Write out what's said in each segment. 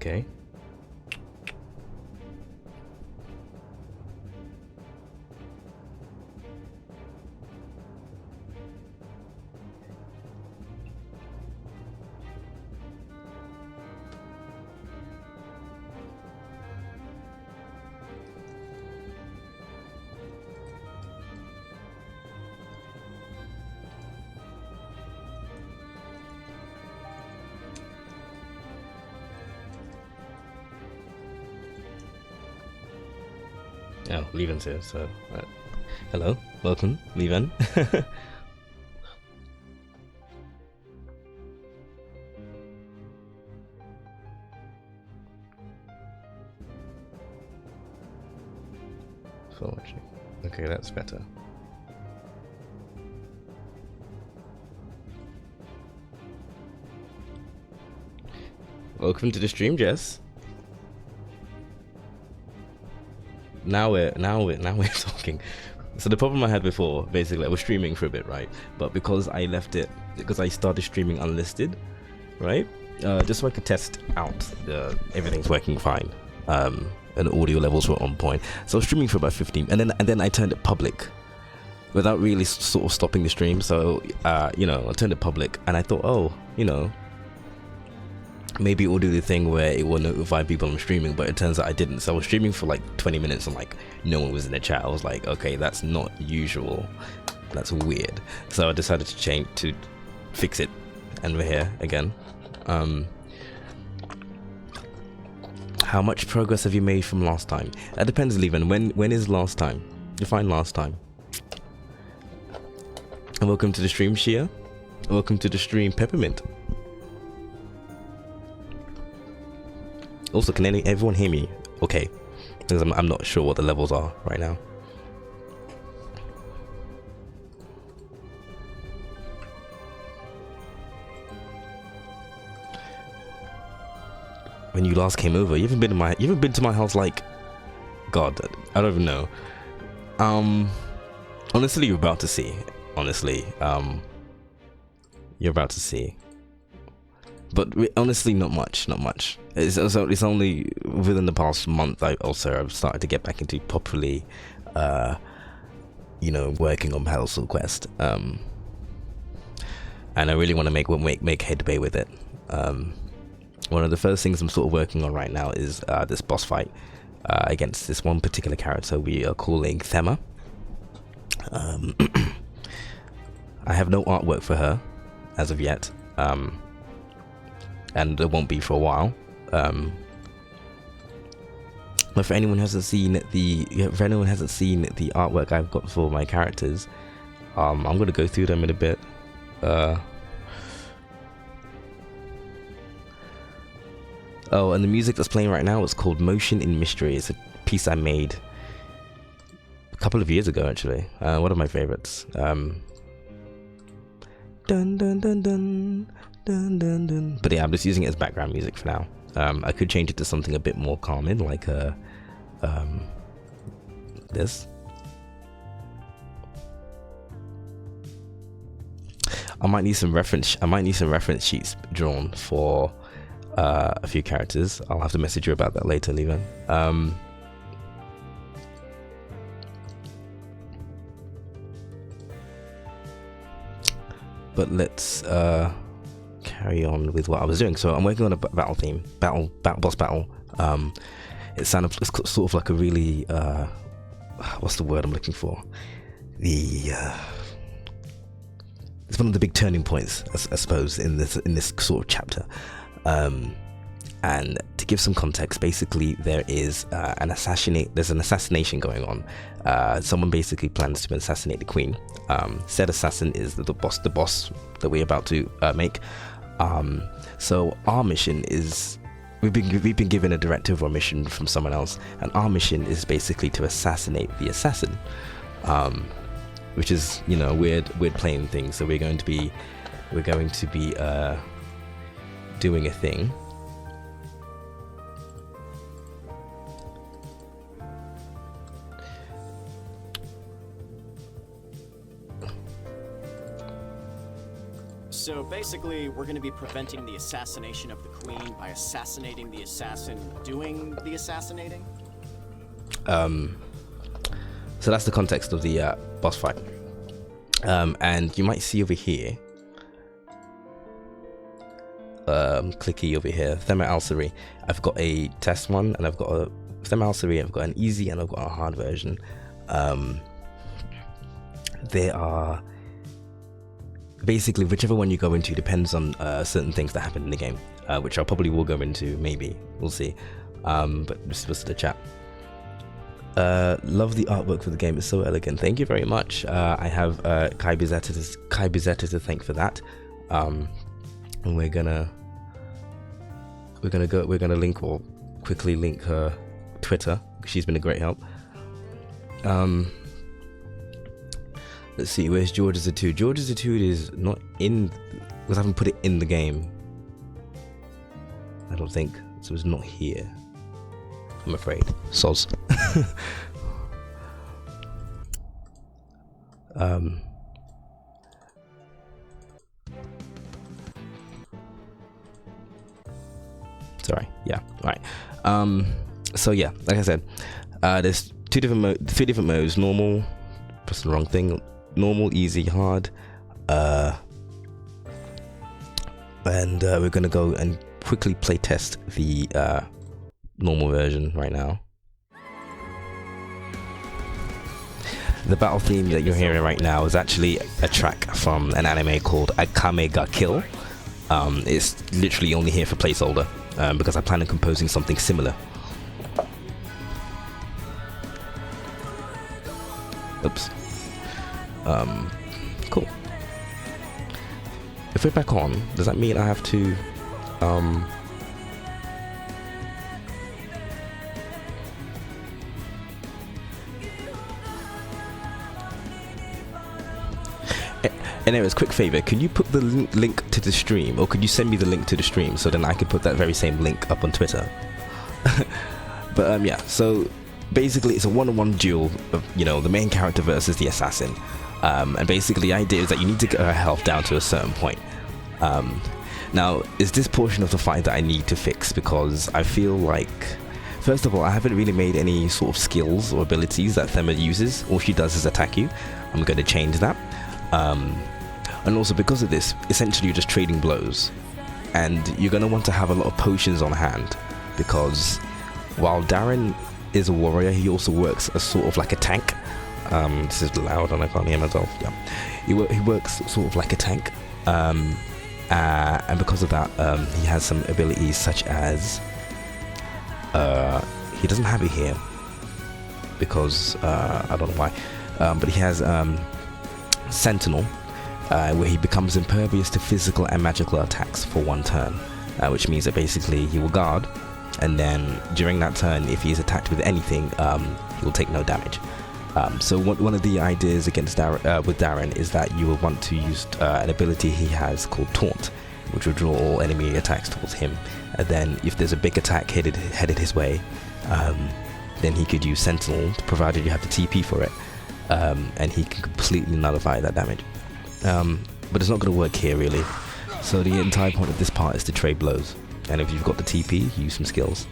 Okay. Oh, Leven's here, so hello, welcome, Leven. Okay, that's better. Welcome to the stream, Jess. Now we're talking. So the problem I had before, basically, I was streaming for a bit, right? But because I left it, because I started streaming unlisted, right? Just so I could test out everything's working fine, and the audio levels were on point. So I was streaming for about 15, and then I turned it public, without really sort of stopping the stream. So you know, I turned it public, and I thought, oh, you know, maybe it will do the thing where it will notify people I'm streaming, but it turns out I didn't. So I was streaming for like 20 minutes and like no one was in the chat. I was like, okay, that's not usual, that's weird. So I decided to change, to fix it, and we're here again. How much progress have you made from last time? That depends, Leven. When is last time? Define last time. And welcome to the stream, Shia. Welcome to the stream, Peppermint. Also, can everyone hear me? Okay, because I'm not sure what the levels are right now. When you last came over, you haven't been to my house like, God, I don't even know. Honestly, you're about to see. Honestly, you're about to see. But honestly, not much. It's only within the past month I've started to get back into properly, you know, working on Palasiel Quest. And I really want to make headway with it. One of the first things I'm sort of working on right now is this boss fight against this one particular character we are calling Thema. I have no artwork for her as of yet. And there won't be for a while. But for anyone who hasn't seen the artwork I've got for my characters, I'm gonna go through them in a bit. Oh, and the music that's playing right now is called Motion in Mystery. It's a piece I made a couple of years ago, actually. One of my favorites. Dun dun dun dun. Dun, dun, dun. But yeah, I'm just using it as background music for now. I could change it to something a bit more calming, like this. I might need some reference sheets drawn for a few characters. I'll have to message you about that later, Leven. But let's carry on with what I was doing. So I'm working on a boss battle. It's sort of like a really what's the word I'm looking for? It's one of the big turning points, I suppose, in this sort of chapter. And to give some context, basically there's an assassination going on. Someone basically plans to assassinate the queen. Said assassin is the boss that we're about to make. So our mission is, we've been given a directive or mission from someone else, and our mission is basically to assassinate the assassin, which is, you know, weird playing thing. So we're going to be doing a thing. So basically, we're going to be preventing the assassination of the queen by assassinating the assassin doing the assassinating? So that's the context of the boss fight. And you might see over here, clicky over here, Thema I've got a test one, and I've got a Thema I've got an easy, and I've got a hard version. There are basically, whichever one you go into depends on certain things that happen in the game, which I probably will go into, maybe, we'll see. But this was the chat. Love the artwork for the game, it's so elegant. Thank you very much. I have Kai Bizetta to thank for that. And we're gonna link, or quickly link her Twitter, because she's been a great help. Let's see, where's George's Etude? George's Etude is not in, because I haven't put it in the game, I don't think, so it's not here, I'm afraid. Soz. Sorry, yeah, right. So yeah, like I said, there's three different modes: normal, press the wrong thing, normal, easy, hard, and we're gonna go and quickly play test the normal version right now. The battle theme that you're hearing right now is actually a track from an anime called Akame ga Kill. It's literally only here for placeholder, because I plan on composing something similar. Oops. Cool. If we're back on, does that mean I have to anyways, quick favor, can you put the link to the stream, or could you send me the link to the stream so then I could put that very same link up on Twitter? But yeah, so basically it's a one-on-one duel of, you know, the main character versus the assassin, and basically the idea is that you need to get her health down to a certain point. Now, is this portion of the fight that I need to fix, because I feel like, first of all, I haven't really made any sort of skills or abilities that Thema uses. All she does is attack you. I'm going to change that. And also, because of this, essentially you're just trading blows, and you're going to want to have a lot of potions on hand, because while Darren is a warrior, he also works as sort of like a tank. This is loud and I can't hear myself. Yeah, he works sort of like a tank, and because of that, he has some abilities such as he doesn't have it here because I don't know why, but he has Sentinel, where he becomes impervious to physical and magical attacks for one turn, which means that basically he will guard, and then during that turn, if he is attacked with anything, he will take no damage. So one of the ideas against with Darren is that you will want to use an ability he has called Taunt, which will draw all enemy attacks towards him, and then if there's a big attack headed his way, then he could use Sentinel, provided you have the TP for it, and he can completely nullify that damage. But it's not going to work here really, so the entire point of this part is to trade blows, and if you've got the TP, use some skills.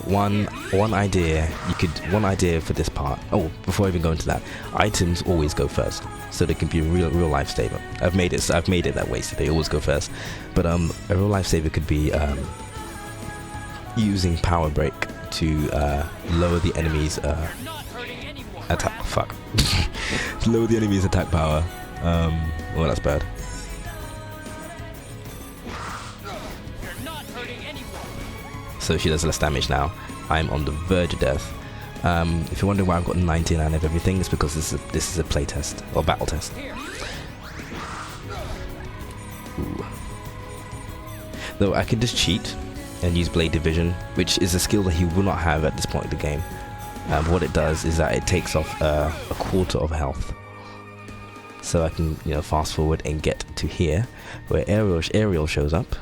One idea for this part. Oh, before I even go into that, items always go first, so they can be a real lifesaver. I've made it that way, so they always go first. But a real lifesaver could be using Power Break to lower the enemy's attack. Fuck. To lower the enemy's attack power. Well, that's bad. So she does less damage now. I'm on the verge of death. If you're wondering why I've got 99 of everything, it's because this is a playtest or battle test. Ooh. Though I could just cheat and use Blade Division, which is a skill that he will not have at this point in the game. What it does is that it takes off a quarter of health. So I can, fast forward and get to here, where Ariel shows up.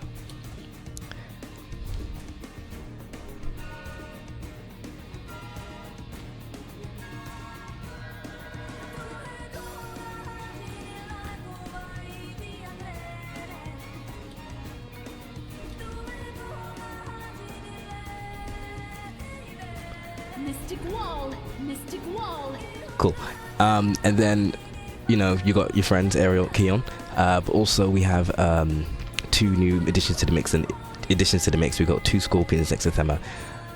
Mystic wall. Mystic wall. Cool. And then, you know, you got your friends Ariel, Keon, but also we have 2 new additions to the mix. And additions to the mix, we got 2 scorpions next to Thema.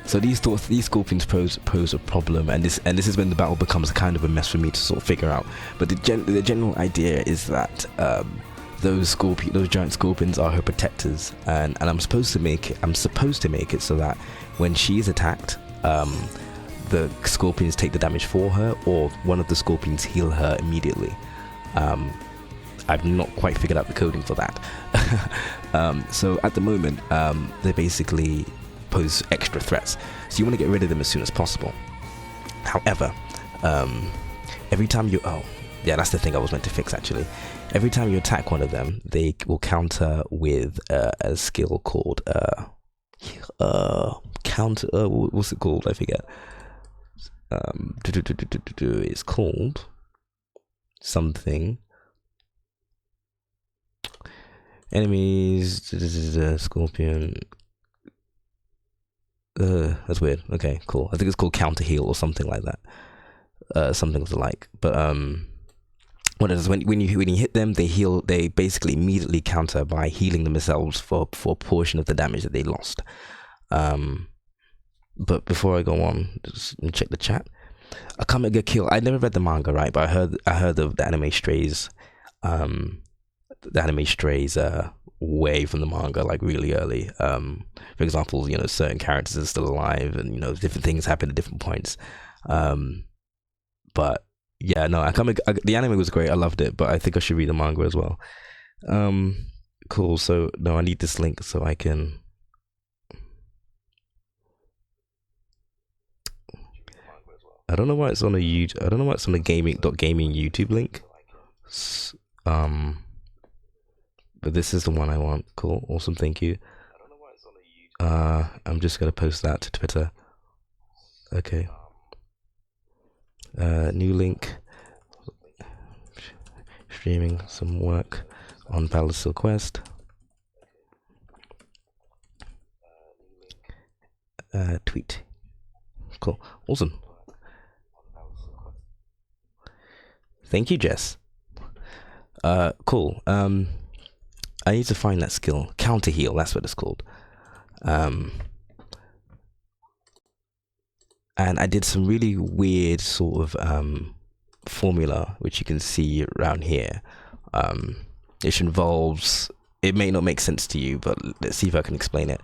So these scorpions pose a problem, and this is when the battle becomes kind of a mess for me to sort of figure out. But the general idea is that those giant scorpions are her protectors, and I'm supposed to make it so that when she is attacked, the scorpions take the damage for her, or one of the scorpions heal her immediately. I've not quite figured out the coding for that. So at the moment, they basically pose extra threats, so you want to get rid of them as soon as possible. However, every time that's the thing I was meant to fix actually. Every time you attack one of them, they will counter with a skill called what's it called? I forget. It's called something. Enemies, scorpion. That's weird. Okay, cool. I think it's called counter heal or something like that. Something of the like. But what it is, when you hit them, they heal. They basically immediately counter by healing themselves for a portion of the damage that they lost. But before I go on, just check the chat. I can't get killed. I never read the manga, right? But I heard of the anime strays. The anime strays way from the manga, like really early. For example, you know, certain characters are still alive, and you know, different things happen at different points. But yeah, no, the anime was great. I loved it, but I think I should read the manga as well. Cool. So no, I need this link so I can. I don't know why it's on a YouTube. I don't know why it's on the gaming YouTube link. But this is the one I want. Cool, awesome, thank you. I'm just gonna post that to Twitter. Okay. New link. Streaming some work on Palasiel Quest. Tweet. Cool, awesome. Thank you, Jess. Cool. I need to find that skill. Counter heal, that's what it's called. And I did some really weird sort of formula, which you can see around here. Which involves, it may not make sense to you, but let's see if I can explain it.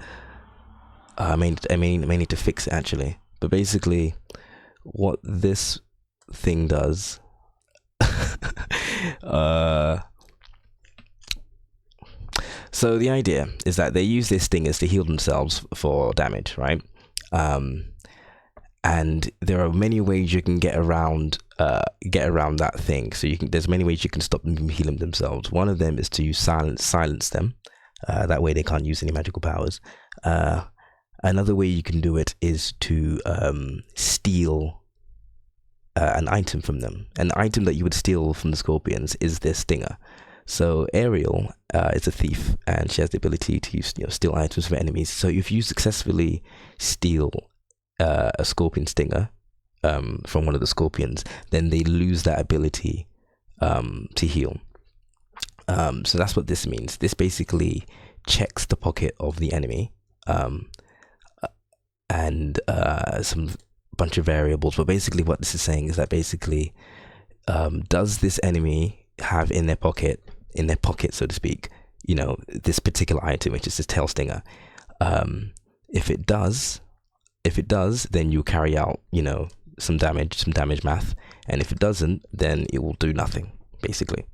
I may need to fix it actually. But basically, what this thing does. So the idea is that they use their stingers to heal themselves for damage, right? And there are many ways you can get around that thing. So there's many ways you can stop them from healing themselves. One of them is to silence them. That way they can't use any magical powers. Another way you can do it is to steal an item from them. An item that you would steal from the scorpions is their stinger. So Ariel is a thief, and she has the ability to steal items from enemies. So if you successfully steal a scorpion stinger from one of the scorpions, then they lose that ability to heal. So that's what this means. This basically checks the pocket of the enemy, and some bunch of variables. But basically what this is saying is that basically does this enemy have in their pocket, so to speak, this particular item, which is this tail stinger. If it does, then you carry out some damage math, and if it doesn't, then it will do nothing basically.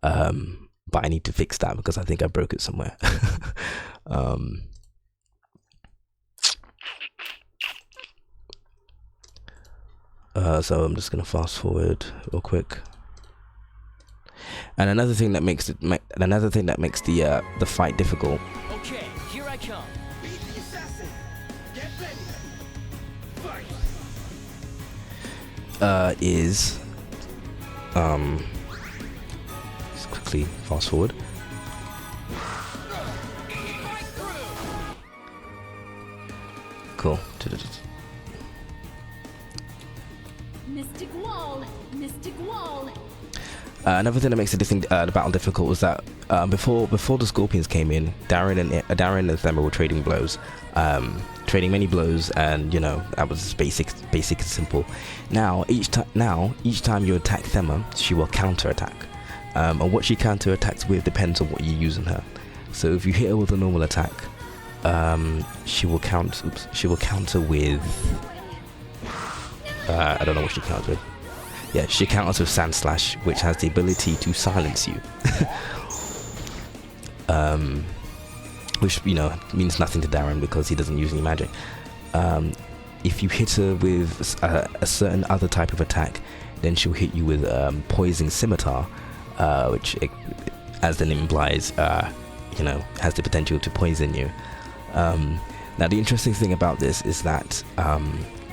But I need to fix that because I think I broke it somewhere. So I'm just gonna fast forward real quick. And another thing that makes the fight difficult. Okay, here I come. Beat the assassin. Get ready. Fight. Is let's quickly fast forward. Cool. Mystic Wall. Mystic Wall. Another thing that makes the battle difficult was that before the Scorpions came in, Darren and Thema were trading blows, trading many blows, and you know that was basic and simple. Now each time you attack Thema, she will counter attack, and what she counter attacks with depends on what you use on her. So if you hit her with a normal attack, she will counter with I don't know what she counters with. Yeah, she counters with Sand Slash, which has the ability to silence you. Which, you know, means nothing to Darren because he doesn't use any magic. If you hit her with a certain other type of attack, then she'll hit you with Poison Scimitar, which, as the name implies, you know, has the potential to poison you. Now, the interesting thing about this is that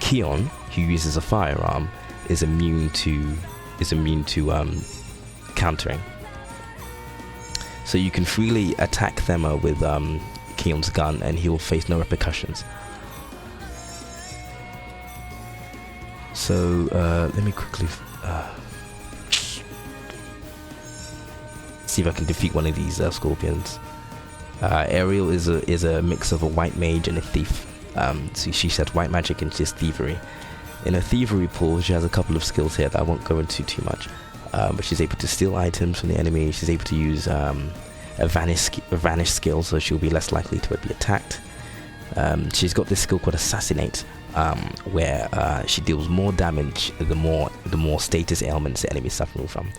Keon, who uses a firearm, is immune to countering. So you can freely attack Thema with Keon's gun and he will face no repercussions. So let me quickly see if I can defeat one of these Scorpions. Ariel is a mix of a white mage and a thief. So she said white magic and just thievery. In her thievery pool, she has a couple of skills here that I won't go into too much. But she's able to steal items from the enemy. She's able to use a vanish skill, so she'll be less likely to be attacked. She's got this skill called Assassinate, where she deals more damage the more status ailments the enemy is suffering from.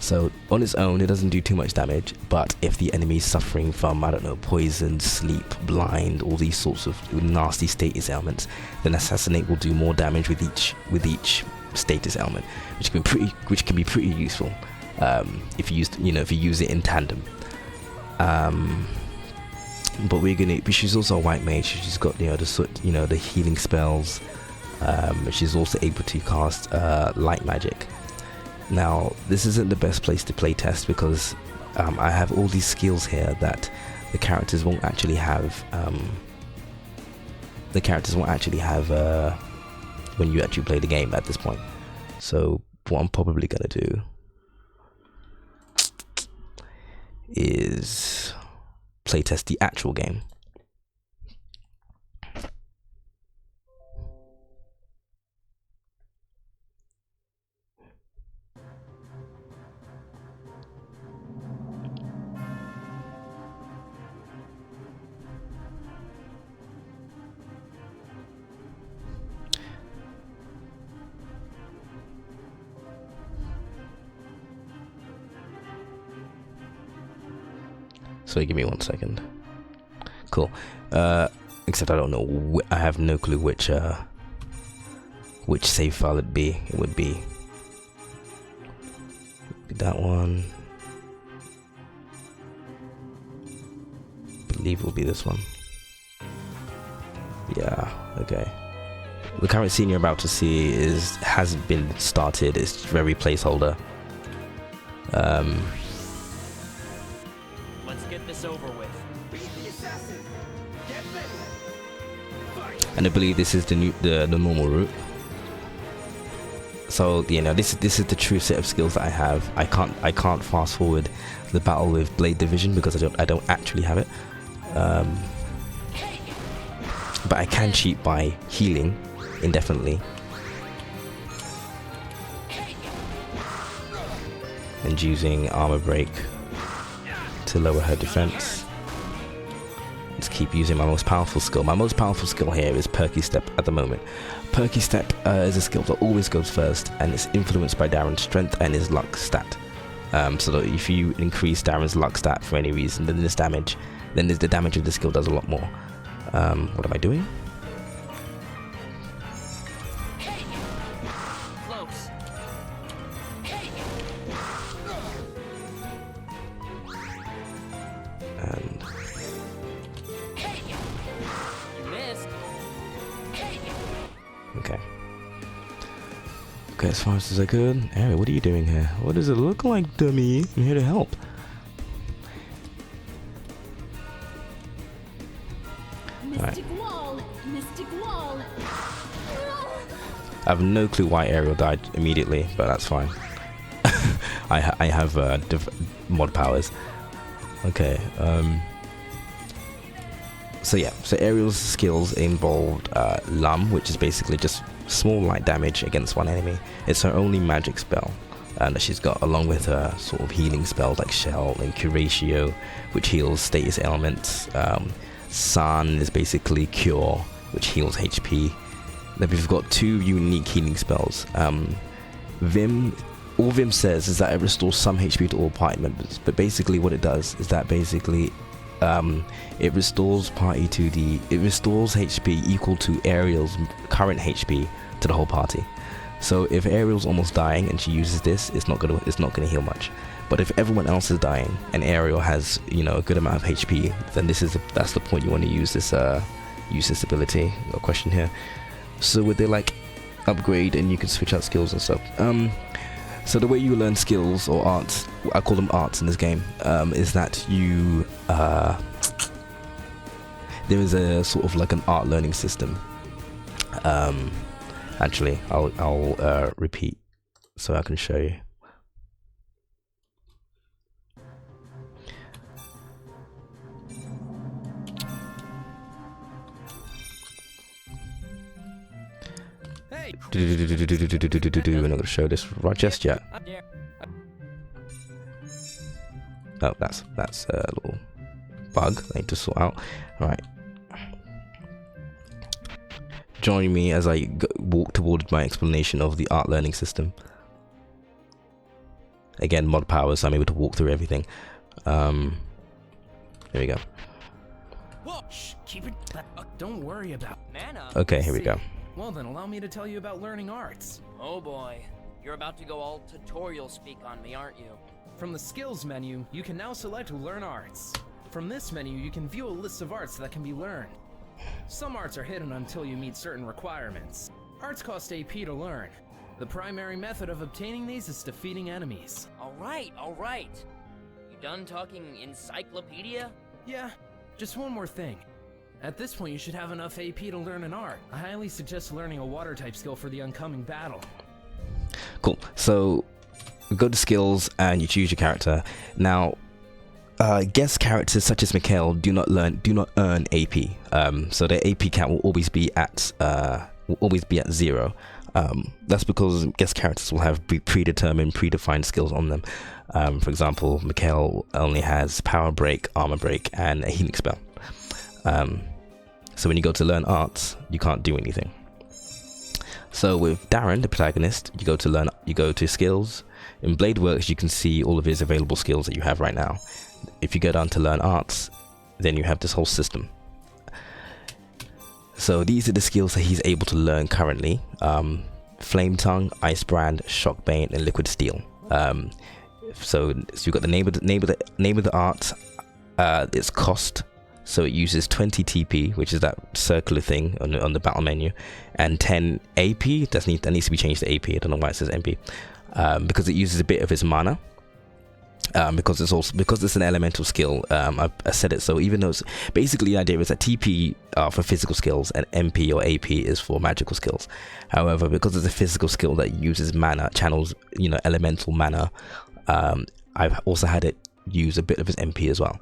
So on its own, it doesn't do too much damage, but if the enemy is suffering from, I don't know, poison, sleep, blind, all these sorts of nasty status ailments, then Assassinate will do more damage with each status ailment, which can be pretty useful if you use it in tandem. But she's also a white mage. She's got the healing spells. She's also able to cast light magic. Now, this isn't the best place to play test because I have all these skills here that the characters won't actually have. When you actually play the game at this point. So what I'm probably gonna do is playtest the actual game. So give me 1 second. Cool. Except I don't know. I have no clue which save file it would be that one. I believe it will be this one. Yeah. Okay. The current scene you're about to see hasn't been started. It's very placeholder. Get this over with. And I believe this is the normal route. So you know, this is the true set of skills that I have. I can't fast forward the battle with Blade Division because I don't actually have it. But I can cheat by healing indefinitely and using armor break to lower her defense. Let's keep using my most powerful skill. My most powerful skill here is Perky Step at the moment. Perky Step is a skill that always goes first, and it's influenced by Darren's strength and his luck stat. So that if you increase Darren's luck stat for any reason, then the damage of the skill does a lot more. What am I doing? Okay, as fast as I could. Hey, what are you doing here? What does it look like, dummy? I'm here to help. Mystic Wall. Mystic Wall. I have no clue why Ariel died immediately, but that's fine. I have mod powers. Okay. So yeah, so Ariel's skills involved Lum, which is basically just small light damage against one enemy. It's her only magic spell that she's got, along with her sort of healing spells like Shell and Curatio, which heals status ailments. Sun is basically Cure, which heals HP. Then we've got 2 unique healing spells. Vim, all Vim says is that it restores some HP to all party members, but basically what it does is that basically it restores HP equal to Ariel's current HP to the whole party. So if Ariel's almost dying and she uses this, it's not gonna heal much. But if everyone else is dying and Ariel has, you know, a good amount of HP, then that's the point you want to use this ability. No question here. So would they like upgrade and you can switch out skills and stuff? So the way you learn skills or arts, I call them arts in this game, is that you there is a sort of like an art learning system. Actually, I'll repeat so I can show you. We're not gonna show this right just yet. Oh, that's a little bug I need to sort out. All right. Join me as I walk towards my explanation of the art learning system. Again, mod powers, so I'm able to walk through everything. Here we go. Whoa, shh, keep it. Don't worry about mana. Okay, here we go. Well then, allow me to tell you about learning arts. Oh boy, you're about to go all tutorial speak on me, aren't you? From the skills menu, you can now select learn arts. From this menu, you can view a list of arts that can be learned. Some arts are hidden until you meet certain requirements. Arts cost AP to learn. The primary method of obtaining these is defeating enemies. All right. You done talking encyclopedia? Yeah, just one more thing. At this point, you should have enough AP to learn an art. I highly suggest learning a water type skill for the oncoming battle. Cool. So go to skills and you choose your character. Now, guest characters such as Mikhail do not earn AP. So their AP count will always be at 0. That's because guest characters will have predefined skills on them. For example, Mikhail only has power break, armor break, and a healing spell. So when you go to learn arts, you can't do anything. So with Darren, the protagonist, you go to skills. In Bladeworks, you can see all of his available skills that you have right now. If you go down to learn arts, then you have this whole system. So these are the skills that he's able to learn currently: Flame Tongue, Ice Brand, Shock Bane, and Liquid Steel. So you've got the name of the art, its cost. So it uses 20 TP, which is that circular thing on the battle menu, and 10 AP. That needs to be changed to AP. I don't know why it says MP, because it uses a bit of its mana. Because it's an elemental skill. I said it. So even though it's basically the idea is that TP are for physical skills and MP or AP is for magical skills. However, because it's a physical skill that uses mana, channels, elemental mana, I've also had it use a bit of its MP as well.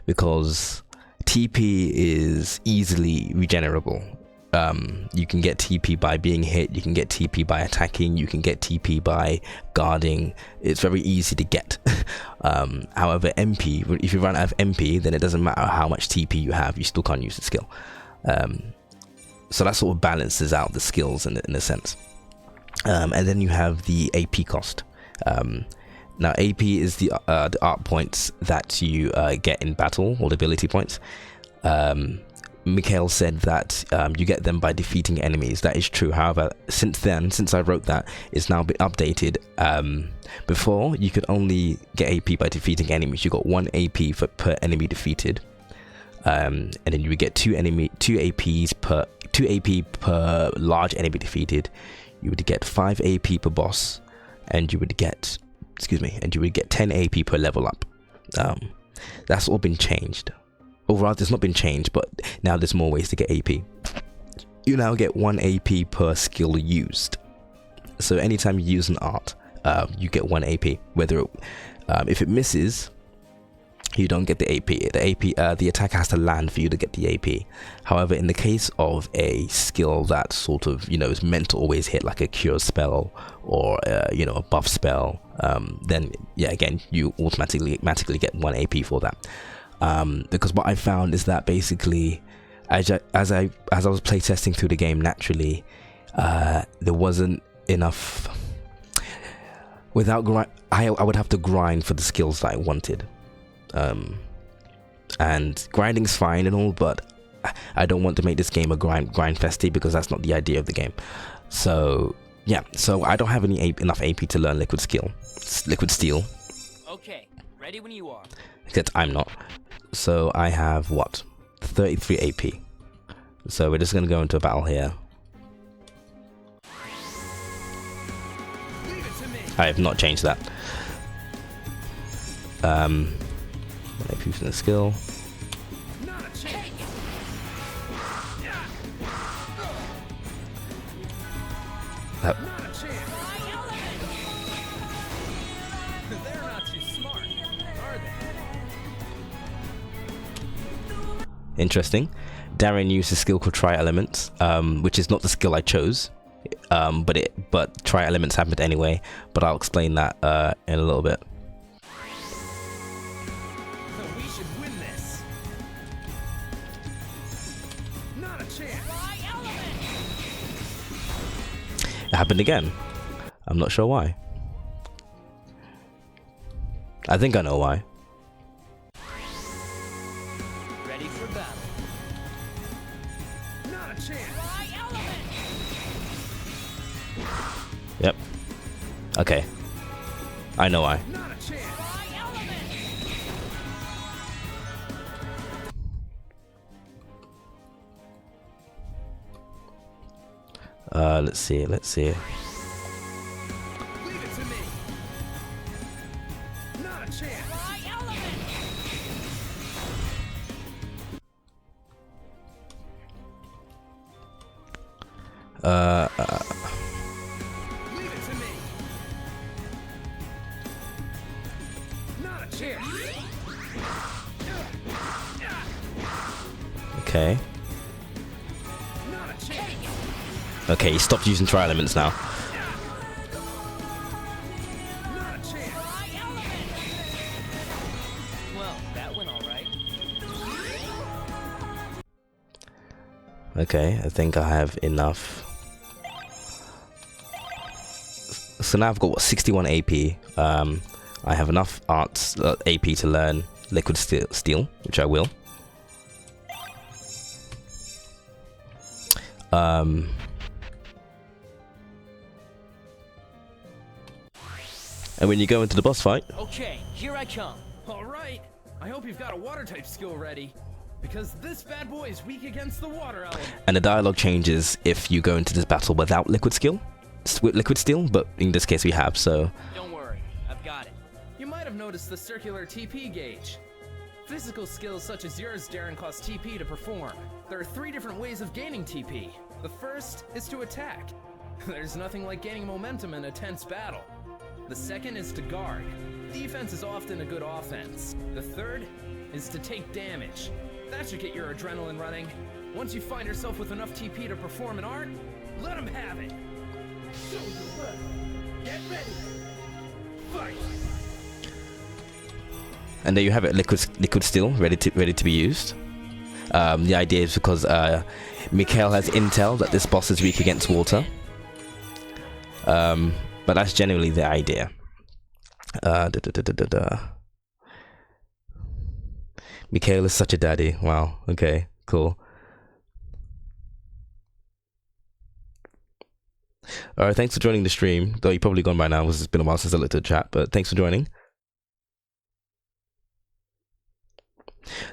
Because TP is easily regenerable. You can get TP by being hit, you can get TP by attacking, you can get TP by guarding. It's very easy to get. However, MP, if you run out of MP, then it doesn't matter how much TP you have, you still can't use the skill. So that sort of balances out the skills in a sense. And then you have the AP cost. Now AP is the art points that you get in battle, or the ability points. Mikhail said that you get them by defeating enemies. That is true. However, since I wrote that, it's now been updated. Before, you could only get AP by defeating enemies. You got 1 AP per enemy defeated, and then you would get 2 AP per large enemy defeated. You would get 5 AP per boss, and you would get 10 AP per level up. That's all been changed. Or rather, it's not been changed, but now there's more ways to get AP. you now get 1 AP per skill used. So anytime you use an art, you get 1 AP. Whether if it misses, you don't get the AP. The attack has to land for you to get the AP. However, in the case of a skill that sort of, is meant to always hit, like a cure spell or a buff spell, then yeah, again, you automatically get 1 AP for that. Because what I found is that basically, as I was playtesting through the game, naturally, there wasn't enough. Without grind, I would have to grind for the skills that I wanted. And grinding's fine and all, but I don't want to make this game a grind festy, because that's not the idea of the game. So yeah, so I don't have enough AP to learn liquid steel. Okay, ready when you are. Except I'm not. So I have what? 33 AP. So we're just gonna go into a battle here. I have not changed that. AP from the skill. That. They're not too smart, are they? Interesting. Darren used a skill called Try Elements, which is not the skill I chose, but Try Elements happened anyway. But I'll explain that in a little bit. We should win this. Not a chance. It happened again. I'm not sure why. I think I know why. Ready for battle. Not a chance. Yep. Okay. I know why. Not a chance. Let's see. Leave it to me. Not a chance. Leave it to me. Not a chance. Okay. Not a chance. Okay, he stopped using Try Elements now. Not a chance. Well, that went all right. Okay, I think I have enough. So now I've got what, 61 AP. I have enough arts AP to learn liquid steel, which I will. And when you go into the boss fight, Okay, here I come. All right. I hope you've got a water type skill ready, because this bad boy is weak against the water element. and the dialogue changes if you go into this battle without liquid steel, but in this case we have, so Don't worry, I've got it. You might have noticed the circular TP gauge. Physical skills such as yours, Darren, cost TP to perform. There are 3 different ways of gaining TP. The first is to attack. There's nothing like gaining momentum in a tense battle. The second is to guard. Defense is often a good offense. The third is to take damage. That should get your adrenaline running. Once you find yourself with enough TP to perform an art, let him have it. Show your worth. Get ready. Fight. and there you have it, liquid steel ready to be used. The idea is because Mikhail has intel that this boss is weak against water, but that's generally the idea. Mikhail is such a daddy. Wow. Okay, cool. Alright, thanks for joining the stream. Though you've probably gone by now, because it's been a while since I looked at the chat, but thanks for joining.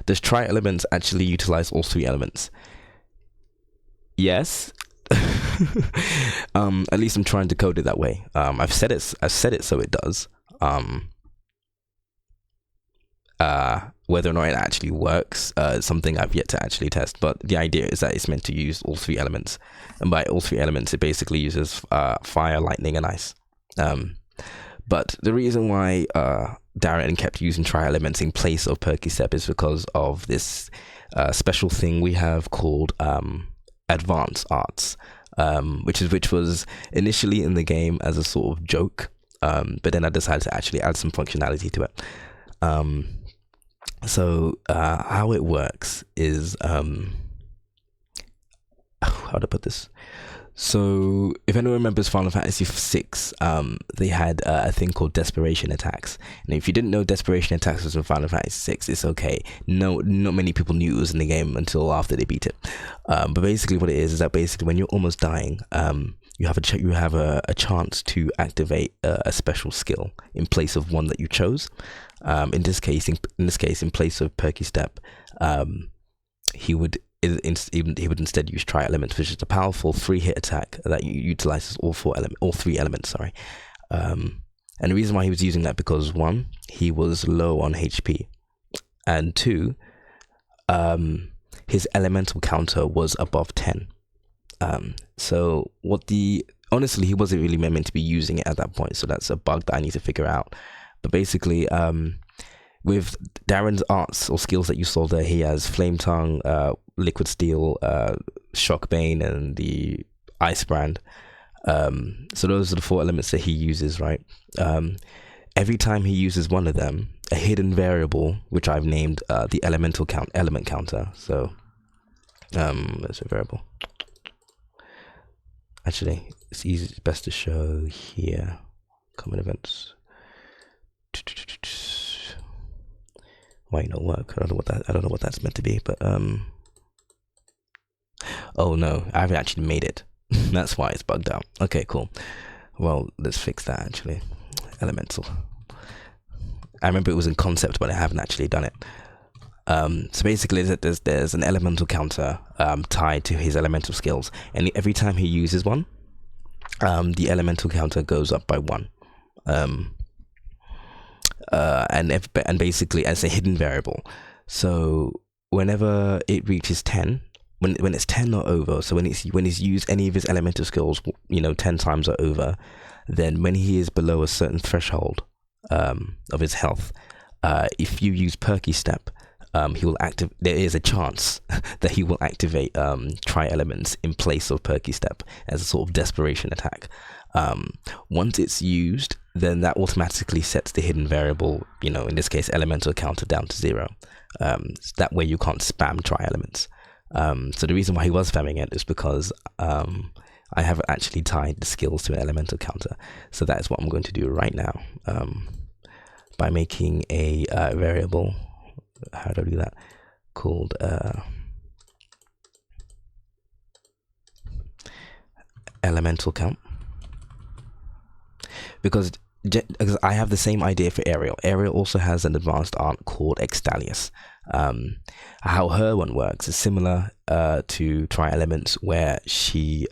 Does Try Elements actually utilize all 3 elements? Yes. At least I'm trying to code it that way. I've set it so it does. Whether or not it actually works is something I've yet to actually test, but the idea is that it's meant to use all 3 elements, and by all 3 elements it basically uses fire, lightning and ice. But the reason why Darren kept using tri-elements in place of Perky Step is because of this special thing we have called advanced arts, which was initially in the game as a sort of joke, but then I decided to actually add some functionality to it. So how it works is, how to put this? So if anyone remembers Final Fantasy VI, they had a thing called desperation attacks. And if you didn't know desperation attacks was in Final Fantasy VI, it's okay. No, not many people knew it was in the game until after they beat it. But basically what it is that basically when you're almost dying, you have a chance to activate a special skill in place of one that you chose. In this case, in place of Perky Step, he would instead use tri-elements, which is a powerful 3-hit attack that utilizes all 3 elements. And the reason why he was using that because 1, he was low on HP, and 2, his elemental counter was above 10. So honestly, he wasn't really meant to be using it at that point, so that's a bug that I need to figure out. But basically, with Darren's arts or skills that you saw there, he has Flame Tongue, Liquid Steel, Shock Bane, and the Ice Brand. So those are the 4 elements that he uses, right? Every time he uses one of them, a hidden variable, which I've named the element counter. So there's a variable. Actually, it's best to show here. Common events. Might not work. I don't know what that's meant to be, but oh no, I haven't actually made it. That's why it's bugged out. Okay, cool. Well, let's fix that actually. Elemental. I remember it was in concept, but I haven't actually done it. So basically, there's an elemental counter tied to his elemental skills, and every time he uses one, the elemental counter goes up by 1. And basically as a hidden variable. So whenever it reaches 10, when it's 10 or over, so when he's used any of his elemental skills, 10 times or over, then when he is below a certain threshold of his health, if you use Perky Step, he will there is a chance that he will activate tri-elements in place of Perky Step as a sort of desperation attack. Once it's used, then that automatically sets the hidden variable, in this case elemental counter, down to 0. That way you can't spam tri-elements. So the reason why he was spamming it is because I haven't actually tied the skills to an elemental counter. So that is what I'm going to do right now, by making a variable. How do I do that? Called elemental count, because I have the same idea for Ariel. Ariel also has an advanced art called Extalius. How her one works is similar to tri-elements, where she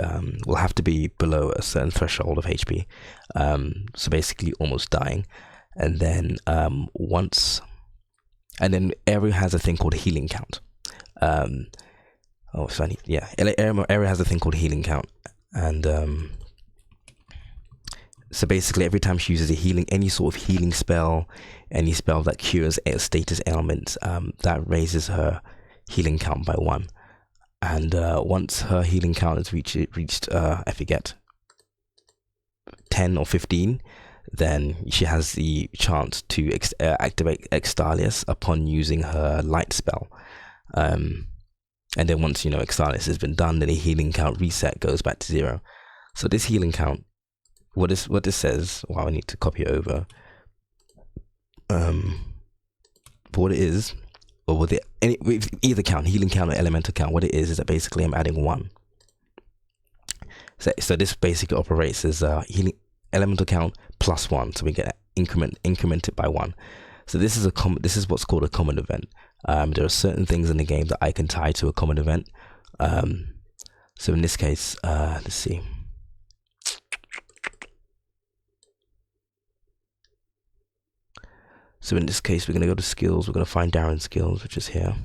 will have to be below a certain threshold of HP, so basically almost dying, and then Ariel has a thing called healing count. Ariel has a thing called healing count, and so basically every time she uses any sort of healing spell, any spell that cures status ailments, that raises her healing count by 1. And once her healing count has reached I forget, 10 or 15, then she has the chance to activate Extalius upon using her light spell. And then once Extalius has been done, then the healing count reset goes back to 0. So this healing count, what this says, I need to copy it over. But what it is, or with either count, healing count or elemental count, what it is that basically I'm adding 1. So this basically operates as healing elemental count plus 1, so we get increment it by 1. So this is what's called a common event. There are certain things in the game that I can tie to a common event. So in this case, let's see. So in this case, we're going to go to skills. We're going to find Darren's skills, which is here.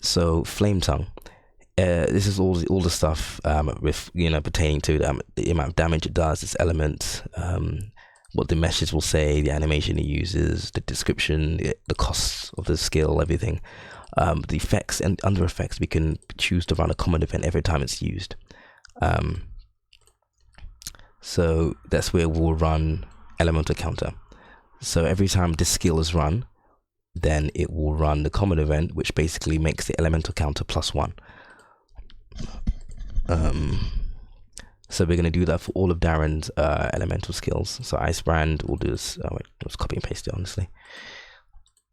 So flame tongue. This is all the stuff with pertaining to the amount of damage it does, its elements, what the message will say, the animation it uses, the description, the costs of the skill, everything. The effects and under effects, we can choose to run a common event every time it's used. So that's where we'll run elemental counter. So every time this skill is run, then it will run the common event, which basically makes the elemental counter +1. So we're going to do that for all of Darren's elemental skills. So Icebrand will do this. Oh wait, let's copy and paste it honestly.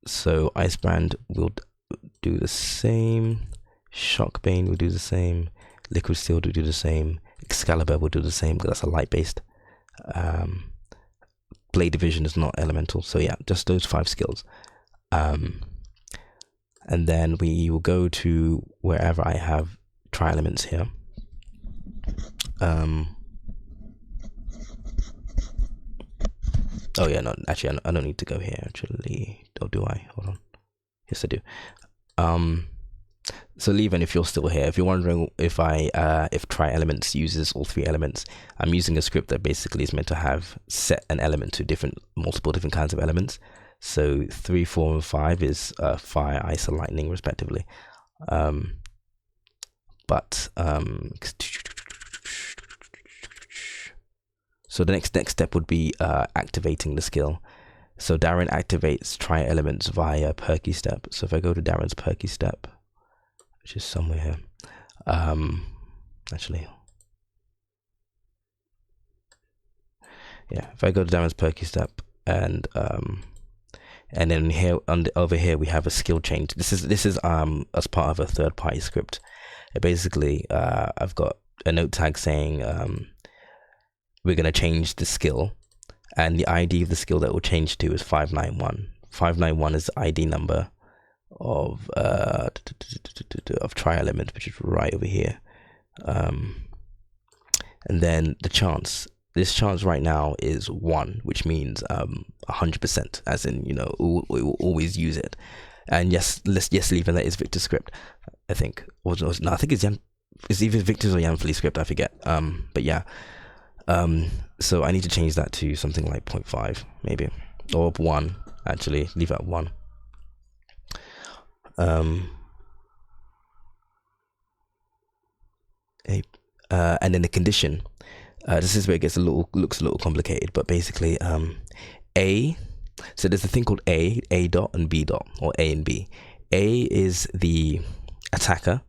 So Icebrand will do the same. Shockbane will do the same. Liquid Steel will do the same. Excalibur will do the same because that's a light based. Blade Division is not elemental. So yeah, just those 5 skills. And then we will go to wherever I have tri-elements here. Oh yeah, no, actually I don't need to go here actually. Or do I? Hold on. Yes, I do. So Levan, if you're still here, if you're wondering if if tri-elements uses all 3 elements, I'm using a script that basically is meant to have set an element to multiple different kinds of elements. So 3, 4, and 5 is fire, ice, and lightning respectively. So the next step would be activating the skill. So Darren activates tri-elements via perky step. So if I go to Darren's perky step, which is somewhere here, actually, yeah, if I go to Darren's perky step and then here over here we have a skill change. This is as part of a third-party script. Basically, I've got a note tag saying we're going to change the skill, and the ID of the skill that will change to is 591. 591 is the ID number of tri-element, which is right over here. And then the chance. This chance right now is 1, which means 100%, as in we will always use it. And yes, Levan, that is Victor's script, I think. No, I think it's either Victor's or Yanflee's script, I forget. But yeah. So I need to change that to something like 0.5 maybe, or 1 actually, leave it at 1. And then the condition, this is where it looks a little complicated, but basically so there's a thing called A dot and B dot, or A and B. A is the attacker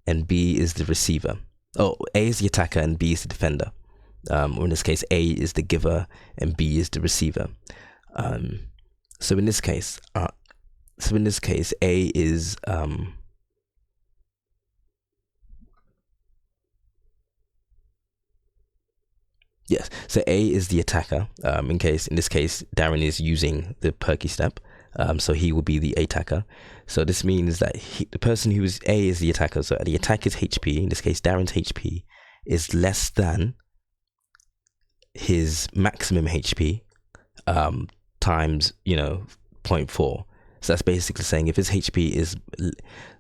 and B is the receiver. Oh, A is the attacker and B is the defender. Or in this case, A is the giver and B is the receiver. So in this case, A is yes. So A is the attacker. In this case, Darren is using the perky step. So he will be the attacker. So this means that the person who is A is the attacker. So the attacker's HP, in this case, Darren's HP, is less than his maximum HP times 0.4. So that's basically saying if his HP is,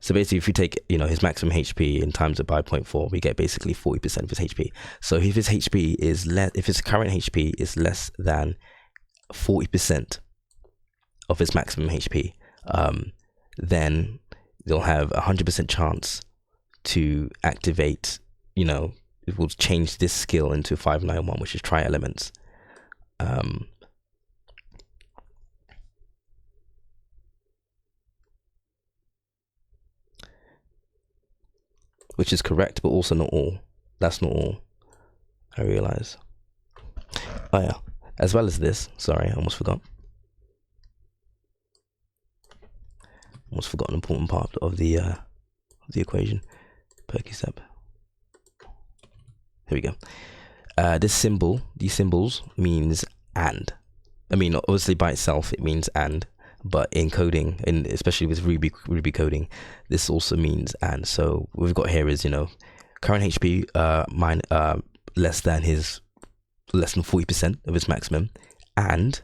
so basically if you take his maximum HP and times it by 0.4, we get basically 40% of his HP. So if his HP is if his current HP is less than 40% of his maximum HP, then they'll have 100% chance to activate. It will change this skill into 591, which is tri-elements. Which is correct, but also not all. That's not all, I realize. Oh yeah, as well as this, sorry, I almost forgot. Almost forgot an important part of the equation. Perky step. Here we go. These symbols means and. I mean, obviously by itself it means and, but in coding, and especially with Ruby coding, this also means and. So what we've got here is current HP less than 40% of his maximum, and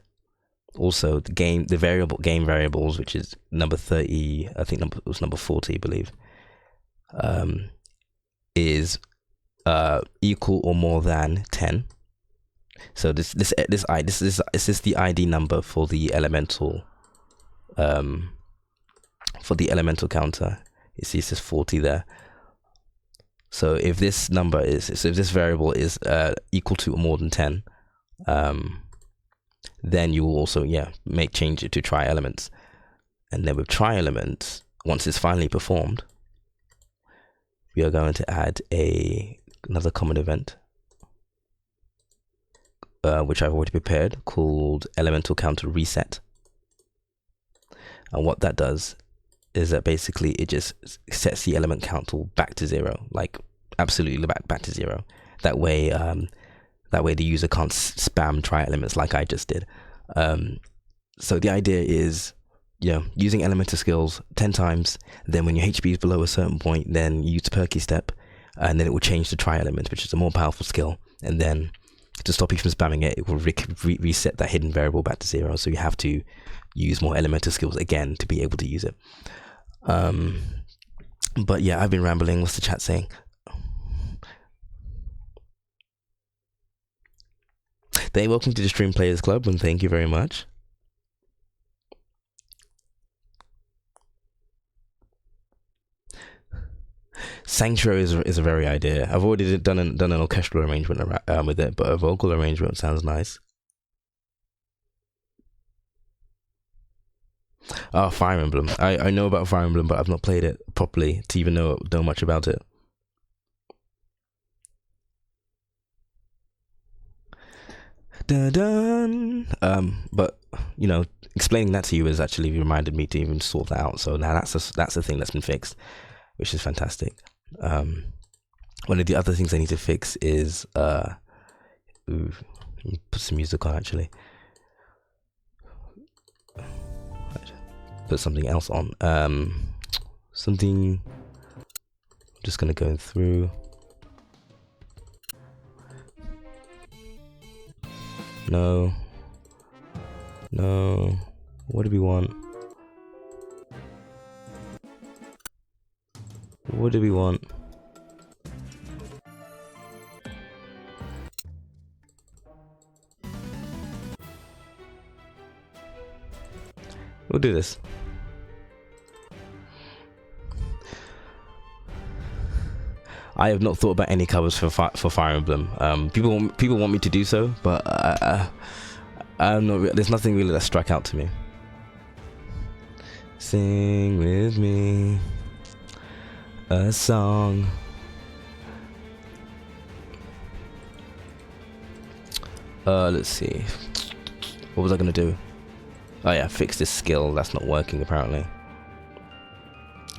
also the game variables, which is number 30, I think it was number 40, I believe, is equal or more than 10. So this is the ID number for the elemental counter. You see, it says 40 there. So if this variable is equal to or more than 10, then you will also change it to try elements. And then with try elements, once it's finally performed, we are going to add another common event, which I've already prepared, called elemental counter reset. And what that does is that basically it just sets the element counter back to 0, like absolutely back to 0. That way the user can't spam try elements like I just did. So the idea is, using elemental skills 10 times, then when your HP is below a certain point, then you use perky step, and then it will change to try element, which is a more powerful skill. And then to stop you from spamming it, it will reset that hidden variable back to 0. So you have to use more elemental skills again to be able to use it. But yeah, I've been rambling. What's the chat saying? Welcome to the Stream Players Club, and thank you very much. Sanctuary is a very idea. I've already done an orchestral arrangement with it, but a vocal arrangement sounds nice. Oh, Fire Emblem. I know about Fire Emblem, but I've not played it properly to even know much about it. Dun, dun. But explaining that to you has actually reminded me to even sort that out. So now that's a thing that's been fixed, which is fantastic. One of the other things I need to fix is put some music on, actually. Put something else on. Something. I'm just gonna go through. No. What do we want? What do we want? We'll do this. I have not thought about any covers for Fire Emblem. People want me to do so, but I'm not. There's nothing really that struck out to me. Sing with me a song. Let's see. What was I gonna do? Oh yeah, fix this skill that's not working apparently.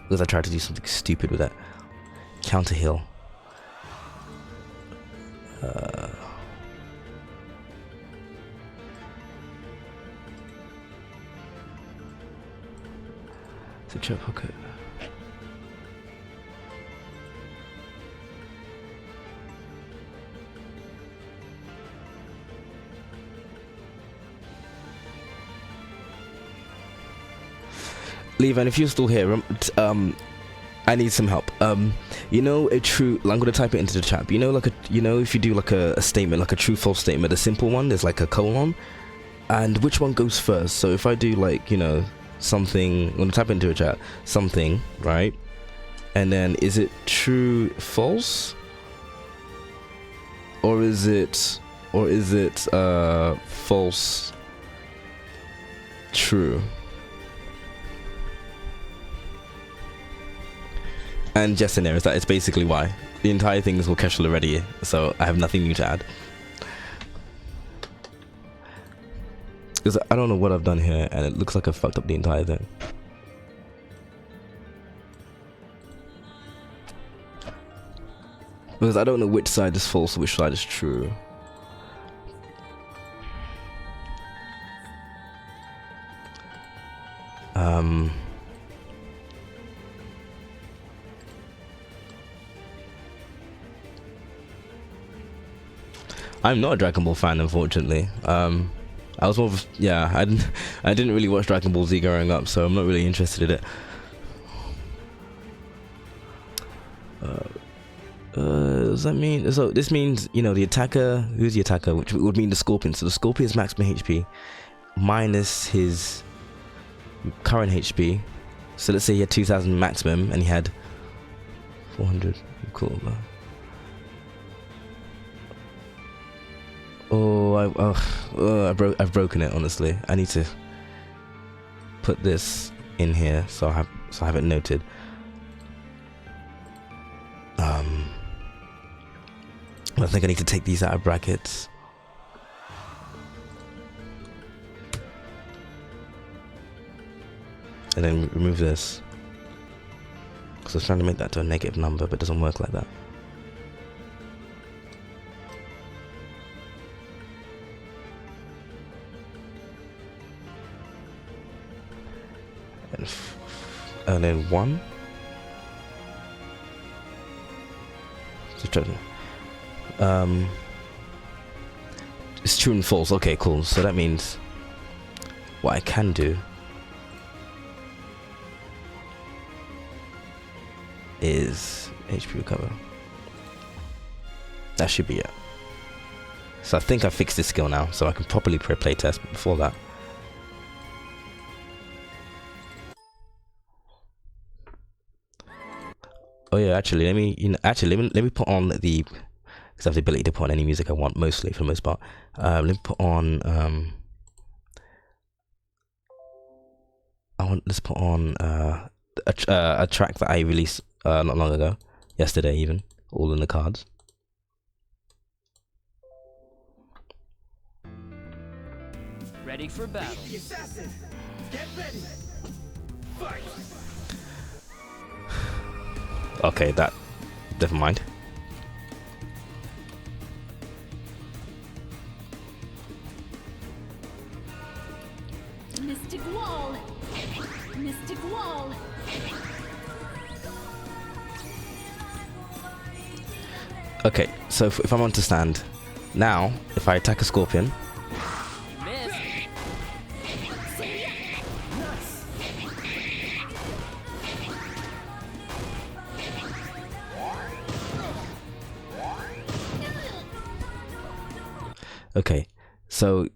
Because I tried to do something stupid with that. Counter heal. It's a chip pocket. Levan, if you're still here, I need some help. I'm gonna type it into the chat. If you do like a statement, like a true false statement, a simple one, there's like a colon, and which one goes first? So if I do something, I'm gonna type it into a chat, something, right? And then is it true, false? Or is it false, true? And just in there is that it's basically why the entire thing is orchestral already, so I have nothing new to add. Because I don't know what I've done here, and it looks like I fucked up the entire thing. Because I don't know which side is false, which side is true. I'm not a Dragon Ball fan, unfortunately. I was more of, yeah, I didn't really watch Dragon Ball Z growing up, so I'm not really interested in it. Does that mean, so this means, you know, the attacker, who's the attacker, which would mean the Scorpion. So the Scorpion's maximum HP minus his current HP. So let's say he had 2000 maximum and he had 400. Cool, man. Oh, I've broken it, honestly. I need to put this in here so I have it noted. I think I need to take these out of brackets. And then remove this. Because I was trying to make that to a negative number, but it doesn't work like that. And then 1. Just try to, it's true and false. Okay, cool. So that means what I can do is HP recover. That should be it. So I think I fixed this skill now, so I can properly playtest. But before that, oh yeah, actually, let me put on the, because I have the ability to put on any music I want, mostly for the most part. Let me put on let's put on a track that I released not long ago, yesterday even, all in the cards. Ready for battle. The assassin! Get ready! Fight! Okay, that, never mind. Mystic Wall. Mystic Wall. Okay, so if I'm on to stand, now, if I attack a Scorpion, You missed. okay, so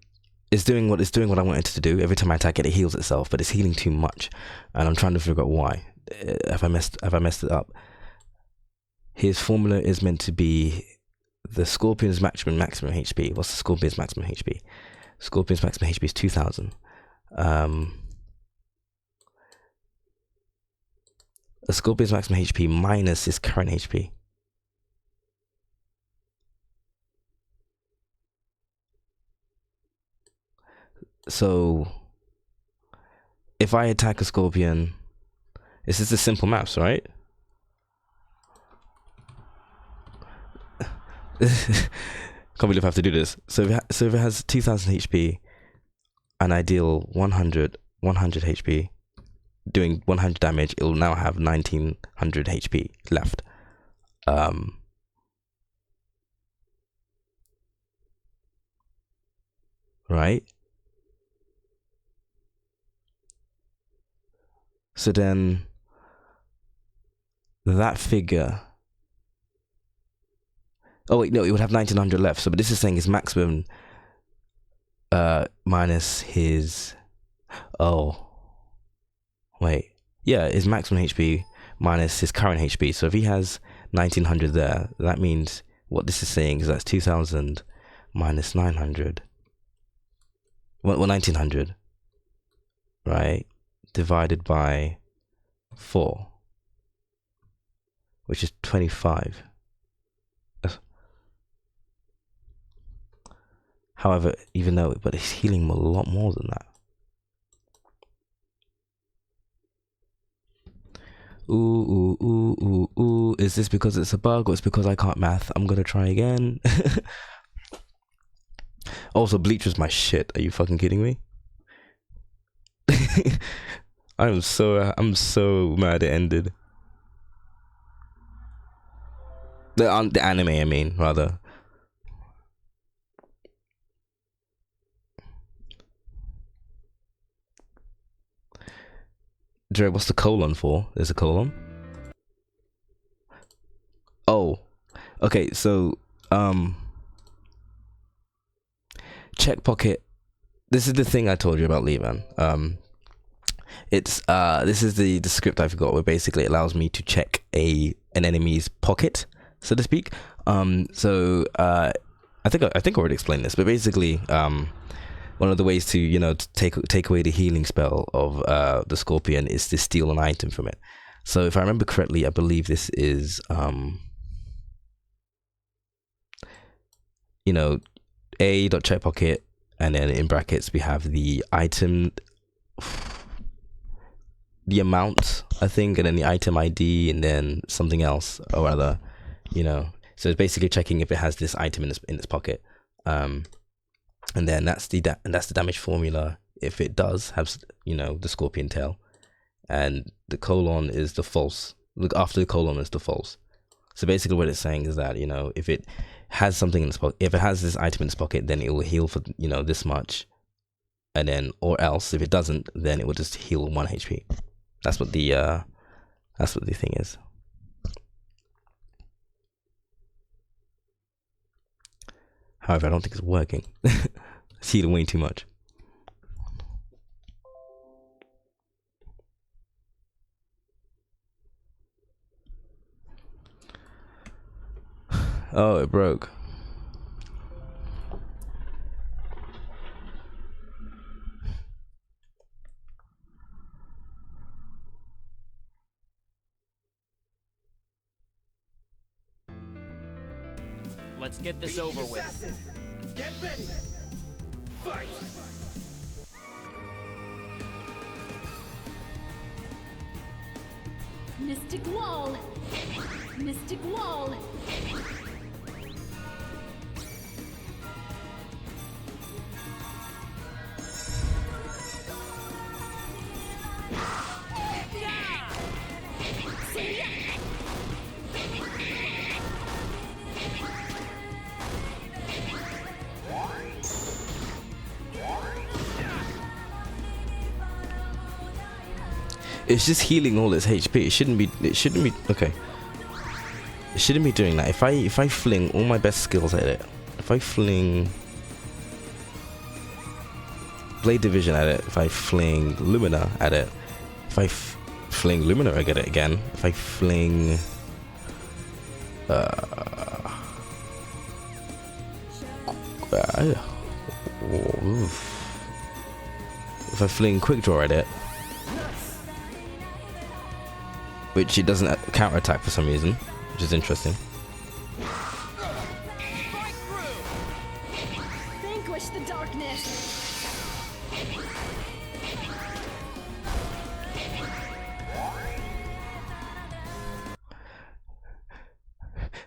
it's doing what I want it to do. Every time I attack it, it heals itself, but it's healing too much, and I'm trying to figure out why. Have I messed it up? His formula is meant to be the Scorpion's maximum HP. What's the Scorpion's maximum HP? Scorpion's maximum HP is 2000. The Scorpion's maximum HP minus his current HP. So if I attack a Scorpion, this is the simple maths, right? Can't believe I have to do this. So if it has 2000 HP and I deal 100 HP, doing 100 damage, it will now have 1900 HP left. Right? So then that figure, oh wait, no, it would have 1900 left. So, but this is saying his maximum minus his, oh wait, yeah, his maximum HP minus his current HP. So if he has 1900 there, that means what this is saying is that's 2000 minus 900. Well, 1900, right? Divided by 4, which is 25. However, even though, but he's healing a lot more than that. Ooh. Is this because it's a bug or it's because I can't math? I'm gonna try again. Also, Bleach was my shit. Are you fucking kidding me? I'm so mad it ended. The anime, I mean, rather. Jared, what's the colon for? There's a colon. Oh, okay. So, check pocket. This is the thing I told you about Levan. It's this is the script I forgot, where basically it allows me to check an enemy's pocket, so to speak. So I think I already explained this, but basically one of the ways to, you know, to take away the healing spell of the Scorpion is to steal an item from it. So if I remember correctly, I believe this is you know, a.check pocket, and then in brackets we have the item, the amount, I think, and then the item ID, and then something else or other, you know. So it's basically checking if it has this item in its pocket, and then that's the damage formula if it does have, you know, the Scorpion tail, and the colon is the false. Look, after the colon is the false. So basically what it's saying is that, you know, if it has something in its pocket, if it has this item in its pocket, then it will heal for, you know, this much, and then, or else if it doesn't, then it will just heal 1 HP. That's what the thing is. However, I don't think it's working. It's healing way too much. Oh, it broke. Let's get this over with. Assassin, get ready. Fight. Mystic Wall. Mystic Wall. It's just healing all its HP. It shouldn't be okay. It shouldn't be doing that. If I fling all my best skills at it, if I fling Blade Division at it, if I fling Lumina at it, if I fling Lumina I get it again, if I fling if I fling Quick Draw at it, which it doesn't counterattack for some reason, which is interesting. Vanquish the darkness.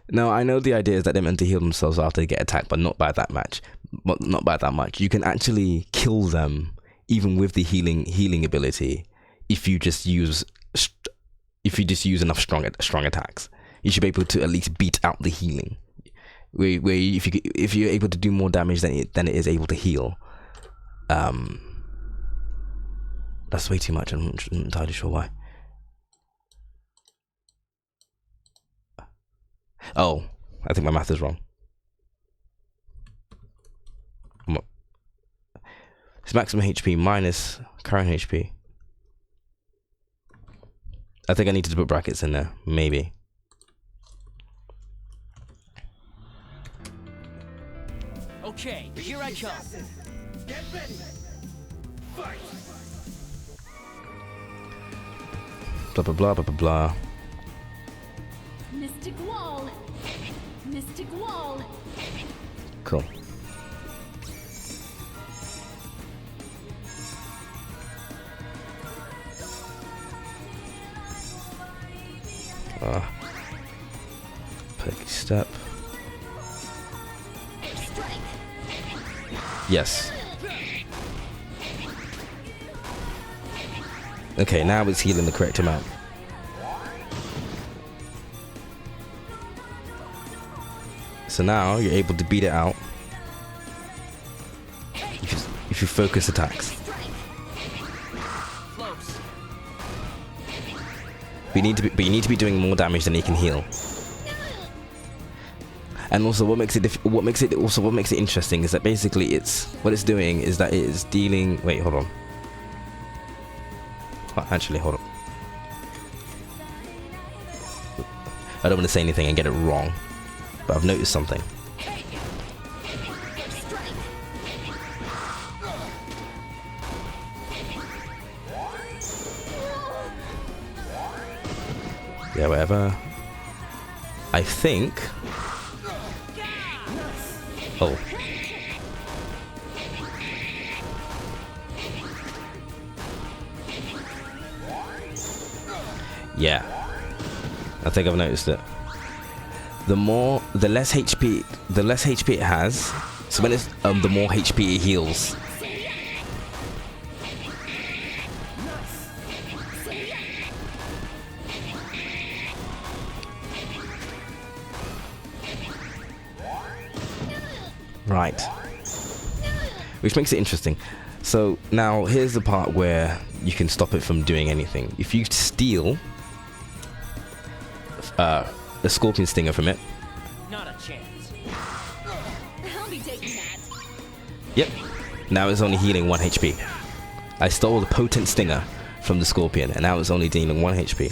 Now I know the idea is that they're meant to heal themselves after they get attacked, but not by that much. But not by that much. You can actually kill them even with the healing ability if you just use enough strong attacks. You should be able to at least beat out the healing. Where if you're able to do more damage than it is able to heal, that's way too much. I'm not entirely sure why. Oh, I think my math is wrong. It's maximum HP minus current HP. I think I need to put brackets in there, maybe. Okay, here I come. Get ready. Fight. Blah blah blah blah blah blah. Mystic Wall. Mystic Wall. Cool. Pick step. Yes. Okay, now it's healing the correct amount. So now you're able to beat it out if you focus attacks. Close. But you need to be doing more damage than he can heal. And also, what makes it interesting is that basically what it's doing is that it is dealing. Wait, hold on. Oh, actually, hold on. I don't want to say anything and get it wrong, but I've noticed something. Yeah, whatever. I think. Oh. Yeah. I think I've noticed it. The less HP it has. So when it's the more HP it heals. Right. Which makes it interesting. So now here's the part where you can stop it from doing anything. If you steal a scorpion stinger from it. Not a chance. I'll be taking that. Yep. Now it's only healing 1 HP. I stole the potent stinger from the scorpion, and now it's only dealing 1 HP.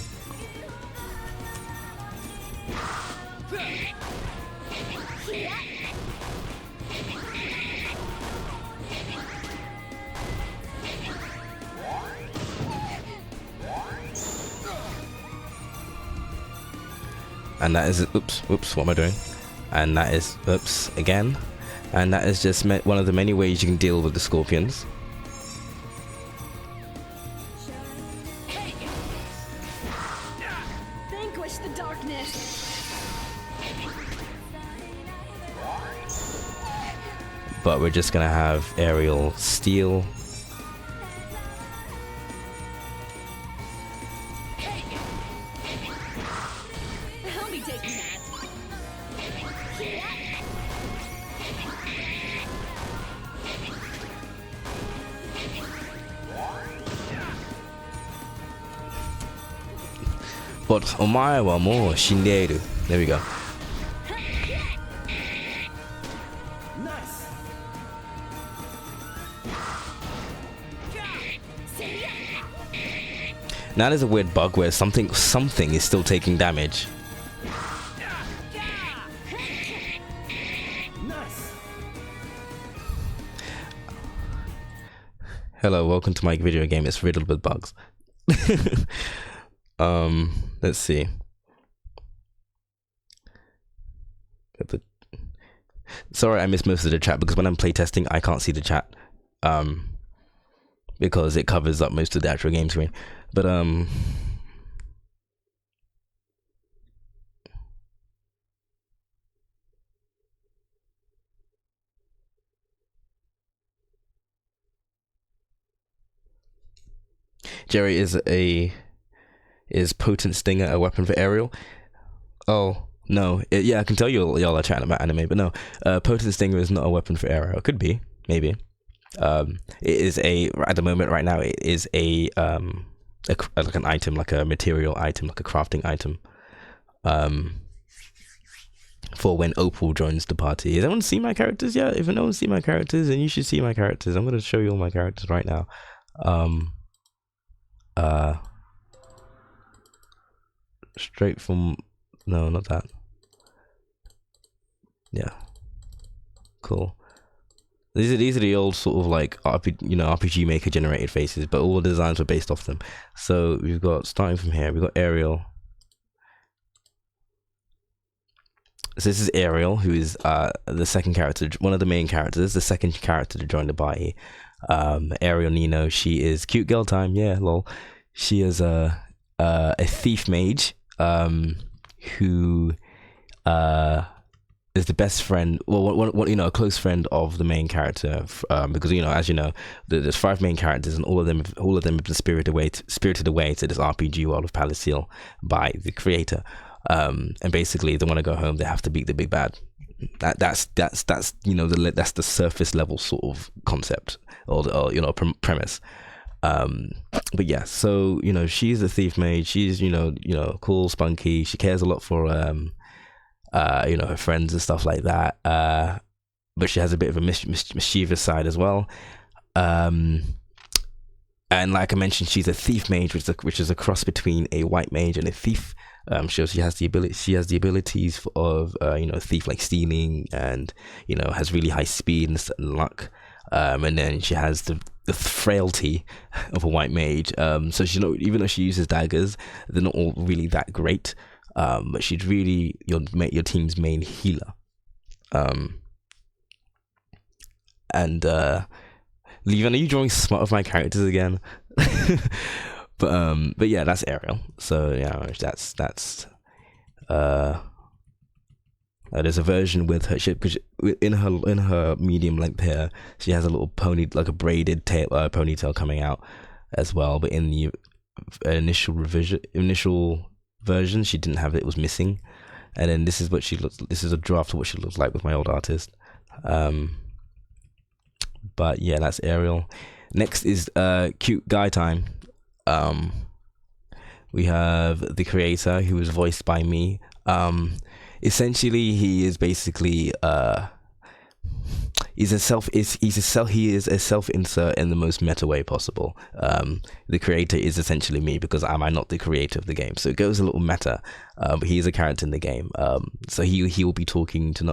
And that is oops, what am I doing? And that is oops again. And that is just one of the many ways you can deal with the scorpions. Vanquish the darkness. But we're just gonna have aerial steal. I'll be taking that. But omae wa mou shindeiru. There we go. Nice. Now there's a weird bug where something is still taking damage. Nice. Hello, welcome to my video game. It's riddled with bugs. Let's see. Sorry, I missed most of the chat because when I'm playtesting, I can't see the chat. Because it covers up most of the actual game screen. But Jerry, is potent stinger a weapon for aerial? Oh no, yeah, I can tell y'all are chatting about anime, but no, potent stinger is not a weapon for aerial. It could be, maybe. It is at the moment right now. It is like an item, like a material item, like a crafting item. For when Opal joins the party. Has anyone seen my characters yet? If no one's seen my characters, then you should see my characters. I'm gonna show you all my characters right now. Straight from no, not that. Yeah, cool. These are the old sort of like RPG Maker generated faces, but all the designs were based off them. So we've got, starting from here, we've got Ariel. So this is Ariel, who is the second character, one of the main characters, the second character to join the party. Ariel Nino, she is cute girl time, yeah, lol. She is a thief mage, who is the best friend, a close friend of the main character, because as you know, there's 5 main characters, and all of them have been spirited away to this RPG world of Palasiel by the creator. And basically, they want to go home. They have to beat the big bad. That's the surface level sort of concept or premise. But yeah, so she's a thief mage. She's cool, spunky. She cares a lot for her friends and stuff like that. But she has a bit of a mischievous side as well. And like I mentioned, she's a thief mage, which is a cross between a white mage and a thief. She has the abilities of thief, like stealing, and has really high speed and luck. And then she has the frailty of a white mage. So even though she uses daggers, they're not all really that great. But she's really your team's main healer. And Levan, are you drawing smart of my characters again? But yeah, that's Ariel. So yeah, that's there's a version with her ship, because in her medium length hair, she has a little like a braided ponytail coming out as well. But in the initial version, she didn't have it; it was missing. And then this is what she looks. This is a draft of what she looks like with my old artist. But yeah, that's Ariel. Next is cute guy time. We have the creator, who is voiced by me. Essentially, he is basically he is a self-insert in the most meta way possible. The creator is essentially me, because am I not the creator of the game? So it goes a little meta, but he is a character in the game. So he will be talking to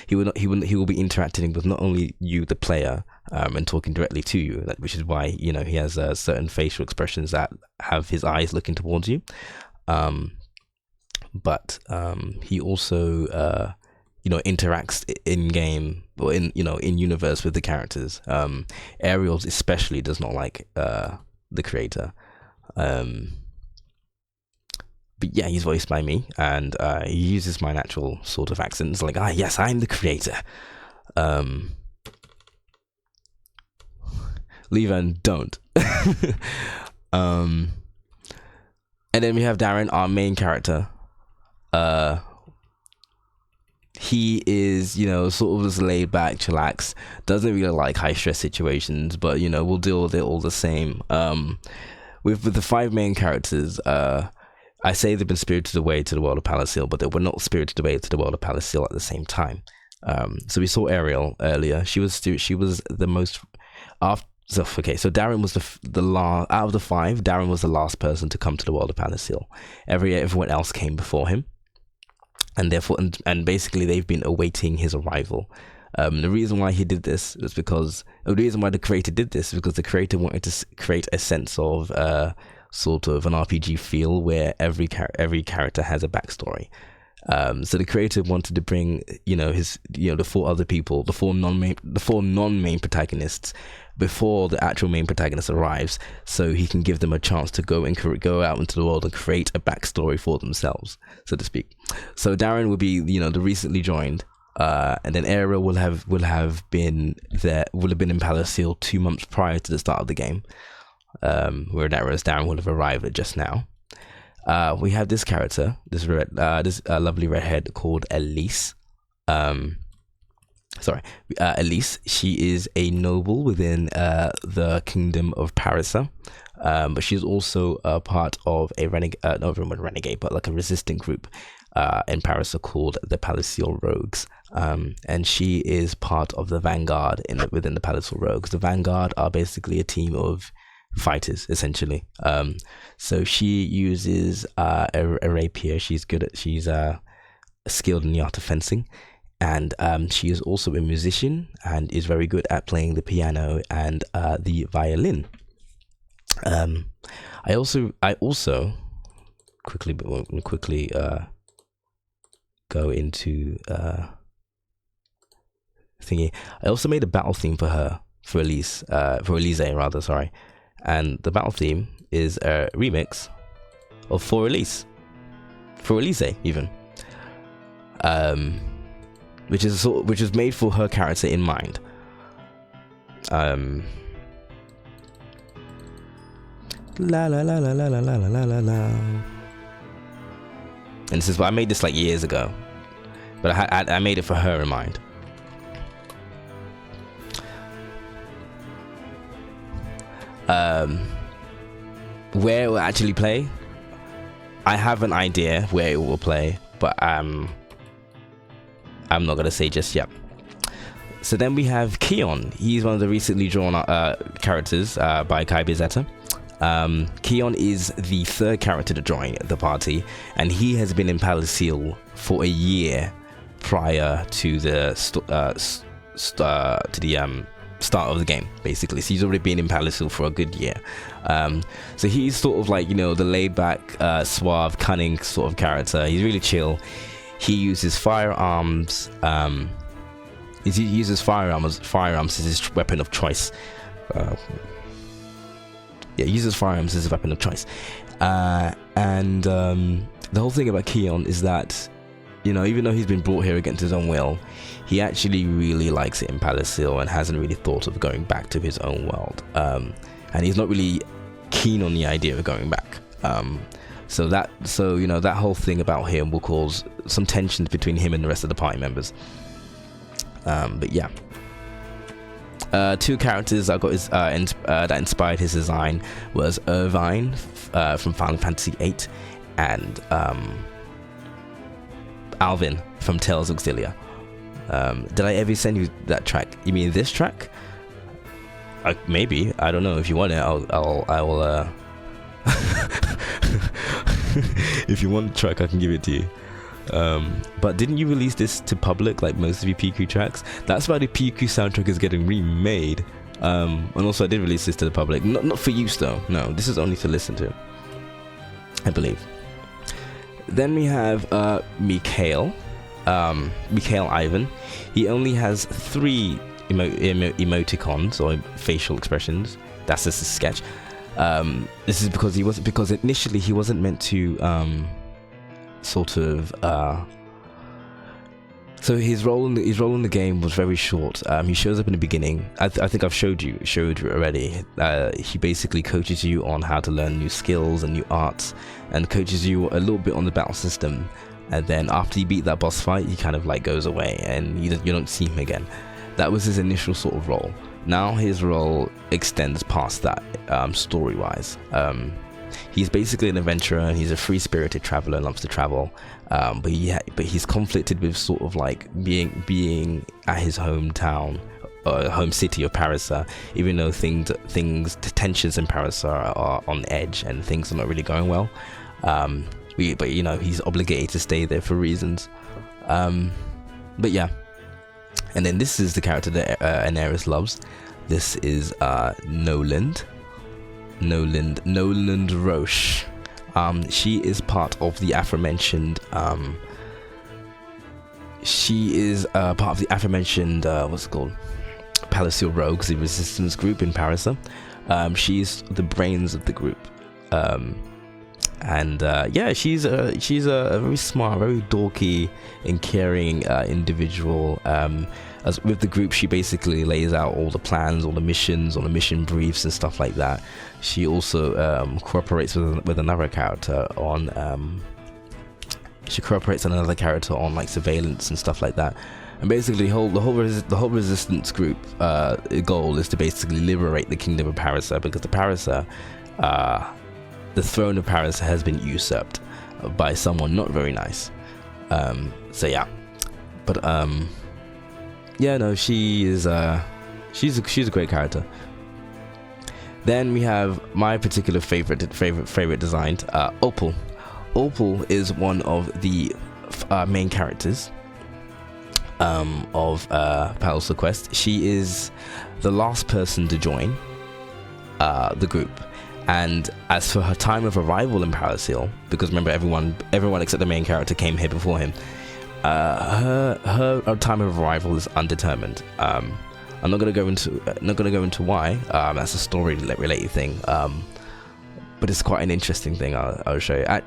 he will be interacting with not only you, the player, and talking directly to you, which is why he has certain facial expressions that have his eyes looking towards you. But he also interacts in game, or in universe, with the characters. Ariel especially does not like the creator. But yeah, he's voiced by me, and he uses my natural sort of accent. It's like, yes, I'm the creator. Levan, don't. And then we have Darren, our main character. He is, sort of just laid back, chillax, doesn't really like high stress situations, but we'll deal with it all the same. With the 5 main characters, I say they've been spirited away to the world of Palasiel, but they were not spirited away to the world of Palasiel at the same time. So we saw Ariel earlier. She was the most so Darren was the last out of the 5. Darren was the last person to come to the world of Palasiel. Everyone else came before him. And therefore, and basically, they've been awaiting his arrival. The reason why he did this was because the reason why the creator did this is because the creator wanted to create a sense of sort of an RPG feel, where every character has a backstory. So the creator wanted to bring the 4 other people, the four non-main protagonists, before the actual main protagonist arrives, so he can give them a chance to go out into the world and create a backstory for themselves, so to speak. So Darren will be the recently joined, and then Ariel will have been in Palasiel 2 months prior to the start of the game, whereas Darren will have arrived just now. We have this character, this lovely redhead called Elise. Elise. She is a noble within the kingdom of Parisa, but she's also a part of a renegade, but like a resistant group in Parisa called the Palasiel Rogues. And she is part of the Vanguard within the Palasiel Rogues. The Vanguard are basically a team of fighters, essentially. So she uses a rapier. She's skilled in the art of fencing. And she is also a musician and is very good at playing the piano and the violin. I also quickly go into thingy. I also made a battle theme for her, for Elise rather. Sorry, and the battle theme is a remix of For Elise even. Which is made for her character in mind. La la la la la la la la la la. And this is I made this like years ago, but I made it for her in mind. Where it will actually play, I have an idea where it will play, but I'm not gonna say just yet. So then we have Keon. He's one of the recently drawn characters by Kai Bizetta. Keon is the third character to join the party, and he has been in Palasiel for a year prior to the start of the game, basically. So he's already been in Palasiel for a good year. So he's sort of like, you know, the laid-back, suave, cunning sort of character. He's really chill. He uses firearms. He uses firearms as his weapon of choice. He uses firearms as a weapon of choice. And the whole thing about Keon is that, you know, even though he's been brought here against his own will, he actually really likes it in Palasiel and hasn't really thought of going back to his own world. And he's not really keen on the idea of going back. So you know, that whole thing about him will cause some tensions between him and the rest of the party members. But yeah. Two characters I got that inspired his design was Irvine from Final Fantasy VIII and Alvin from Tales of Xillia. Did I ever send you that track? You mean this track? Maybe. I don't know. If you want it, I will. If you want the track, I can give it to you. But didn't you release this to public like most of your PQ tracks? That's why the PQ soundtrack is getting remade. And also I did release this to the public, not for use though. No, this is only to listen to, I believe. Then we have Mikhail Ivan. He only has 3 emoticons or facial expressions. That's just a sketch. This is because initially he wasn't meant to so his role in the game was very short. He shows up in the beginning. I think I've showed you already. He basically coaches you on how to learn new skills and new arts, and coaches you a little bit on the battle system. And then after you beat that boss fight, he kind of like goes away, and you don't see him again. That was his initial sort of role. Now his role extends past that, story-wise. He's basically an adventurer, and he's a free-spirited traveler, loves to travel. But he's conflicted with sort of like being at his hometown, home city of Parisa, even though tensions in Parisa are on edge and things are not really going well. But you know, he's obligated to stay there for reasons. But yeah. And then this is the character that Aneris loves. This is Noland Roche. She is part of the aforementioned what's it called, Palasiel Rogues, the resistance group in Parisa. She's the brains of the group. She's a very smart, very dorky and caring individual. As with the group, she basically lays out all the plans, all the missions, all the mission briefs and stuff like that. She also cooperates with another character on like surveillance and stuff like that. And basically, the whole resistance group goal is to basically liberate the kingdom of Parisa, because the throne of Paris has been usurped by someone not very nice. She's a great character. Then we have my particular favorite design, Opal. Opal is one of the main characters of Palasiel Quest. She is the last person to join the group. And as for her time of arrival in Palasiel, because remember everyone except the main character came here before him, her time of arrival is undetermined. I'm not gonna go into why. That's a story related thing. But it's quite an interesting thing. I'll show you. I'll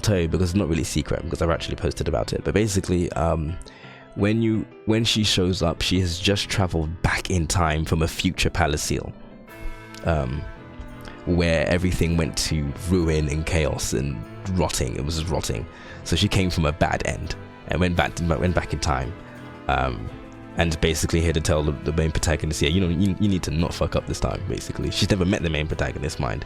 tell you, because it's not really secret, because I've actually posted about it. But basically, when she shows up, she has just traveled back in time from a future Palasiel. Where everything went to ruin and chaos and rotting. It was just rotting. So she came from a bad end and went back in time. and basically here to tell the main protagonist, yeah, you need to not fuck up this time. Basically, she's never met the main protagonist, mind.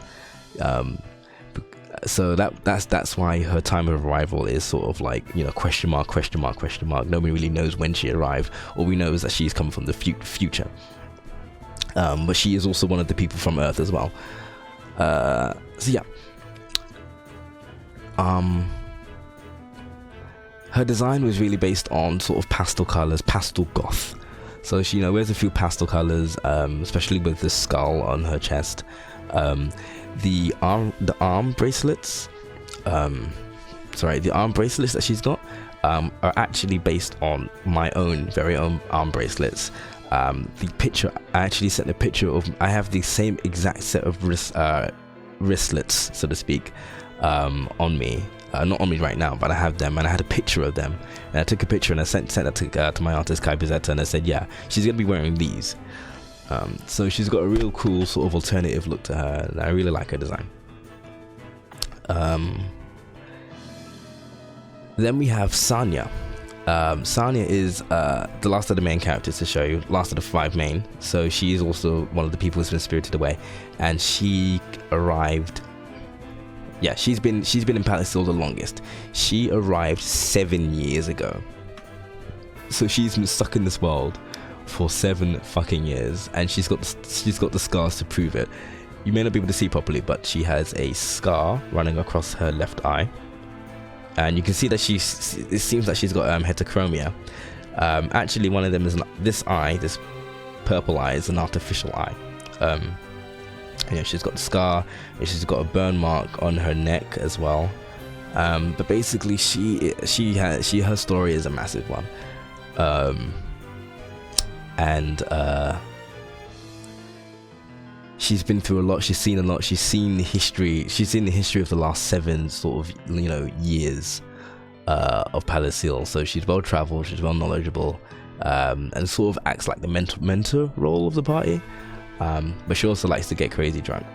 So that's why her time of arrival is sort of like, question mark, question mark, question mark. Nobody really knows when she arrived. All we know is that she's come from the future. But she is also one of the people from Earth as well. So yeah. Her design was really based on sort of pastel colors, pastel goth. So she wears a few pastel colors, especially with the skull on her chest. The arm bracelets that she's got are actually based on my very own arm bracelets. The picture, I actually sent a picture of, I have the same exact set of wristlets, so to speak, on me. Not on me right now, but I have them, and I had a picture of them, and I took a picture and I sent that to my artist Kai Pizzetta, and I said, yeah, she's gonna be wearing these. So she's got a real cool sort of alternative look to her, and I really like her design. Then we have Sanya. Sanya is the last of the main characters to show you, last of the 5 main. So she is also one of the people who's been spirited away, and she arrived. Yeah, she's been in Palasiel the longest. She arrived 7 years ago. So she's been stuck in this world for 7 fucking years, and she's got the scars to prove it. You may not be able to see properly, but she has a scar running across her left eye, and you can see that it seems like she's got heterochromia. Actually, one of them is this eye, this purple eye, is an artificial eye. Yeah, she's got the scar, and she's got a burn mark on her neck as well. But basically, her story is a massive one. And she's been through a lot. She's seen a lot. She's seen the history of the last 7 sort of years of Palasiel. So she's well traveled. She's well knowledgeable, and sort of acts like the mentor role of the party. But she also likes to get crazy drunk.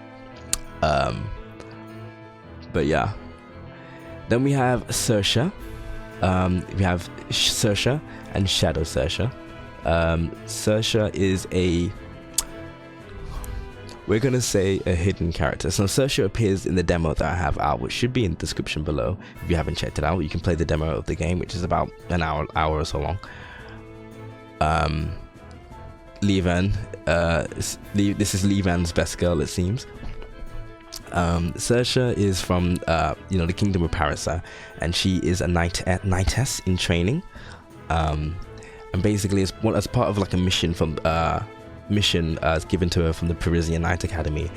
But yeah. Then we have Saoirse. We have Saoirse and Shadow Saoirse. Saoirse is we're gonna say a hidden character. So Saoirse appears in the demo that I have out, which should be in the description below. If you haven't checked it out, you can play the demo of the game, which is about an hour or so long. Levan, this is Levan's best girl, it seems. Saoirse is from the kingdom of Palasiel, and she is a knightess in training. And basically, as part of like a mission given to her from the Parisian Knight Academy,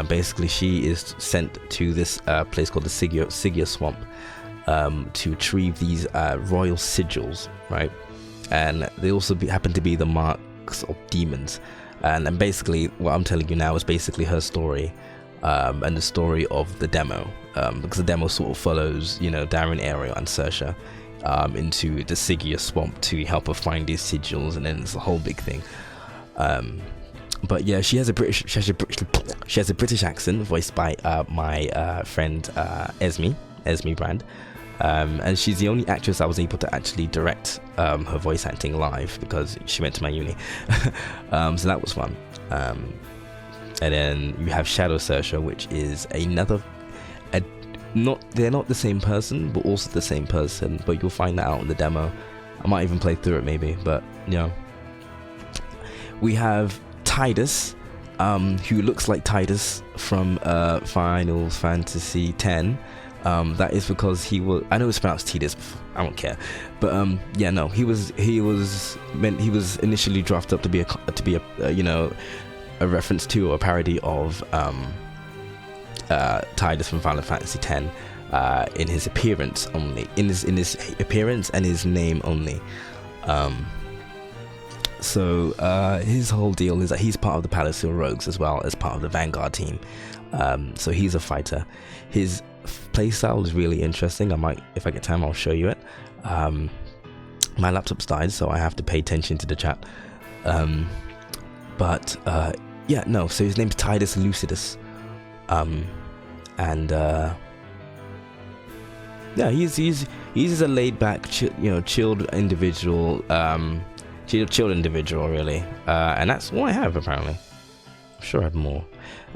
basically she is sent to this place called the Sigia Swamp to retrieve these royal sigils, right? And they also happen to be the marks of demons. And basically, what I'm telling you now is basically her story, and the story of the demo, because the demo sort of follows, Darren, Ariel, and Saoirse into the Sigia Swamp to help her find these sigils, and then it's a whole big thing. But yeah, she has a British accent voiced by my friend Esme Brand, and she's the only actress I was able to actually direct her voice acting live, because she went to my uni. So that was fun. And then you have Shadow Saoirse, which is they're not the same person, but also the same person, but you'll find that out in the demo. I might even play through it maybe, but we have Tidus, who looks like Tidus from Final Fantasy X. That is because I know it's pronounced Tidus, I don't care, but he was initially drafted up to be a reference to or a parody of Tidus from Final Fantasy X, in his appearance only, in his appearance and his name only. So his whole deal is that he's part of the Palasiel Rogues as well as part of the Vanguard team. So he's a fighter. His playstyle is really interesting. I might, if I get time, I'll show you it. My laptop's died, so I have to pay attention to the chat. So his name's Tidus Lucidus. He's a laid back, chilled individual. chill individual, really. And that's all I have, apparently. I'm sure I have more.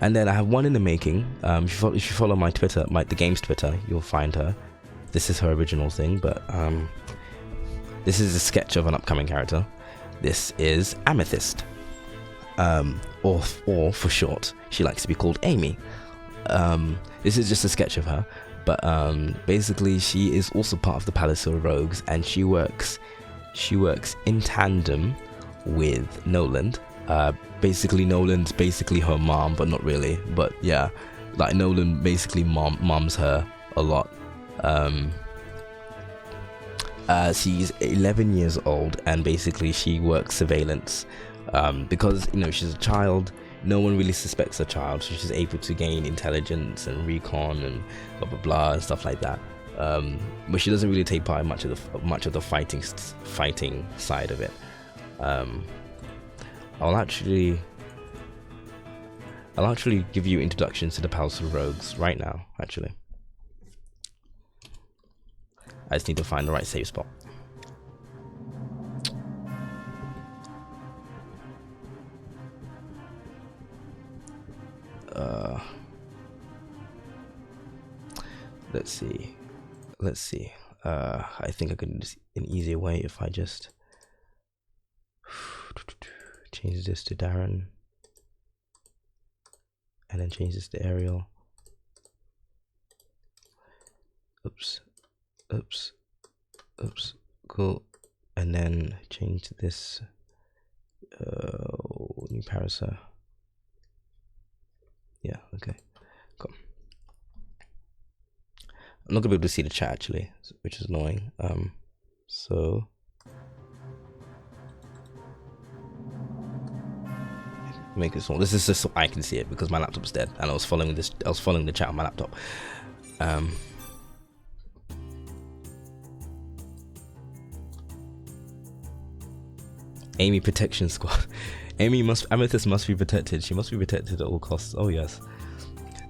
And then I have one in the making. If you follow my Twitter, the game's Twitter, you'll find her. This is her original thing, but this is a sketch of an upcoming character. This is Amethyst, or for short, she likes to be called Amy. This is just a sketch of her, but basically she is also part of the Palasiel Rogues, and she works in tandem with Noland. Basically Noland's basically her mom, but not really. But yeah, like Noland basically moms her a lot. She's 11 years old, and basically she works surveillance because she's a child. No one really suspects a child, so she's able to gain intelligence and recon and blah blah blah and stuff like that. But she doesn't really take part in much of the fighting side of it. I'll actually give you introductions to the Palasiel Rogues right now. Actually, I just need to find the right save spot. Let's see. I think I could do an easier way if I just change this to Darren and then change this to Ariel. Oops. Cool. And then change this new parasite. Yeah, okay. Cool. I'm not gonna be able to see the chat actually, which is annoying. So make it small. This is just so I can see it because my laptop's dead, and I was following the chat on my laptop. Amy Protection Squad. Amethyst must be protected. She must be protected at all costs. Oh yes.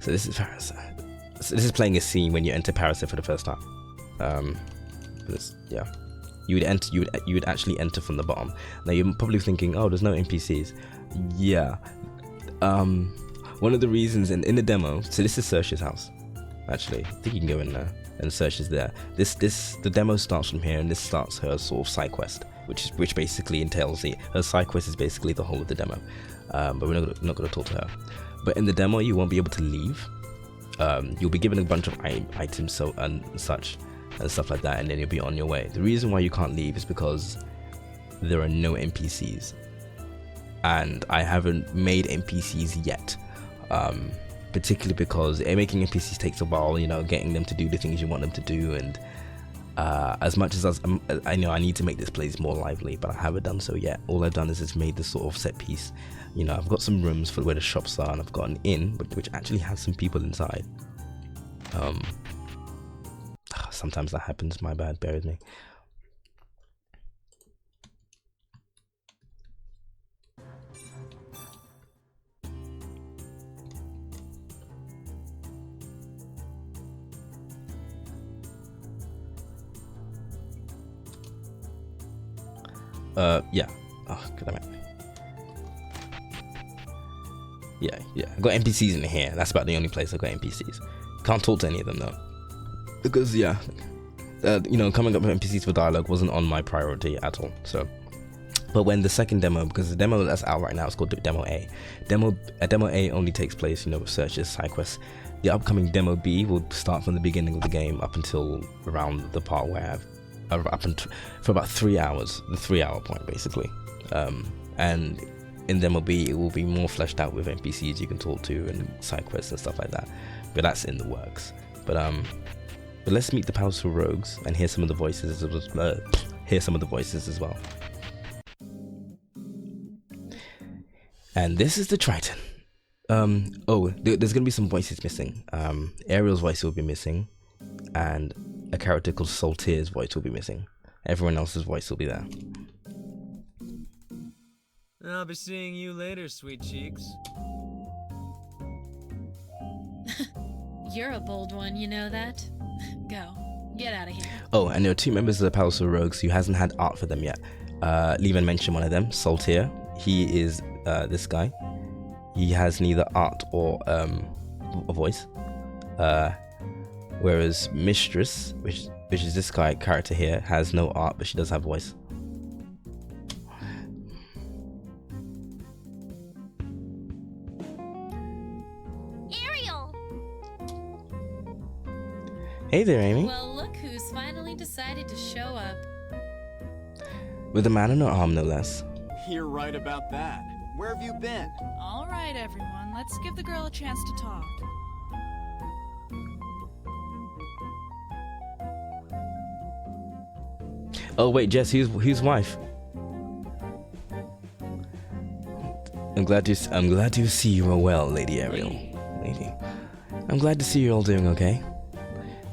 So this is Parasite. So this is playing a scene when you enter Parasite for the first time. Yeah. You would actually enter from the bottom. Now you're probably thinking, oh, there's no NPCs. Yeah. One of the reasons in the demo. So this is Saoirse's house. Actually, I think you can go in there and Saoirse's there. The demo starts from here, and this starts her sort of side quest, which basically entails her side quest is basically the whole of the demo. But we're not going to talk to her. But in the demo, you won't be able to leave. You'll be given a bunch of items and such and stuff like that, and then you'll be on your way. The reason why you can't leave is because there are no NPCs, and I haven't made NPCs yet. Particularly because making NPCs takes a while, getting them to do the things you want them to do, and as much as I know I need to make this place more lively, but I haven't done so yet. All I've done is just made this sort of set piece. I've got some rooms for where the shops are, and I've got an inn which actually has some people inside. Sometimes that happens, my bad, bear with me. Yeah. Oh, god damn it. Yeah. I got NPCs in here. That's about the only place I got NPCs. Can't talk to any of them though, because coming up with NPCs for dialogue wasn't on my priority at all. So, but when the second demo, because the demo that's out right now is called Demo A. Demo A only takes place, with Saoirse's side quests. The upcoming Demo B will start from the beginning of the game up until around the part where for about 3 hours, the 3-hour point basically. And in Demo B, it will be more fleshed out with NPCs you can talk to and side quests and stuff like that. But that's in the works. But let's meet the Palasiel Rogues and hear some of the voices as well. And this is the Triton. There's gonna be some voices missing. Ariel's voice will be missing, and a character called Saltier's voice will be missing. Everyone else's voice will be there. I'll be seeing you later, sweet cheeks. You're a bold one, you know that? Go. Get out of here. Oh, and there are 2 members of the Palasiel Rogues who hasn't had art for them yet. Lehman mentioned one of them, Saltier. He is this guy. He has neither art or a voice. Whereas Mistress, which is this guy character here, has no art, but she does have voice. Ariel! Hey there, Amy. Well, look who's finally decided to show up. With a man on her arm, no less. You're right about that. Where have you been? All right, everyone, let's give the girl a chance to talk. Oh wait, Jess, whose wife? I'm glad to see you are well, Lady Ariel. Lady. I'm glad to see you're all doing okay.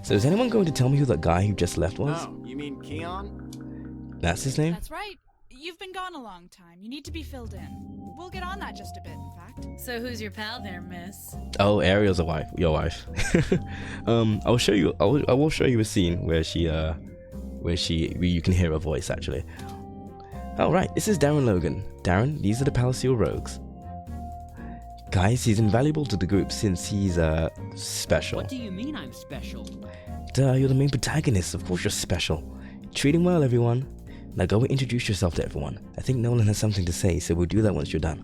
So is anyone going to tell me who that guy who just left was? Oh, you mean Keon? That's his name? That's right. You've been gone a long time. You need to be filled in. We'll get on that just a bit, in fact. So who's your pal there, miss? Oh, Ariel's your wife. I will show you a scene where you can hear her voice actually. All right, this is Darren Logan. Darren, these are the Palasiel rogues. Guys, he's invaluable to the group since he's special. What do you mean I'm special? Duh, you're the main protagonist. Of course you're special. Treat him well, everyone. Now go and introduce yourself to everyone. I think Nolan has something to say, so we'll do that once you're done.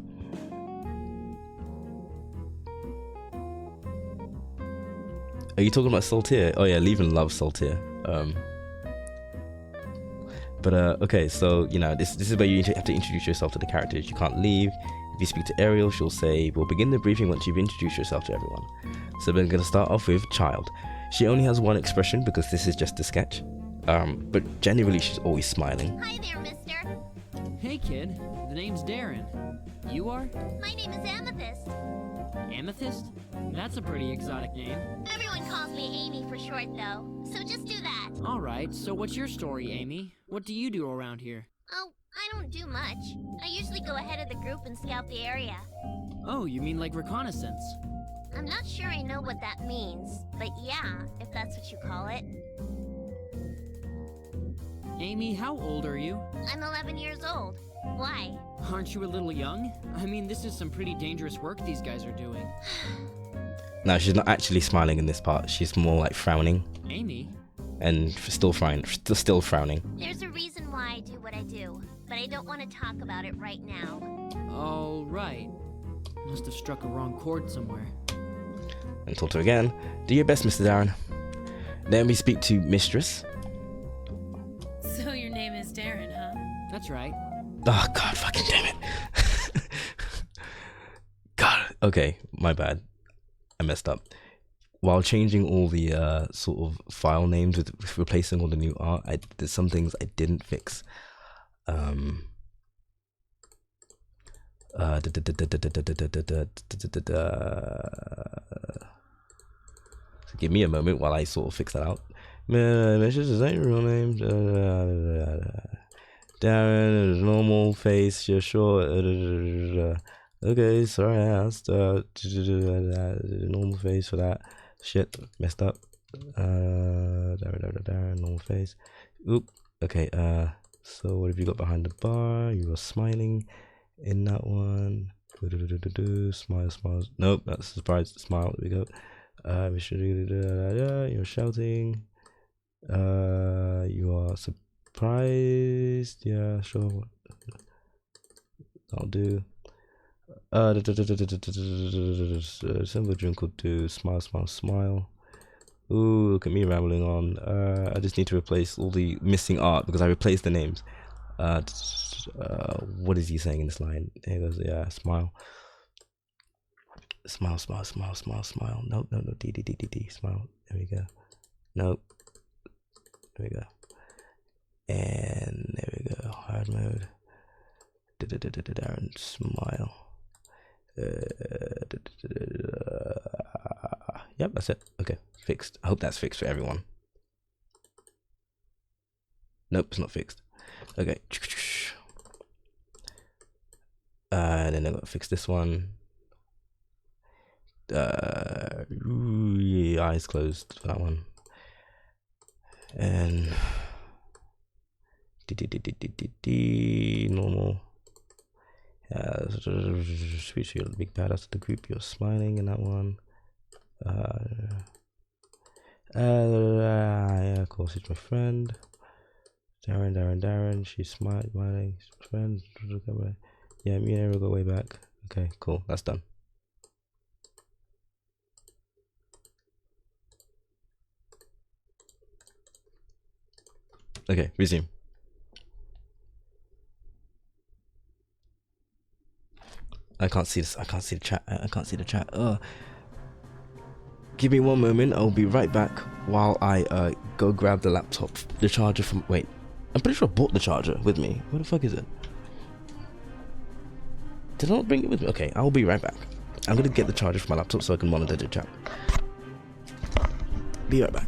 Are you talking about Saltier? Oh yeah, Levin loves Saltier. Okay, so you know this is where you have to introduce yourself to the characters. You can't leave. If you speak to Ariel, she'll say, "We'll begin the briefing once you've introduced yourself to everyone." So we're gonna start off with Child. She only has one expression because this is just a sketch. But generally she's always smiling. Hi there, mister. Hey kid, the name's Darren. You are? My name is Amethyst. Amethyst? That's a pretty exotic name. Everyone calls me Amy for short, though, so just do that. Alright, so what's your story, Amy? What do you do around here? Oh, I don't do much. I usually go ahead of the group and scout the area. Oh, you mean like reconnaissance? I'm not sure I know what that means, but yeah, if that's what you call it. Amy, how old are you? I'm 11 years old. Why? Aren't you a little young? I mean, this is some pretty dangerous work these guys are doing. No, she's not actually smiling in this part. She's more like frowning. Amy? And still frowning. There's a reason why I do what I do, but I don't want to talk about it right now. Oh, right. Must have struck a wrong chord somewhere. And talk to her again. Do your best, Mr. Darren. Then we speak to Mistress. So your name is Darren, huh? That's right. Oh, God fucking damn it. God. Okay, my bad. I messed up. While changing all the sort of file names with replacing all the new art, there's some things I didn't fix. So give me a moment while I sort of fix that out. Is that your real name? Darren, normal face, you're sure. Okay, sorry I asked. Normal face for that. Shit, messed up. Darren, normal face. Oop. Okay, so what have you got behind the bar? You were smiling in that one. Smile, smile. Nope, that's a surprise. Smile. There we go. You're shouting. You are surprised. Yeah, sure. I'll do. Simple drink will do. Smile, smile, smile. Ooh, look at me rambling on. I just need to replace all the missing art because I replaced the names. What is he saying in this line? Here goes. Yeah, smile. Smile, smile, smile, smile, smile. No, no, no. D. Smile. There we go. Nope. There we go. And there we go. Hard mode. Darren, smile. Yep, that's it. Okay, fixed. I hope that's fixed for everyone. Nope, it's not fixed. Okay. Then I gotta fix this one. Eyes closed for that one. And Normal. Sweet, you're the big badass of the group. You're smiling in that one. Yeah, of course, he's my friend. Darren. She's smiling. Friends. Yeah, me and Ariel go way back. Okay, cool. That's done. Okay, resume. I can't see this. I can't see the chat. I can't see the chat. Give me one moment. I'll be right back while I go grab the laptop, the charger from. Wait, I'm pretty sure I bought the charger with me. Where the fuck is it? Did I not bring it with me? Okay, I'll be right back. I'm gonna get the charger from my laptop so I can monitor the chat. Be right back.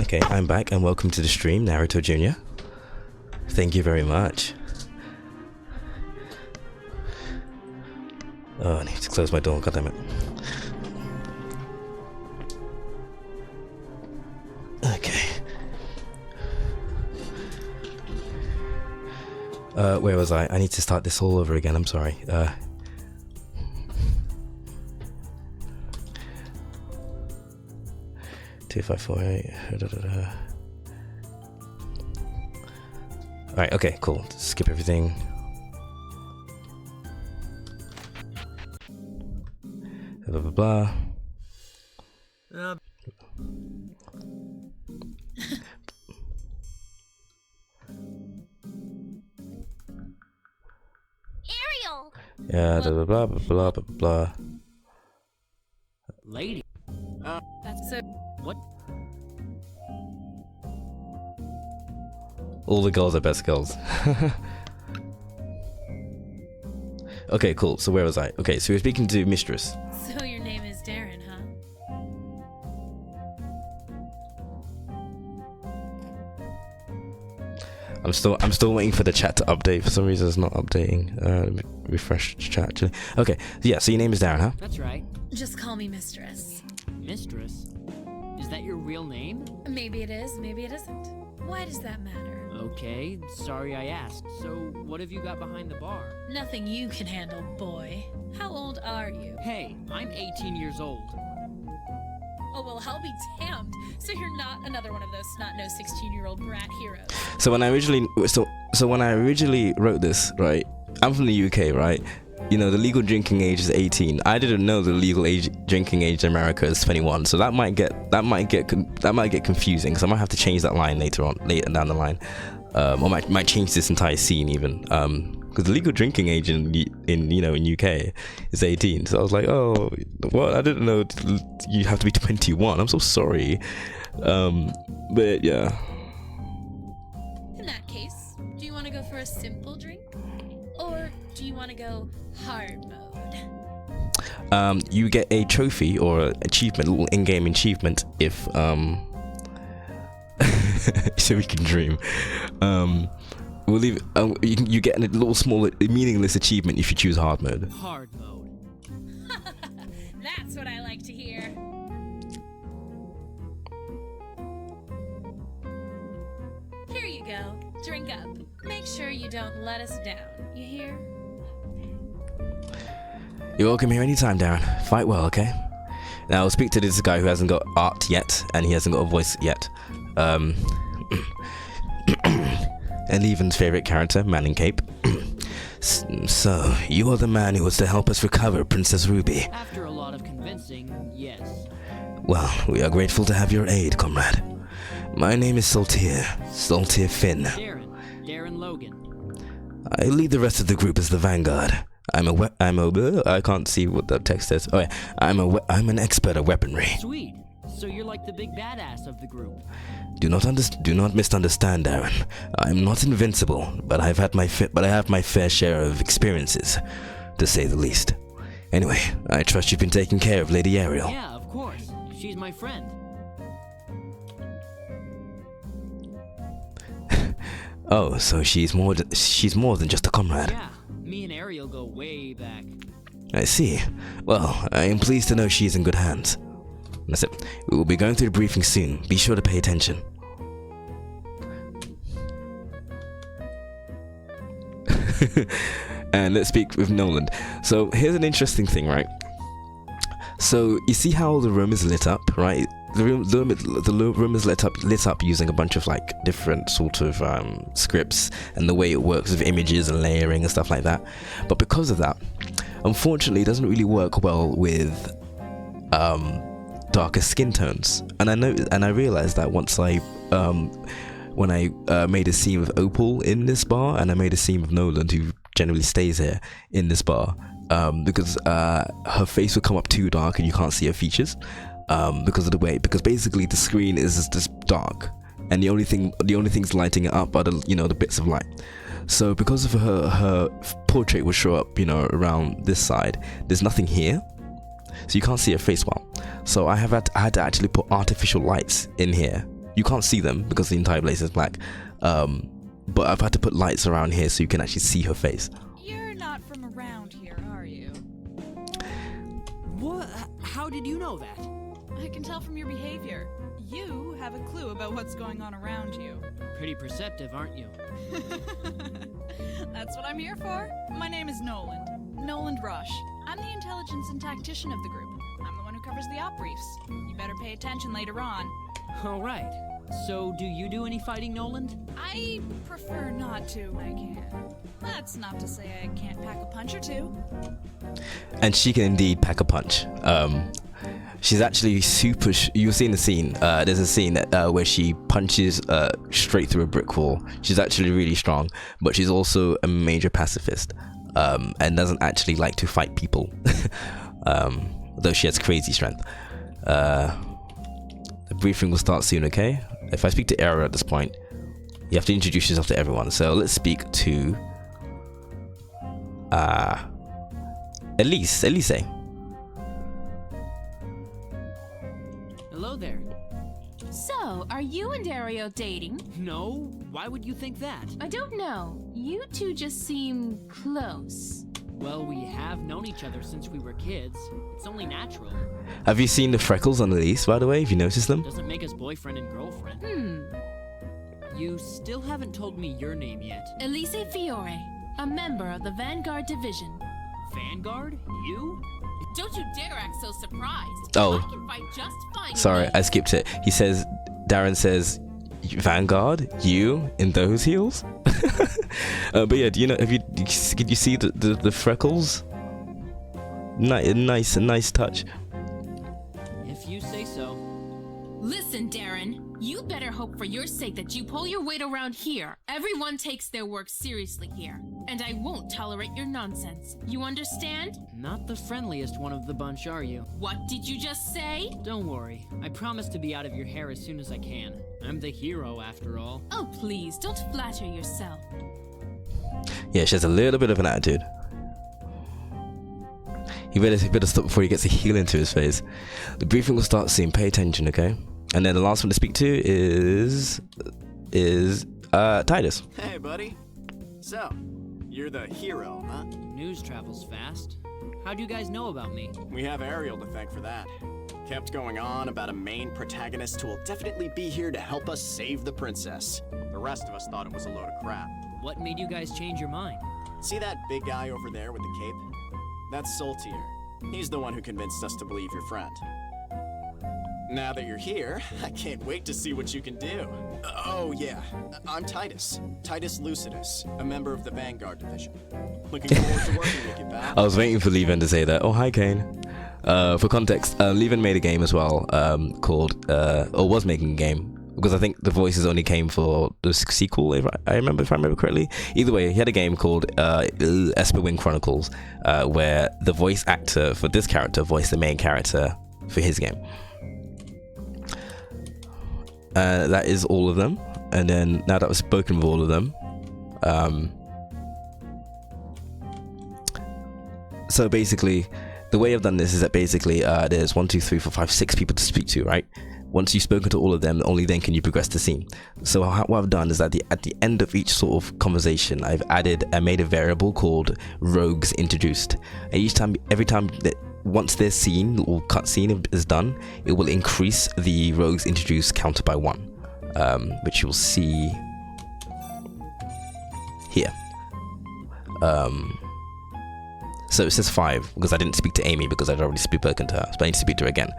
Okay, I'm back and welcome to the stream, Naruto Jr. Thank you very much. Oh, I need to close my door, goddammit. Okay. Where was I? I need to start this all over again, I'm sorry. 2548. Alright, okay, cool. Skip everything. Blah blah blah. Ariel! Yeah, blah blah blah blah blah blah. Lady. That's so. What? All the girls are best girls. Okay, cool. So where was I? Okay, so we're speaking to Mistress. So your name is Darren, huh? I'm still waiting for the chat to update. For some reason, it's not updating. Refresh the chat actually. Okay, yeah. So your name is Darren, huh? That's right. Just call me Mistress. Mistress? Is that your real name? Maybe it is, maybe it isn't. Why does that matter? Okay, sorry I asked. So, what have you got behind the bar? Nothing you can handle, boy. How old are you? Hey, I'm 18 years old. Oh, well, I'll be damned. So you're not another one of those snot-nosed 16-year-old brat heroes. So when I originally wrote this, right? I'm from the UK, right? You know, the legal drinking age is 18. I didn't know the legal drinking age in America is 21. So that might get confusing. Because I might have to change that line later down the line, or might change this entire scene even. Because the legal drinking age in UK is 18. So I was like, oh, what? I didn't know you have to be 21. I'm so sorry. But yeah. In that case, do you want to go for a simple drink? Or do you want to go hard mode? You get a trophy or an achievement, a little in-game achievement if so we can dream. We'll leave. You get a little small, meaningless achievement if you choose hard mode. Hard mode. That's what I like to hear. Here you go. Drink up. Make sure you don't let us down. You hear? You're welcome here anytime, Darren. Fight well, okay? Now I'll speak to this guy who hasn't got art yet, and he hasn't got a voice yet. And Levin's favorite character, Man in Cape. So, you are the man who was to help us recover Princess Ruby. After a lot of convincing, dancing, yes. Well, we are grateful to have your aid, comrade. My name is Saltier Finn. Darren Logan. I lead the rest of the group as the Vanguard. I can't see what the text says. Oh yeah, I'm an expert at weaponry. Sweet. So you're like the big badass of the group. Do not misunderstand, Darren. I'm not invincible, but I have my fair share of experiences, to say the least. Anyway, I trust you've been taking care of Lady Ariel. Yeah, of course. She's my friend. Oh, so she's more than just a comrade. Yeah, me and Ariel go way back. I see. Well, I am pleased to know she's in good hands. That's it. We will be going through the briefing soon. Be sure to pay attention. And let's speak with Nolan. So here's an interesting thing, right? So you see how the room is lit up, right? The room is lit up using a bunch of like different sort of scripts and the way it works with images and layering and stuff like that. But because of that, unfortunately, it doesn't really work well with darker skin tones. And I realized that once when I made a scene with Opal in this bar, and I made a scene with Nolan, who generally stays here in this bar, because her face will come up too dark and you can't see her features. Because basically the screen is just dark, and the only things lighting it up are the bits of light. So because of her portrait will show up around this side, there's nothing here, so you can't see her face well. So I had to actually put artificial lights in here. You can't see them because the entire place is black, but I've had to put lights around here so you can actually see her face. You're not from around here, are you? What? How did you know that? I can tell from your behavior. You have a clue about what's going on around you. Pretty perceptive, aren't you? That's what I'm here for. My name is Nolan Rush. I'm the intelligence and tactician of the group. I'm the one who covers the op briefs. You better pay attention later on. All right. So, do you do any fighting, Nolan? I prefer not to when I can. That's not to say I can't pack a punch or two. And she can indeed pack a punch. She's actually super. You'll see in the scene. There's a scene where she punches straight through a brick wall. She's actually really strong, but she's also a major pacifist, and doesn't actually like to fight people, though she has crazy strength. The briefing will start soon. Okay. If I speak to Era at this point, you have to introduce yourself to everyone. So let's speak to Elise. Hello there. So, are you and Dario dating? No, why would you think that? I don't know. You two just seem close. Well, we have known each other since we were kids. It's only natural. Have you seen the freckles on Elise, by the way? Have you noticed them? Doesn't make us boyfriend and girlfriend. You still haven't told me your name yet. Elise Fiore, a member of the Vanguard Division. Vanguard? You? Don't you dare act so surprised. Oh. I can fight just fine. Sorry, I skipped it. Darren says, Vanguard? You? In those heels? But yeah, did you see the freckles? Nice touch. If you say so. Listen, Darren. You better hope for your sake that you pull your weight around here. Everyone takes their work seriously here. And I won't tolerate your nonsense. You understand? Not the friendliest one of the bunch, are you? What did you just say? Don't worry. I promise to be out of your hair as soon as I can. I'm the hero, after all. Oh, please, don't flatter yourself. Yeah, she has a little bit of an attitude. He better stop before he gets a heel into his face. The briefing will start soon. Pay attention, okay? And then the last one to speak to is Titus. Hey, buddy. So, you're the hero, huh? News travels fast. How do you guys know about me? We have Ariel to thank for that. Kept going on about a main protagonist who will definitely be here to help us save the princess. The rest of us thought it was a load of crap. What made you guys change your mind? See that big guy over there with the cape? That's Saltier. He's the one who convinced us to believe your friend. Now that you're here, I can't wait to see what you can do. Oh yeah, I'm Titus Lucidus, a member of the Vanguard Division. Looking forward to working with you, pal. I was waiting for Levan to say that. Oh, hi, Kane. For context, Levin made a game as well, called, or was making a game, because I think the voices only came for the sequel, if I remember correctly. Either way, he had a game called Esperwing Chronicles, where the voice actor for this character voiced the main character for his game. That is all of them. And then now that I've spoken with all of them, so basically, the way I've done this is that basically there's 1, 2, 3, 4, 5, 6 people to speak to, right? Once you've spoken to all of them, only then can you progress the scene. So what I've done is that at the end of each sort of conversation, I made a variable called rogues introduced. And every time that once their scene or cutscene is done, it will increase the rogues introduced counter by 1, which you'll see here. So it says 5 because I didn't speak to Amy because I'd already spoken to her, so I need to speak to her again.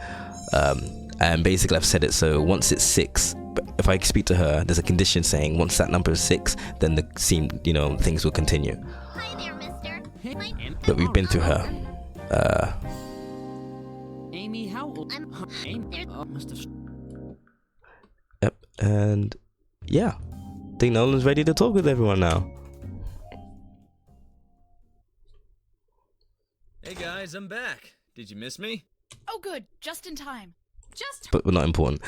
And basically I've said it so once it's 6, if I speak to her, there's a condition saying once that number is 6, then the scene, things will continue. Hi there, mister. But we've been through her. Amy, how old? Amy must have. Yep, and yeah, I think Nolan's ready to talk with everyone now. Hey guys, I'm back. Did you miss me? Oh, good. Just in time. But not important.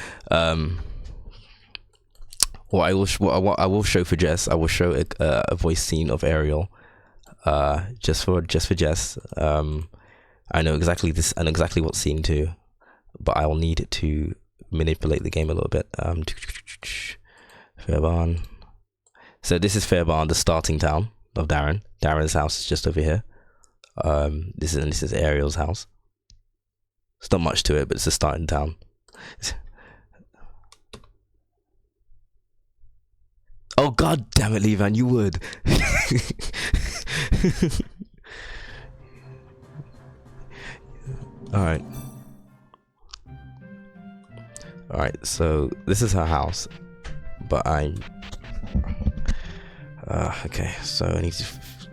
What I will show for Jess, I will show a voice scene of Ariel, just for Jess. I know exactly what scene to, but I will need it to manipulate the game a little bit. Fairbarn. So this is Fairbarn, the starting town of Darren. Darren's house is just over here. This is Ariel's house. It's not much to it, but it's a starting town. Oh god damn it, Levan, you would. Alright, so this is her house, but okay, so I need to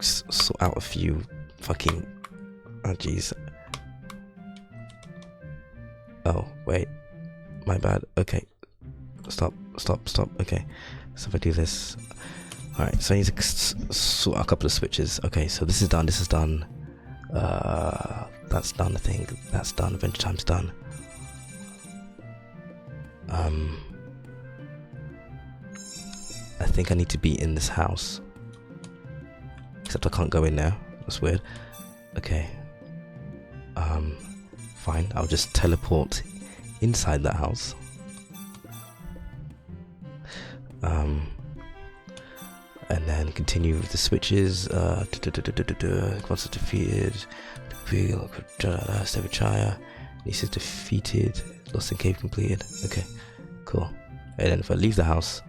sort out a few fucking, oh jeez. Oh wait, my bad. Okay, stop. Okay, so if I do this, all right. So I need to sort out a couple of switches. Okay, so this is done. That's done. I think that's done. Adventure time's done. I think I need to be in this house, except I can't go in there. That's weird. Okay. Fine, I'll just teleport inside that house. And then continue with the switches. Once it's defeated, Sevichaya. Niece is defeated. Lost in cave completed. Okay, cool. And then if I leave the house,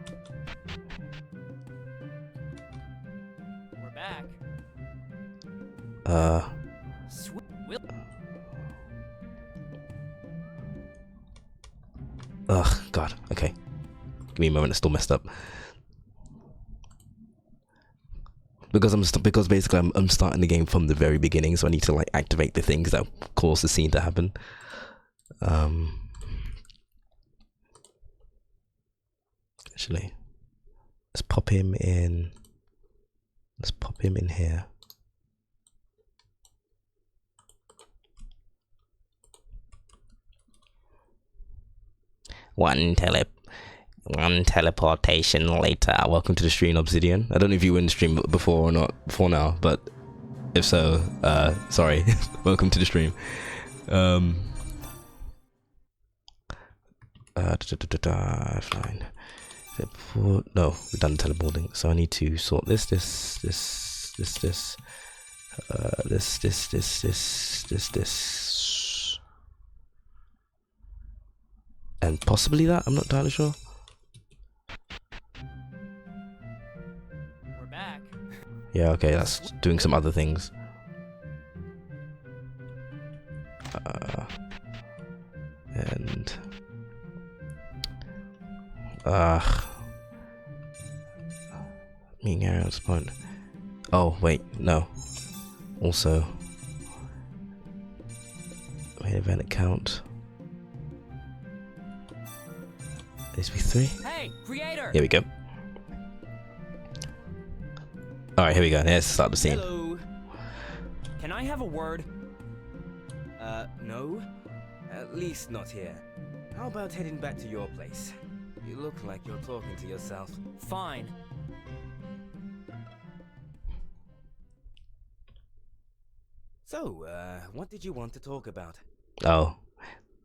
We're back. Ugh, God. Okay, give me a moment. It's still messed up because basically I'm starting the game from the very beginning, so I need to like activate the things that cause the scene to happen. Actually, let's pop him in. Let's pop him in here. One teleportation later. Welcome to the stream, Obsidian. I don't know if you were in the stream before or not, before now, but if so, sorry. Welcome to the stream. Fine. No, we've done teleporting, so I need to sort this, and possibly that. I'm not entirely sure. We're back. Yeah, okay, that's doing some other things. And meeting area spawn. Oh wait, no. Also, event account. This be 3. Hey, creator! Here we go. Alright, here we go. Let's start the scene. Hello. Can I have a word? No. At least not here. How about heading back to your place? You look like you're talking to yourself. Fine. So, what did you want to talk about? Oh.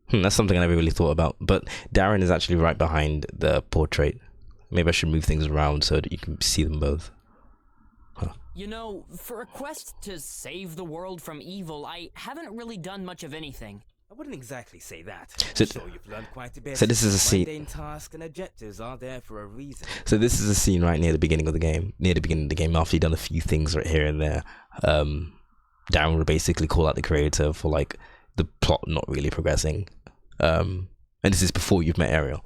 That's something I never really thought about. But Darren is actually right behind the portrait. Maybe I should move things around so that you can see them both. Huh. You know, for a quest to save the world from evil, I haven't really done much of anything. I wouldn't exactly say that. So, I'm sure you've learned quite a bit. So this is a scene. Mundane tasks and objectives are there for a reason. So this is a scene right near the beginning of the game. Near the beginning of the game, after you've done a few things right here and there. Darren would basically call out the creator for like the plot not really progressing. And this is before you've met Ariel.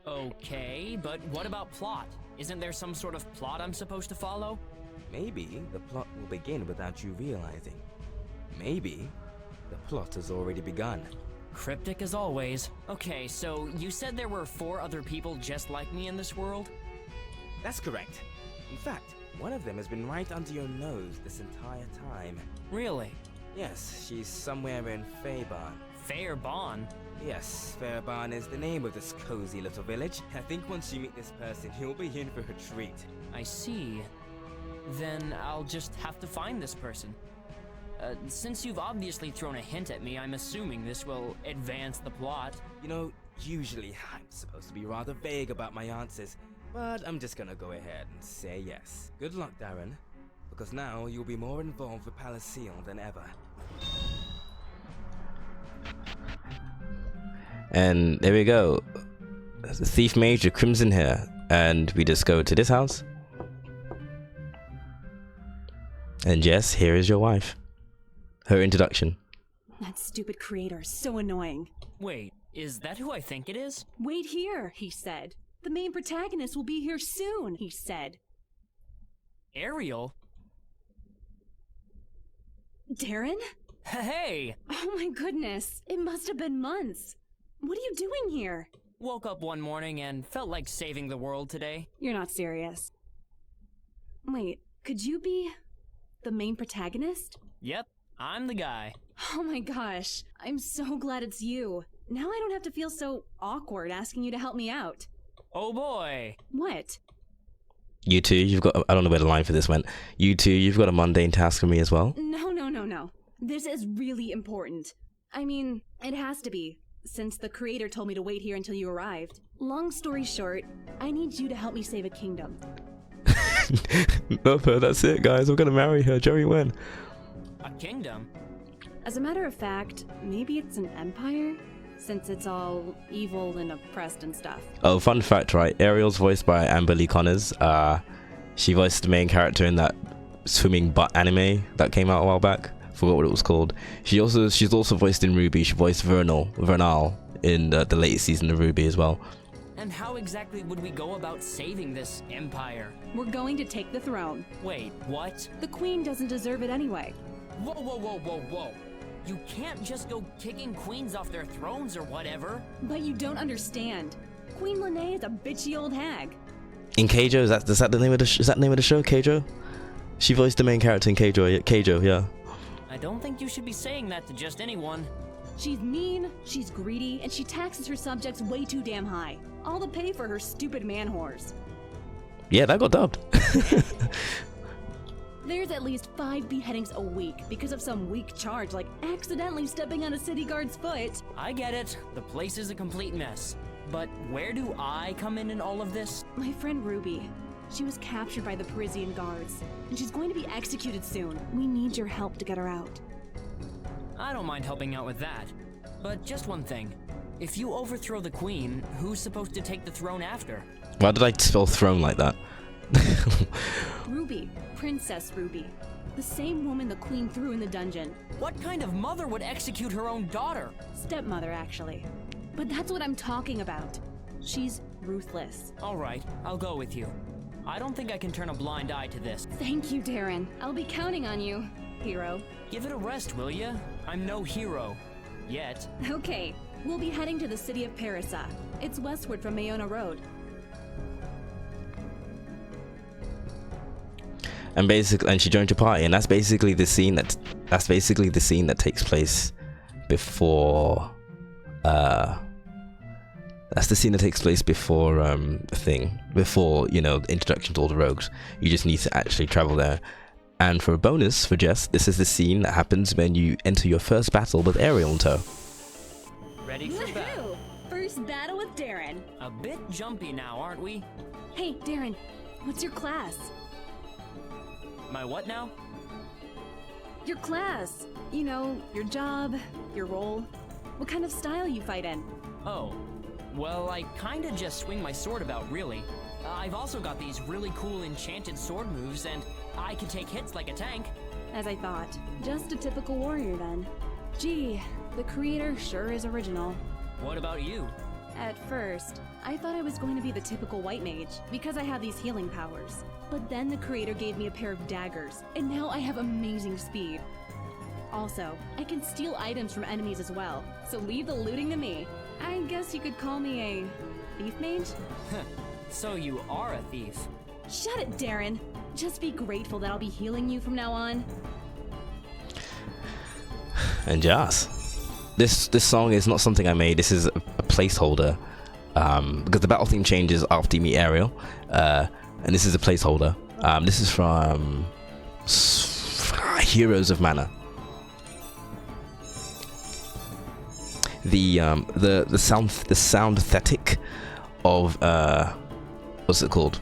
Okay, but what about plot? Isn't there some sort of plot I'm supposed to follow? Maybe the plot will begin without you realizing. Maybe the plot has already begun. Cryptic as always. Okay, so you said there were 4 other people just like me in this world? That's correct. In fact, one of them has been right under your nose this entire time. Really? Yes, she's somewhere in Feybarn. Feybarn? Yes, Feybarn is the name of this cozy little village. I think once you meet this person, you'll be in for a treat. I see. Then I'll just have to find this person. Since you've obviously thrown a hint at me, I'm assuming this will advance the plot. You know, usually I'm supposed to be rather vague about my answers, but I'm just gonna go ahead and say yes. Good luck, Darren, because now you'll be more involved with Palasiel than ever. And there we go. The Thief Major Crimson Hair. And we just go to this house. And yes, here is your wife. Her introduction. That stupid creator is so annoying. Wait, is that who I think it is? Wait here, he said. The main protagonist will be here soon, he said. Ariel? Darren? Hey! Oh my goodness, it must have been months. What are you doing here? Woke up one morning and felt like saving the world today. You're not serious. Wait, could you be the main protagonist? Yep, I'm the guy. Oh my gosh, I'm so glad it's you. Now I don't have to feel so awkward asking you to help me out. Oh boy. What? You two, you've got, I don't know where the line for this went. You two, you've got a mundane task for me as well? No. This is really important. I mean, it has to be, since the creator told me to wait here until you arrived. Long story short, I need you to help me save a kingdom. Love her, that's it guys, I'm gonna marry her, Jerry Wen. A kingdom? As a matter of fact, maybe it's an empire, since it's all evil and oppressed and stuff. Oh, fun fact, right? Ariel's voiced by Amber Lee Connors. She voiced the main character in that swimming butt anime that came out a while back. Forgot what it was called. She's also voiced in Ruby. She voiced Vernal in the latest season of Ruby as well. And how exactly would we go about saving this empire? We're going to take the throne. Wait, what? The queen doesn't deserve it anyway. Whoa. You can't just go kicking queens off their thrones or whatever. But you don't understand. Queen Lene is a bitchy old hag. In Keijo, is that the name of the show, Keijo? She voiced the main character in Keijo, yeah. I don't think you should be saying that to just anyone. She's mean, she's greedy, and she taxes her subjects way too damn high. All to pay for her stupid man whores. Yeah, that got dubbed. There's at least 5 beheadings a week because of some weak charge like accidentally stepping on a city guard's foot. I get it. The place is a complete mess. But where do I come in all of this? My friend Ruby. She was captured by the Parisian guards, and she's going to be executed soon. We need your help to get her out. I don't mind helping out with that. But just one thing. If you overthrow the queen, who's supposed to take the throne after? Why did I spell throne like that? Ruby. Princess Ruby. The same woman the queen threw in the dungeon. What kind of mother would execute her own daughter? Stepmother, actually. But that's what I'm talking about. She's ruthless. Alright, I'll go with you. I don't think I can turn a blind eye to this. Thank you, Darren. I'll be counting on you, hero. Give it a rest, will ya? I'm no hero. Yet. Okay, we'll be heading to the city of Parasa. It's westward from Mayona Road. And basically, and she joined your party, and that's basically the scene that takes place before. That's the scene that takes place before before introduction to all the rogues. You just need to actually travel there. And for a bonus for Jess, this is the scene that happens when you enter your first battle with Ariel in tow. Ready for battle. First battle with Darren. A bit jumpy now, aren't we? Hey, Darren, what's your class? My what now? Your class. You know, your job, your role. What kind of style you fight in? Oh, well, I kinda just swing my sword about, really. I've also got these really cool enchanted sword moves, and I can take hits like a tank. As I thought. Just a typical warrior then. Gee, the creator sure is original. What about you? At first, I thought I was going to be the typical white mage, because I have these healing powers. But then the creator gave me a pair of daggers, and now I have amazing speed. Also, I can steal items from enemies as well, so leave the looting to me. I guess you could call me a thief mage? So you are a thief. Shut it, Darren! Just be grateful that I'll be healing you from now on. And Jas, this song is not something I made. This is a placeholder, because the battle theme changes after you meet Ariel, and this is a placeholder. This is from Heroes of Mana. The soundthetic of what's it called?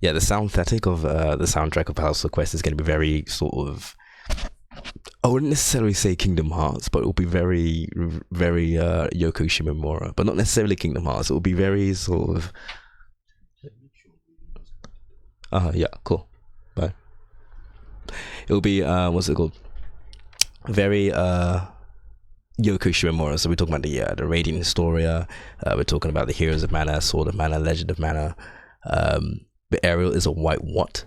Yeah, the soundthetic of the soundtrack of Palasiel Quest is going to be very sort of, I wouldn't necessarily say Kingdom Hearts, but it will be very, very Yoko Shimomura, but not necessarily Kingdom Hearts. It will be very sort of. Yeah, cool. Bye. It will be what's it called? Very Yoko Shimomura. So we're talking about the Radiant Historia. We're talking about the Heroes of Mana, Sword of Mana, Legend of Mana. But Ariel is a white what?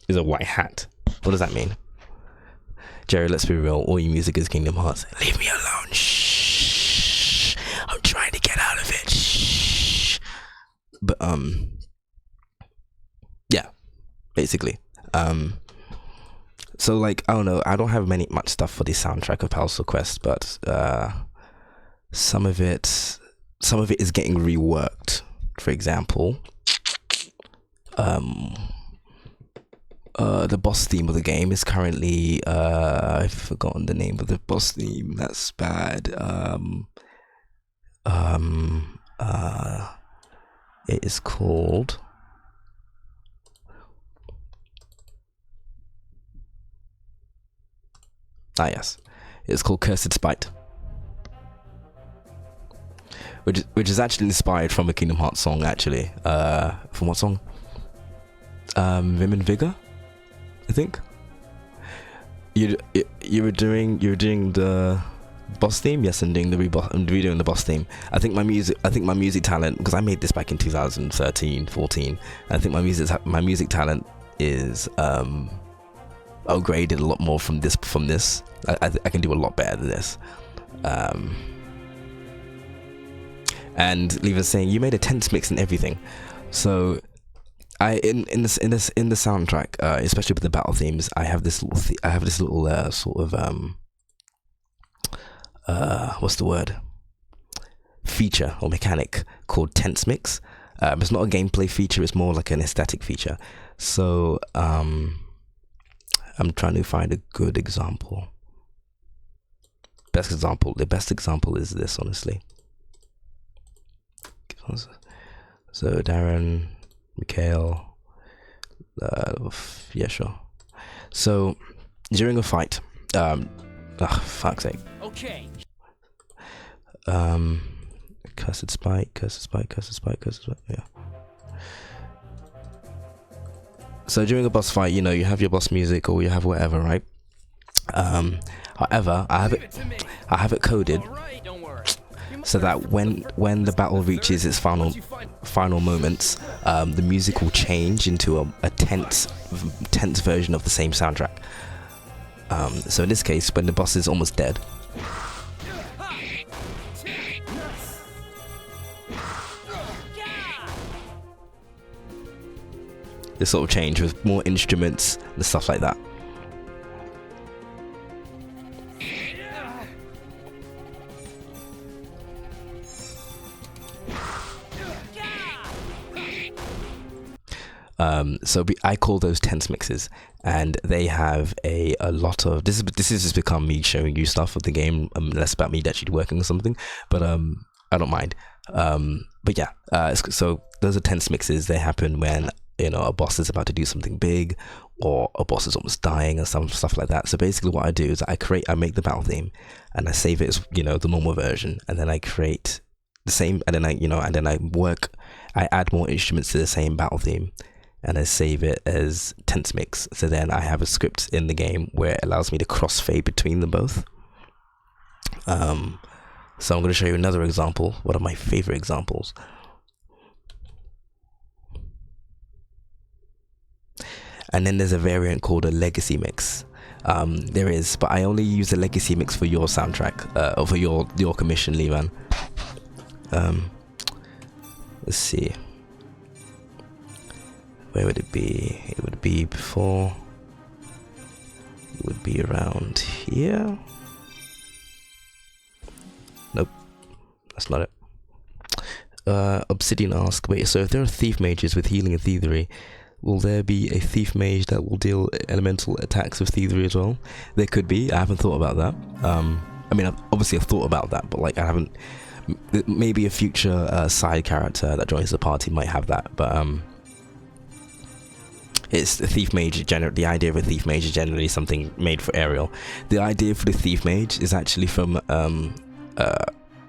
Is a white hat. What does that mean? Jerry, let's be real. All your music is Kingdom Hearts. Leave me alone. Shh. I'm trying to get out of it. Shh. But yeah, basically. So like, I don't know. I don't have much stuff for the soundtrack of Palasiel Quest, but some of it is getting reworked. For example, the boss theme of the game is currently I've forgotten the name of the boss theme. That's bad. It is called yes, it's called Cursed Spite, which is actually inspired from a Kingdom Hearts song. Actually, from what song? Vim and Vigor, I think. You were doing the boss theme, yes, and doing redoing the boss theme. I think my music talent, because I made this back in 2013, 14. I think my music talent is upgraded a lot more from this. I can do a lot better than this. And Leva's saying you made a tense mix and everything. So in the soundtrack, especially with the battle themes, I have this little sort of what's the word? Feature or mechanic called tense mix. It's not a gameplay feature, it's more like an aesthetic feature. So I'm trying to find a good example. The best example is this, honestly. So Darren, Mikhail, yeah, sure. So during a fight, fuck's sake. Okay. Cursed Spite, yeah. So during a boss fight, you have your boss music or you have whatever, right? However, I have it coded so that when the battle reaches its final moments, the music will change into a tense version of the same soundtrack. So in this case, when the boss is almost dead, this sort of change with more instruments and stuff like that. I call those tense mixes, and they have a lot of this has just become me showing you stuff of the game, less about me actually working on something, but I don't mind. But yeah, so those are tense mixes. They happen when, you know, a boss is about to do something big, or a boss is almost dying, or some stuff like that. So basically what I do is I make the battle theme, and I save it as, you know, the normal version, and then I create the same, and then I add more instruments to the same battle theme, and I save it as tense mix. So then I have a script in the game where it allows me to crossfade between them both. So I'm going to show you another example, one of my favorite examples. And then there's a variant called a legacy mix. There is, but I only use the legacy mix for your soundtrack, or for your commission, Levan. Let's see. Where would it be? It would be before. It would be around here. Nope, that's not it. Obsidian asks, wait, so if there are thief mages with healing and thievery, will there be a thief mage that will deal elemental attacks with thievery as well? There could be. I haven't thought about that. I mean, I've thought about that, but like I haven't. Maybe a future side character that joins the party might have that, but it's the thief mage. The idea of a thief mage is generally something made for Ariel. The idea for the thief mage is actually from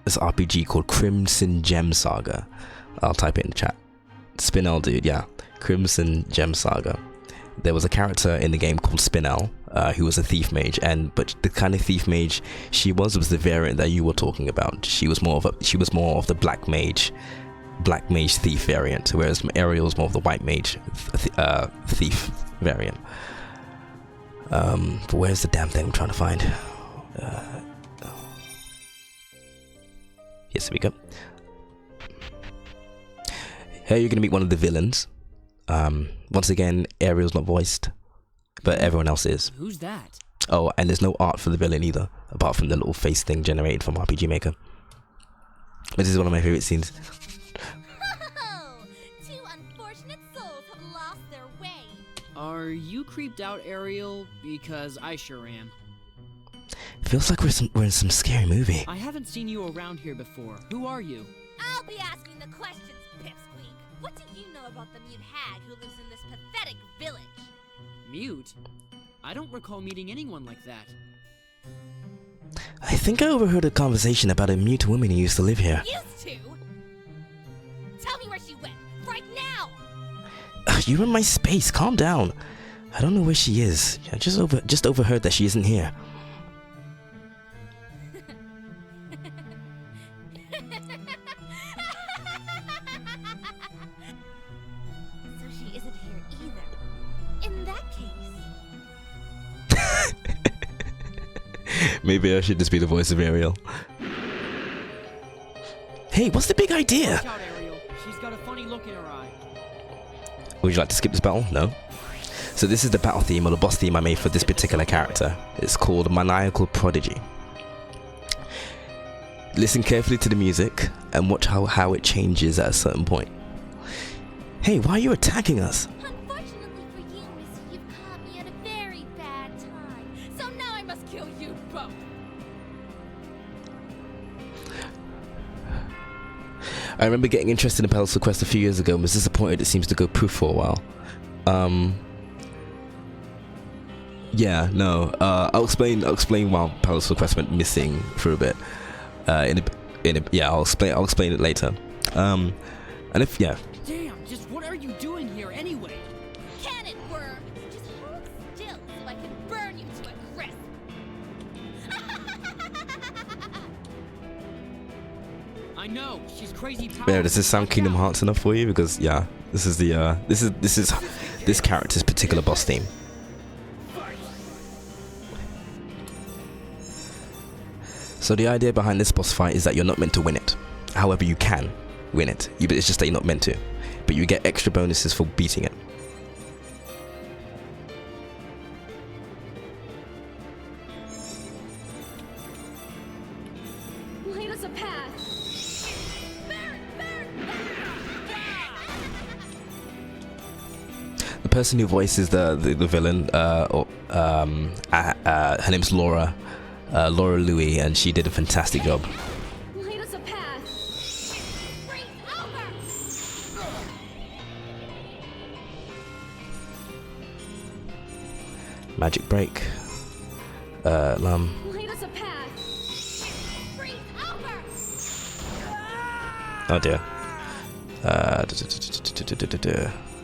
this RPG called Crimson Gem Saga. I'll type it in the chat. Spinel, dude, yeah. Crimson Gem Saga. There was a character in the game called Spinel, who was a thief mage, but the kind of thief mage she was the variant that you were talking about. She was more of the black mage thief variant, whereas Ariel was more of the white mage thief variant. But where's the damn thing I'm trying to find? Yes, here we go. Here you're gonna meet one of the villains. Once again, Ariel's not voiced, but everyone else is. Who's that? Oh, and there's no art for the villain either, apart from the little face thing generated from RPG Maker. This is one of my favorite scenes. Two unfortunate souls have lost their way. Are you creeped out, Ariel? Because I sure am. Feels like we're in some scary movie. I haven't seen you around here before. Who are you? I'll be asking the questions, Pipsqueak. What do you know about the mute hag who lives in this pathetic village? Mute? I don't recall meeting anyone like that. I think I overheard a conversation about a mute woman who used to live here. Used to? Tell me where she went, right now! You're in my space, calm down. I don't know where she is. I just overheard that she isn't here. So she isn't here either. In that case... Maybe I should just be the voice of Ariel. Hey, what's the big idea? Watch out, Ariel. She's got a funny look in her eye. Would you like to skip this battle? No? So this is the battle theme, or the boss theme I made for this particular character. It's called Maniacal Prodigy. Listen carefully to the music and watch how it changes at a certain point. Hey, why are you attacking us? Unfortunately for you, Missy, you've caught me at a very bad time. So now I must kill you both. I remember getting interested in Palasiel Quest a few years ago and was disappointed it seems to go poof for a while. Yeah, no. I'll explain why Palasiel Quest went missing for a bit. Yeah, I'll explain it later. And if yeah. Damn, just what are you doing here anyway? Can it worm? Just hold still so I can burn you to a crisp. I know, she's crazy powerful. Yeah, does this sound Kingdom Hearts enough for you? Because yeah, this is the this character's particular boss theme. So the idea behind this boss fight is that you're not meant to win it. However, you can win it. It's just that you're not meant to. But you get extra bonuses for beating it. Light us a path. The person who voices the villain, her name's Laura Louis, and she did a fantastic job. Light us a path. Magic break. Lum. Light us a path. Oh dear.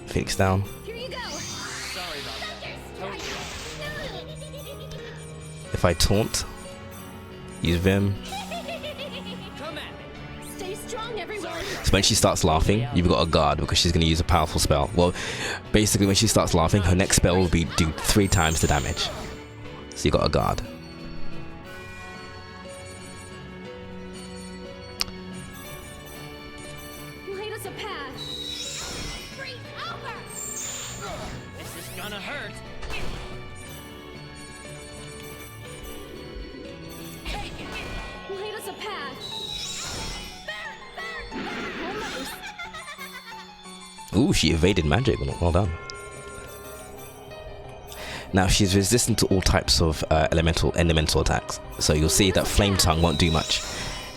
Phoenix down. Here you go. Sorry about that. If I taunt, use Vim. Stay strong, everyone. So when she starts laughing, you've got a guard because she's going to use a powerful spell. Well, basically when she starts laughing, her next spell will be do 3 times the damage. So you got a guard. Light us a path. This is gonna hurt. Light us a path. Almost. Ooh, she evaded magic. Well done. Now she's resistant to all types of elemental attacks. So you'll see that Flame Tongue won't do much.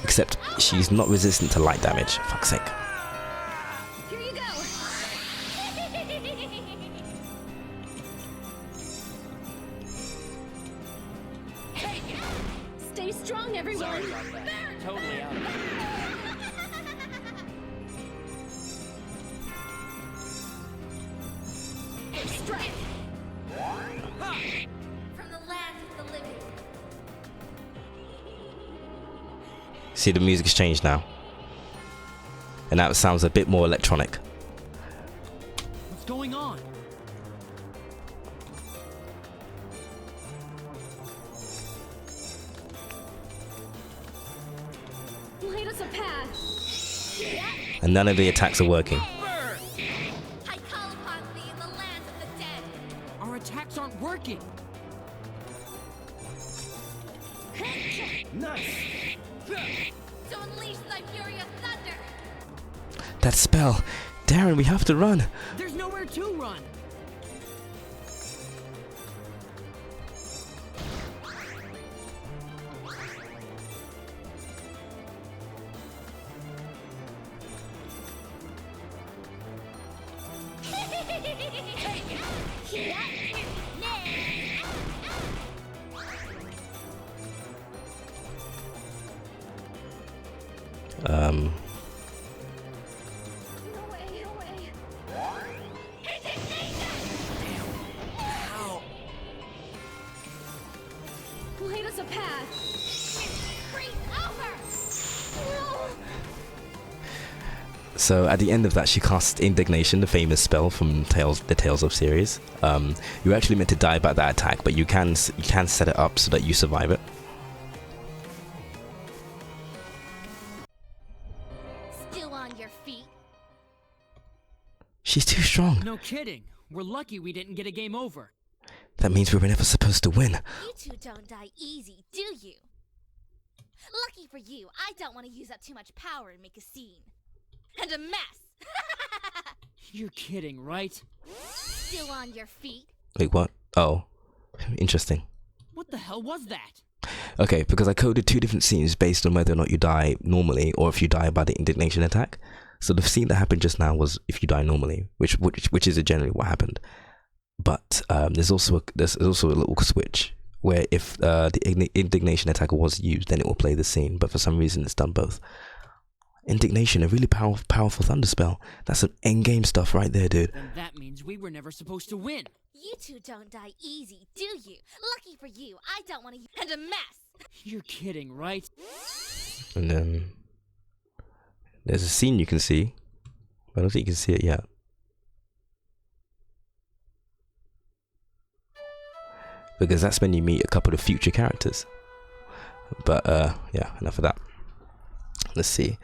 Except she's not resistant to light damage. Fuck's sake. Here you go. Stay strong, everyone. Sorry about that. Totally out of it. Strike. From the land of the living. See, the music's changed now. And now it sounds a bit more electronic. What's going on? Light us a path. And none of the attacks are working. I call upon thee in the land of the dead. Our attacks aren't working. Nice. So unleash thy fury of thunder. That spell! Darren, we have to run! There's nowhere to run. No way, no way. Light us a path. So at the end of that, she casts Indignation, the famous spell from the Tales of series. You're actually meant to die by that attack, but you can set it up so that you survive it. Still on your feet. She's too strong. No kidding. We're lucky we didn't get a game over. That means we were never supposed to win. You two don't die easy, do you? Lucky for you, I don't want to use up too much power and make a scene. And a mess! You're kidding, right? Still on your feet. Wait, what? Oh, interesting. What the hell was that? Okay, because I coded 2 different scenes based on whether or not you die normally or if you die by the Indignation attack. So the scene that happened just now was if you die normally, which is generally what happened. But there's also a little switch where if the Indignation attack was used, then it will play the scene. But for some reason, it's done both. Indignation, a really powerful thunder spell. That's some endgame stuff right there, dude. Then that means we were never supposed to win. You two don't die easy, do you? Lucky for you, I don't want to. And a mess! You're kidding, right? And then there's a scene you can see, but I don't think you can see it yet. Because that's when you meet a couple of future characters. But yeah, enough of that. Let's see.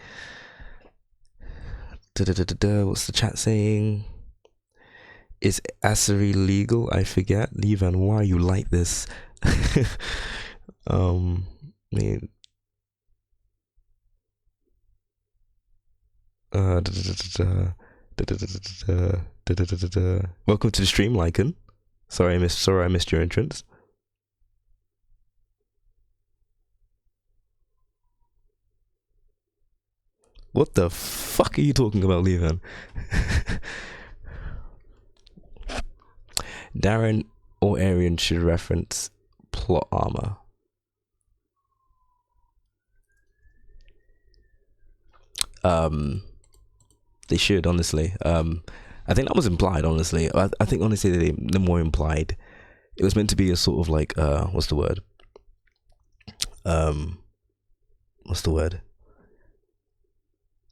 What's the chat saying? Is Assery legal? I forget. Levan, why are you like this? Man. Welcome to the stream, Lycan. Sorry I missed your entrance. What the fuck are you talking about, Levan? Darren or Arian should reference plot armor. They should, honestly. I think that was implied, honestly. I think honestly the more implied. It was meant to be a sort of like what's the word?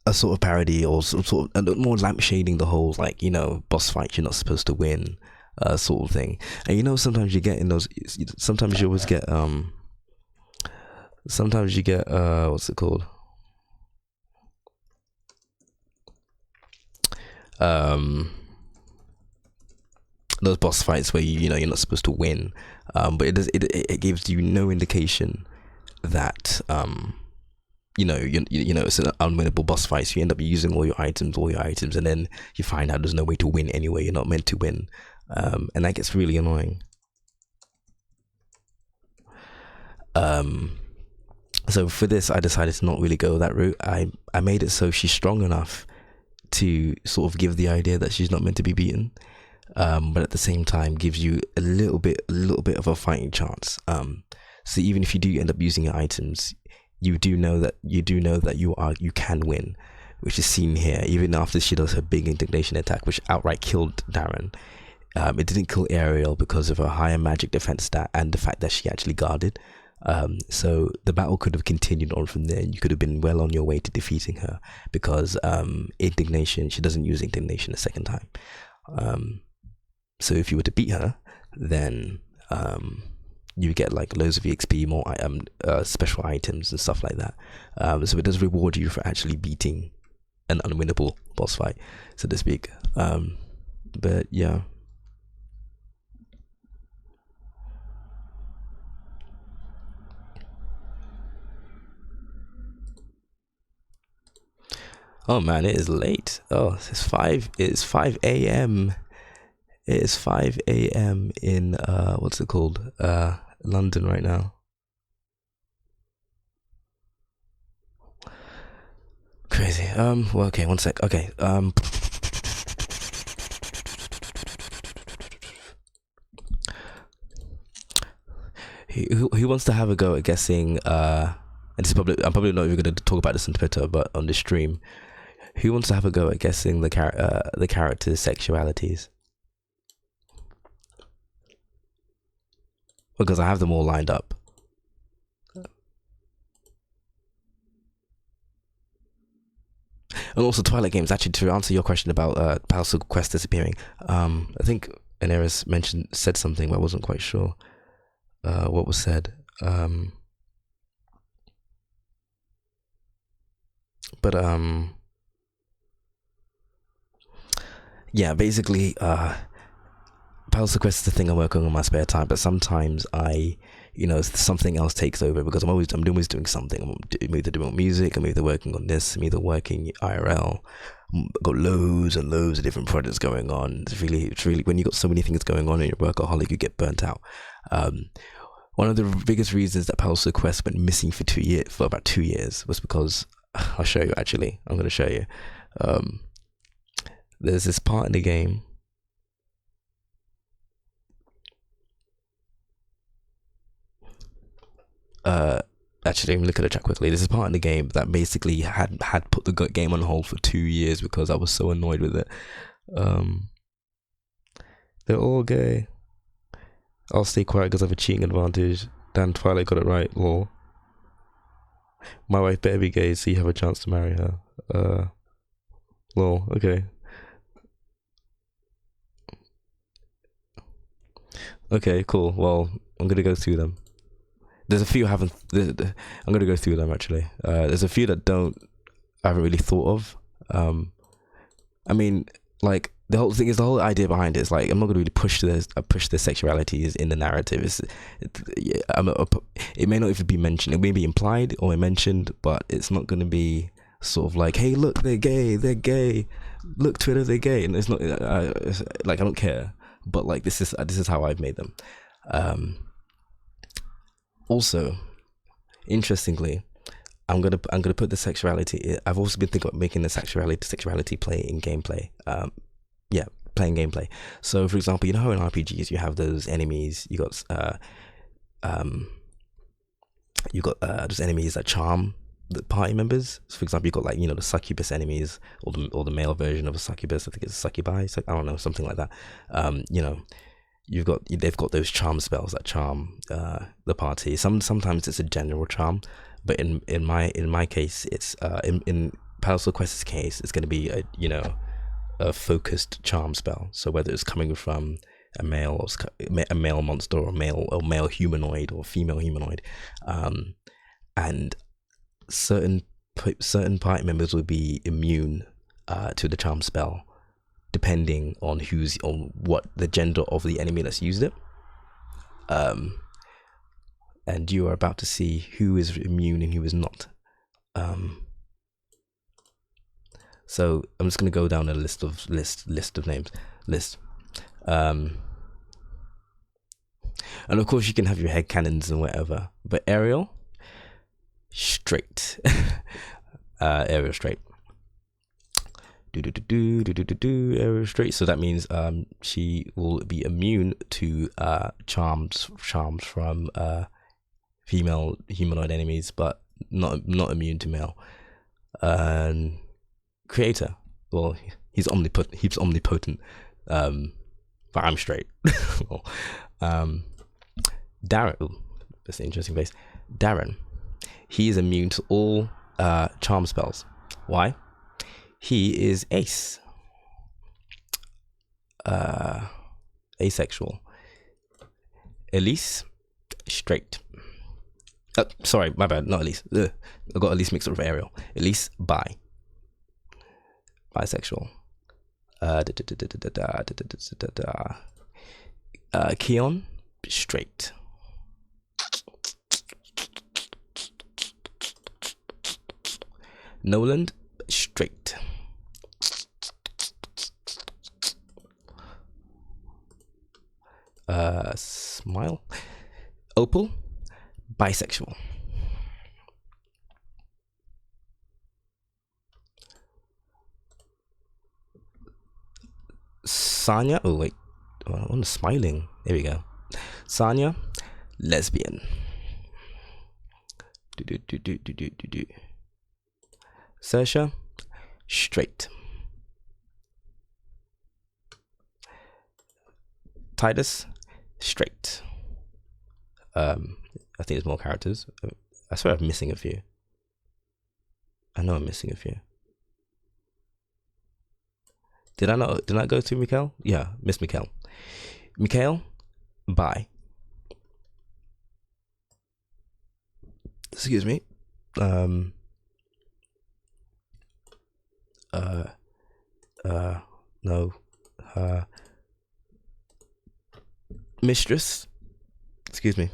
A sort of parody or sort of more lampshading the whole, like, you know, boss fight you're not supposed to win, sort of thing. And you know, sometimes you get in those. Sometimes you always get sometimes you get what's it called? Those boss fights where you know you're not supposed to win, but it gives you no indication that you know it's an unwinnable boss fight. So you end up using all your items, and then you find out there's no way to win anyway. You're not meant to win, and that gets really annoying. So for this, I decided to not really go that route. I made it so she's strong enough to sort of give the idea that she's not meant to be beaten, but at the same time gives you a little bit of a fighting chance. So even if you do end up using your items, you do know that you can win, which is seen here. Even after she does her big indignation attack, which outright killed Darren, it didn't kill Ariel because of her higher magic defense stat and the fact that she actually guarded. So the battle could have continued on from there. You could have been well on your way to defeating her because indignation, she doesn't use indignation a second time. So if you were to beat her, then you get like loads of EXP, more special items and stuff like that. So it does reward you for actually beating an unwinnable boss fight, so to speak. But yeah. Oh man, it is late. Oh, it's 5 a.m. It is 5 a.m. in what's it called? London right now. Crazy. Well, okay, one sec. Okay. Who wants to have a go at guessing and this is I'm probably not even going to talk about this on Twitter, but on the stream. Who wants to have a go at guessing the character's sexualities? Because I have them all lined up. And also Twilight Games, actually, to answer your question about Palasiel Quest disappearing, I think Aneris said something, but I wasn't quite sure what was said. Yeah, basically, Palasiel Quest is the thing I work on in my spare time, but sometimes something else takes over because I'm always doing something. I'm either doing music, I'm either working on this, I'm either working IRL. I've got loads and loads of different projects going on. It's really when you got so many things going on and you're a workaholic, you get burnt out. One of the biggest reasons that Palasiel Quest went missing for about 2 years was because I'll show you. Actually, I'm going to show you. There's this part in the game. Actually, let me look at the chat quickly. There's a part in the game that basically had put the game on hold for 2 years because I was so annoyed with it. They're all gay. I'll stay quiet because I have a cheating advantage. Dan Twilight got it right. Lol. My wife better be gay so you have a chance to marry her. Lol. Okay. Okay, cool. Well, I'm gonna go through them. There's a few I haven't. I'm gonna go through them actually. There's a few that I haven't really thought of. I mean, like the whole thing is, the whole idea behind it is like I'm not gonna really push the sexualities in the narrative. It may not even be mentioned. It may be implied or mentioned, but it's not gonna be sort of like, hey, look, they're gay. Look, Twitter, they're gay, and it's not like I don't care. But like this is how I've made them. Also, interestingly, I'm gonna put the sexuality. I've also been thinking about making the sexuality play in gameplay. Playing gameplay. So, for example, you know how in RPGs you have those enemies. You got those enemies that charm the party members. So, for example, you got like the succubus enemies, or the male version of a succubus. I think it's a succubi. I don't know, something like that. They've got those charm spells that charm the party. Sometimes it's a general charm, but in my case, it's in Palasiel Quest's case, it's going to be a focused charm spell. So whether it's coming from a male monster, or male humanoid, or female humanoid, and certain party members will be immune to the charm spell, depending on what the gender of the enemy that's used it. And you are about to see who is immune and who is not. So I'm just gonna go down a list of names. And of course you can have your head cannons and whatever, but Ariel, straight. Ariel straight. Ariel straight. So that means she will be immune to charms from female humanoid enemies, but not immune to male. Creator, well, he's omnipotent, but I'm straight. Darren, that's an interesting face. Darren, he is immune to all charm spells. Why? He is asexual. Elise, straight. Sorry, my bad, not Elise. I got Elise mixed up with Ariel. Elise, bisexual. Keon, straight. Noland, straight. Smile. Opal, bisexual. Sanya, oh wait, I'm smiling. There we go. Sanya, lesbian. Sersha, straight. Titus, straight. I think there's more characters. I swear I'm missing a few. I know I'm missing a few. Did I not go through Mikhail? Yeah, Miss Mikhail. Mikhail, bi. Excuse me. No. Mistress. Excuse me.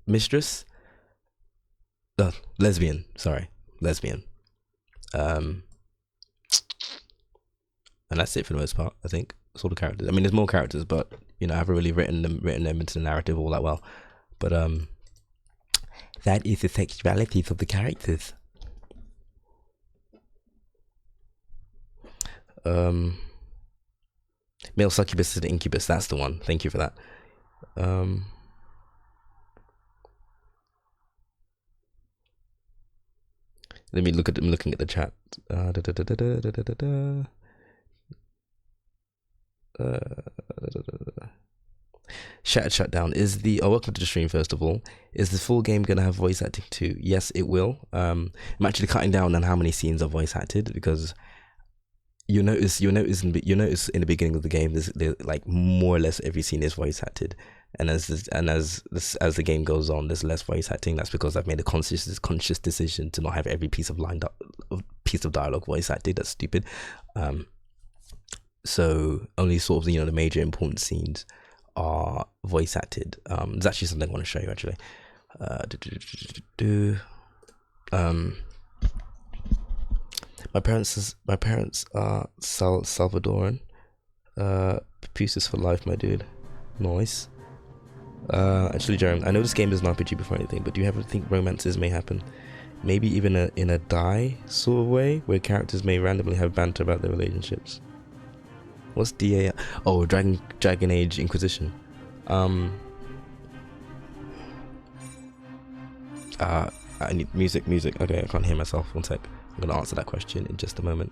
Mistress. Lesbian. Sorry, lesbian. And that's it for the most part. I think that's all the characters. I mean, there's more characters, but I haven't really written them into the narrative all that well. But that is the sexualities of the characters. Male succubus and incubus. That's the one. Thank you for that. Let me look at. I'm looking at the chat. Shutdown is the welcome to the stream. First of all, is the full game gonna have voice acting too? Yes, it will. I'm actually cutting down on how many scenes are voice acted, because you'll notice in the beginning of the game, there's like more or less every scene is voice acted. and as the game goes on, there's less voice acting. That's because I've made a conscious decision to not have every piece of dialogue voice acted. That's stupid. So only sort of the major important scenes are voice acted. There's actually something I want to show you actually. My parents are Salvadoran. Pieces for life, my dude. Nice. Actually, Jeremy, I know this game is an RPG before anything, but do you ever think romances may happen? Maybe even in a die sort of way, where characters may randomly have banter about their relationships. What's DA? Oh, Dragon Age Inquisition. I need music. Okay, I can't hear myself. One sec. I'm gonna answer that question in just a moment.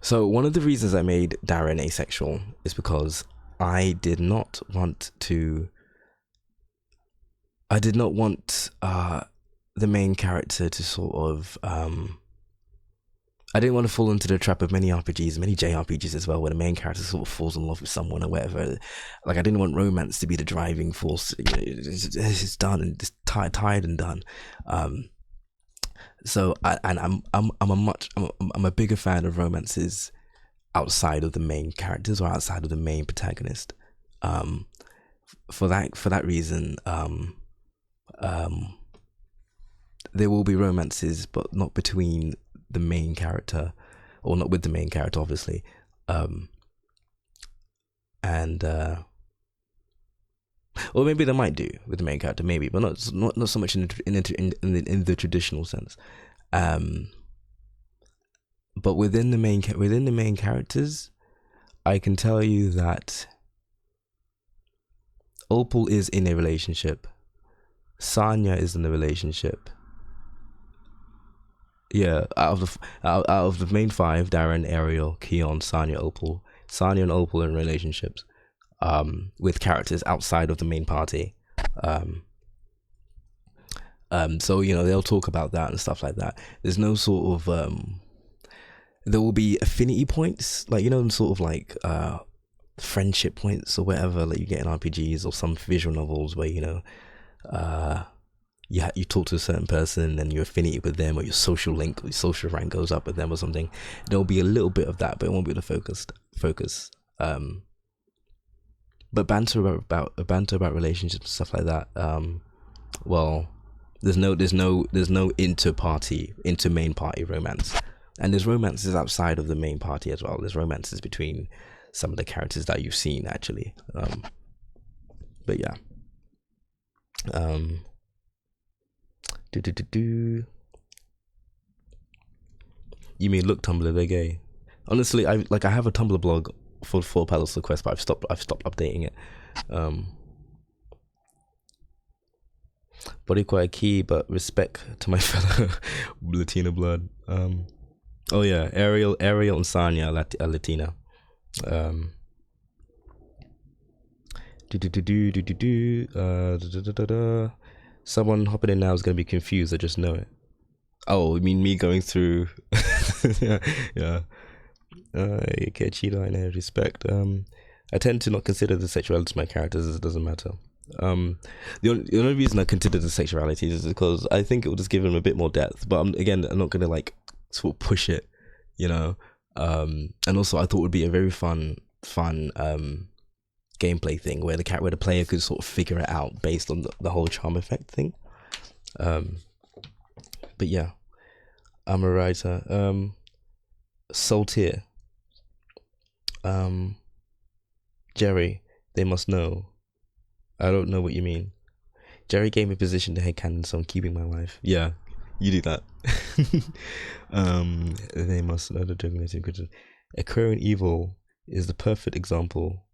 So one of the reasons I made Darren asexual is because I did not want the main character to sort of I didn't want to fall into the trap of many RPGs, many JRPGs as well, where the main character sort of falls in love with someone or whatever. Like, I didn't want romance to be the driving force. It's done and it's tired and done. So I'm a bigger fan of romances outside of the main characters or outside of the main protagonist. For that reason, there will be romances, but not between the main character, or not with the main character, obviously. Or maybe they might do with the main character, maybe, but not so much in the traditional sense. But within the main characters, I can tell you that Opal is in a relationship. Sanya is in a relationship. Yeah, out of the main five, Darren, Ariel, Keon, Sanya, Opal. Sanya and Opal are in relationships. With characters outside of the main party. So they'll talk about that and stuff like that. There's no sort of there will be affinity points, like sort of like friendship points or whatever, like you get in RPGs or some visual novels where you talk to a certain person and your affinity with them, or your social link or your social rank goes up with them or something. There'll be a little bit of that, but it won't be the focus. But banter about relationships and stuff like that. Well, there's no inter-main party romance, and there's romances outside of the main party as well. There's romances between some of the characters that you've seen actually. But yeah. You mean look Tumblr, they're gay? Honestly, I have a Tumblr blog for Palasiel Quest, but I've stopped updating it. Body quite key, but respect to my fellow Latina blood. Oh yeah, Ariel and Sanya are Latina. Someone hopping in now is gonna be confused. I just know it. Oh, you mean me going through? yeah. Okay, cheetah, I know, respect. I tend to not consider the sexuality of my characters, as it doesn't matter. The only reason I consider the sexualities is because I think it will just give them a bit more depth. But I'm not gonna like sort of push it, And also I thought it would be a very fun gameplay thing where the player could sort of figure it out based on the whole charm effect thing. But yeah, I'm a writer. Saltier. Jerry, they must know. I don't know what you mean. Jerry gave me position to headcanon, so I'm keeping my wife. Yeah, you do that. They must know the juggling secret. Aquarian Evil is the perfect example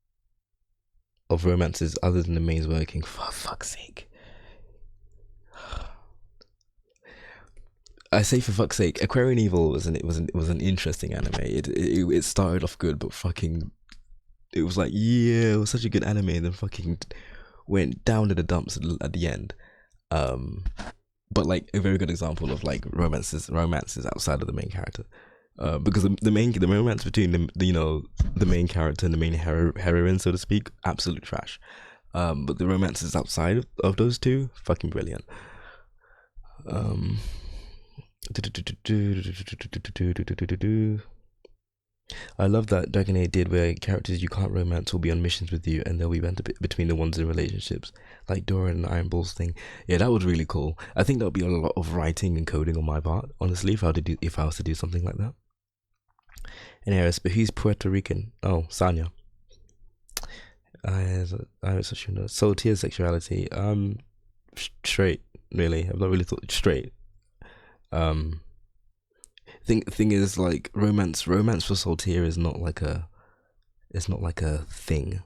of romances other than the mains working. For fuck's sake. I say for fuck's sake, Aquarian Evil was an interesting anime. It started off good, but fucking, it was like, yeah, it was such a good anime, and then fucking went down to the dumps at the end. But like a very good example of like romances outside of the main character. Because the romance between the main character and the main heroine, so to speak, absolute trash. But the romances outside of those two, fucking brilliant. I love that Dragon Age did, where characters you can't romance will be on missions with you, and they'll be banter between the ones in relationships, like Dora and Iron Balls thing. Yeah, that was really cool. I think that would be a lot of writing and coding on my part, honestly, if I was to do something like that. And Eris, but he's Puerto Rican. Oh, Sanya. I was such a so tier sexuality. Straight, really. I've not really thought straight. Thing is, like, romance for Saltier is not like a thing.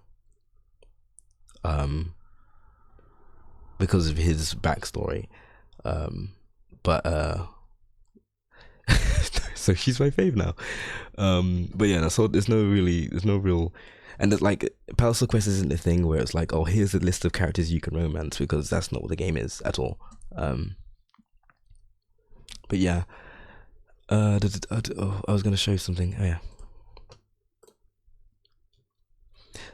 Because of his backstory. So she's my fave now. But yeah, so there's no real, and it's like Palasiel Quest isn't a thing where it's like, oh, here's a list of characters you can romance, because that's not what the game is at all. But yeah. I was going to show you something. Oh yeah.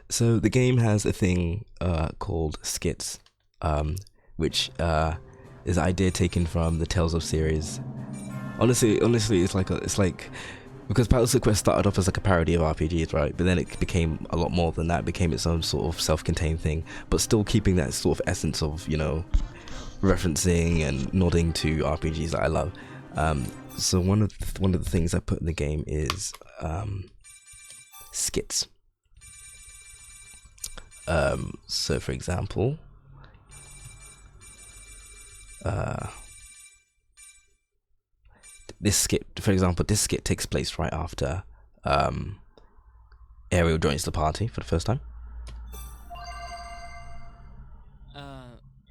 So the game has a thing called skits, which is an idea taken from the Tales of series. Honestly, it's like because Palasiel Quest started off as like a parody of RPGs, right? But then it became a lot more than that. It became its own sort of self-contained thing, but still keeping that sort of essence of, referencing and nodding to RPGs that I love. So one of the things I put in the game is skits. So for example, this skit takes place right after Ariel joins the party for the first time.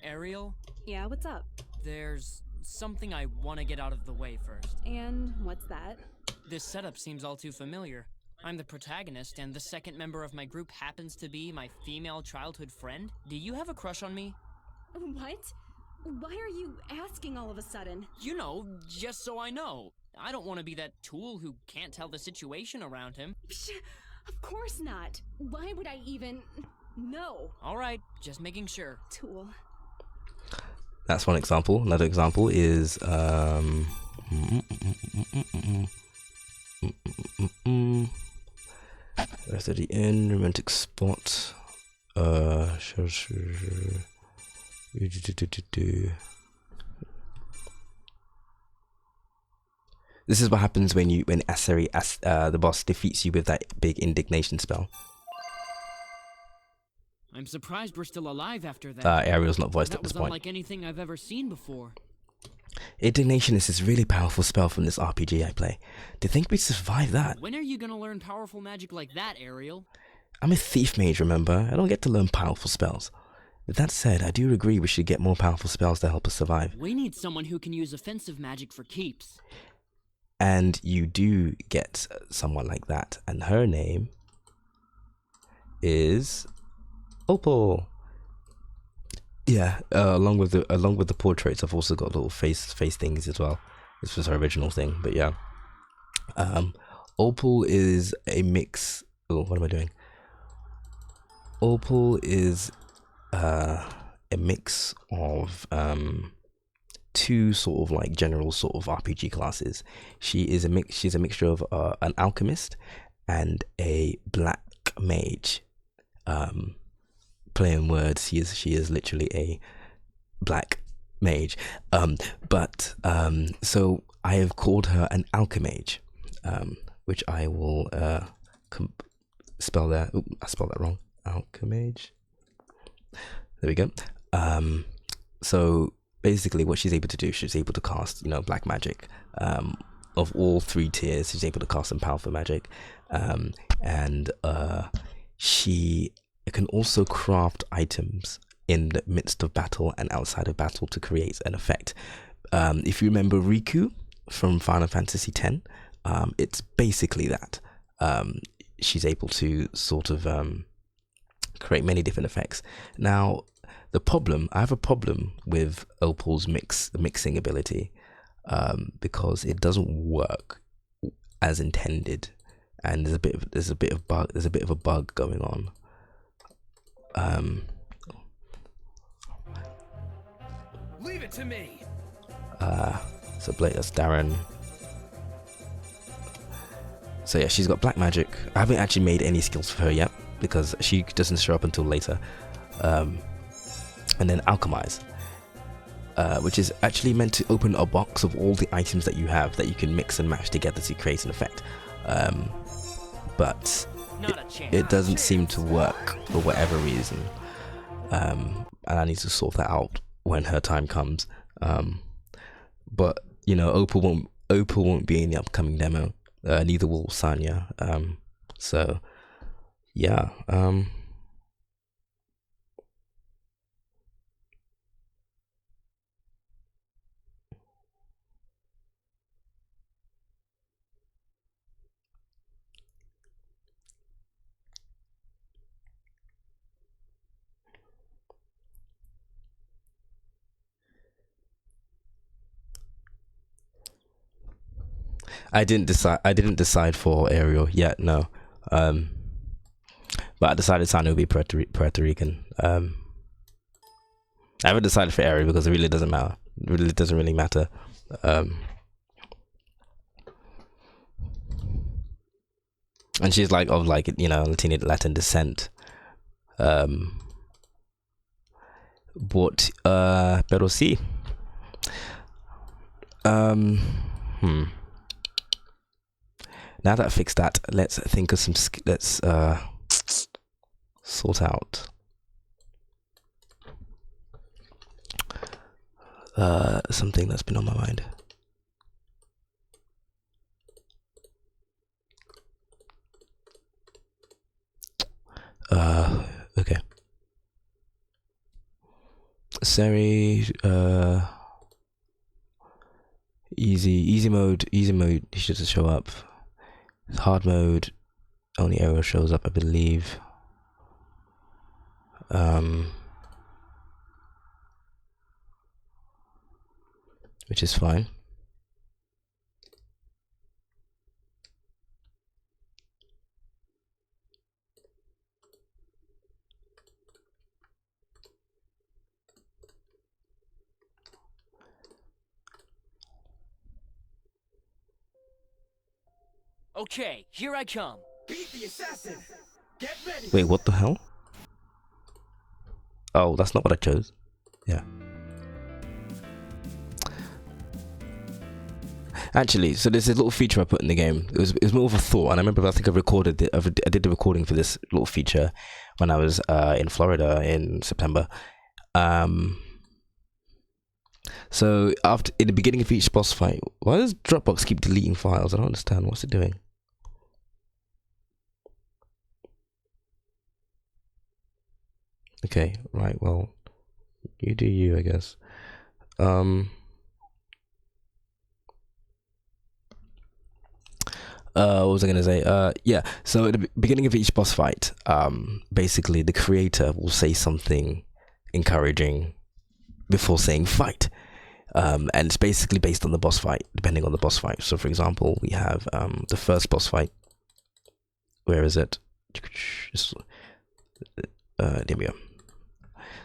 Ariel? Yeah, what's up? There's something I want to get out of the way first. And what's that? This setup seems all too familiar. I'm the protagonist, and the second member of my group happens to be my female childhood friend. Do you have a crush on me? What? Why are you asking all of a sudden? Just so I know. I don't want to be that tool who can't tell the situation around him. Of course not. Why would I even... No. Alright, just making sure. Tool. That's one example. Another example is rest of the inn, romantic spot. This is what happens when Aseri, the boss, defeats you with that big indignation spell. I'm surprised we're still alive after that. Ariel's not voiced at this point. That was unlike anything I've ever seen before. Indignation is this really powerful spell from this RPG I play. Do you think we'd survive that? When are you gonna learn powerful magic like that, Ariel? I'm a thief mage, remember? I don't get to learn powerful spells. With that said, I do agree we should get more powerful spells to help us survive. We need someone who can use offensive magic for keeps. And you do get someone like that, and her name is Opal. Yeah, along with the portraits, I've also got little face things as well. This was her original thing, but yeah. Opal is a mix. Oh, what am I doing? Opal is a mix of two sort of like general sort of RPG classes. She's a mixture of an alchemist and a black mage. Play on words, she is literally a black mage. So I have called her an alchemage, which I will spell that. Ooh, I spelled that wrong. Alchemage. There we go. So basically what she's able to do, she's able to cast, black magic. Of all three tiers, she's able to cast some powerful magic. And she can also craft items in the midst of battle and outside of battle to create an effect. If you remember Riku from Final Fantasy X, it's basically that. She's able to sort of create many different effects. Now, I have a problem with Opal's mixing ability, because it doesn't work as intended, and there's a bit of a bug going on. Leave it to me. So Blake, that's Darren. So yeah, she's got black magic. I haven't actually made any skills for her yet because she doesn't show up until later. And then alchemize, which is actually meant to open a box of all the items that you have that you can mix and match together to create an effect. But it doesn't seem to work for whatever reason. And I need to sort that out when her time comes. But you know, Opal won't be in the upcoming demo. Neither will Sanya. So yeah. I didn't decide for Ariel yet, no. But I decided Sanya would be Puerto Rican. I haven't decided for Ariel because it really doesn't matter. It really doesn't really matter. And she's like of like, you know, Latin descent. But pero sí. Now that I fixed that, let's think of some. Let's sort out something that's been on my mind. Okay. Seri, easy mode. He should just show up. Hard mode, only Ariel shows up, I believe. Which is fine. Okay, here I come. Beat the assassin. Get ready. Wait, what the hell? Oh, that's not what I chose. Yeah. Actually, so there's a little feature I put in the game. It was more of a thought, and I remember I think I did the recording for this little feature when I was in Florida in September. So in the beginning of each boss fight, why does Dropbox keep deleting files? I don't understand. What's it doing? Okay, right. Well, you do you, I guess. What was I gonna say? Yeah. So at the beginning of each boss fight, basically the creator will say something encouraging before saying fight. And it's basically based on the boss fight, depending on the boss fight. So for example, we have the first boss fight. Where is it? There we go.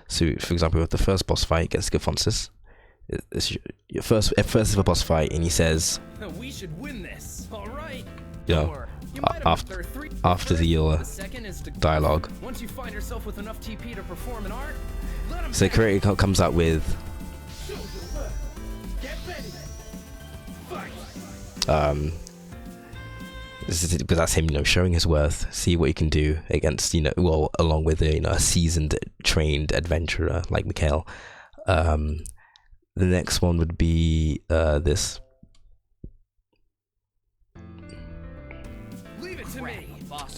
So for example, with the first boss fight against Gafonsis, it's your first ever boss fight, and he says, "We should win this." All right. You know, after the dialogue. Once you find yourself with enough TP to perform an art, so creator comes out with this is because that's him, you know, showing his worth, see what he can do against, you know, well, along with a, you know, a seasoned, trained adventurer like Mikhail. The next one would be this. Leave it to me.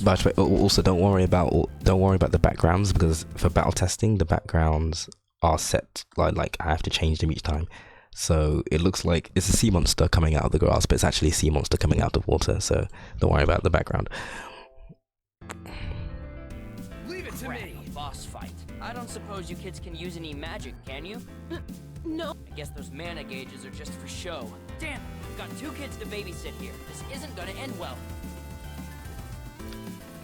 But also don't worry about the backgrounds, because for battle testing the backgrounds are set like I have to change them each time. So it looks like it's a sea monster coming out of the grass, but it's actually a sea monster coming out of water, so don't worry about the background. Leave it to me. Boss fight. I don't suppose you kids can use any magic, can you? No. I guess those mana gauges are just for show. Damn, I've got 2 kids to babysit here. This isn't gonna end well.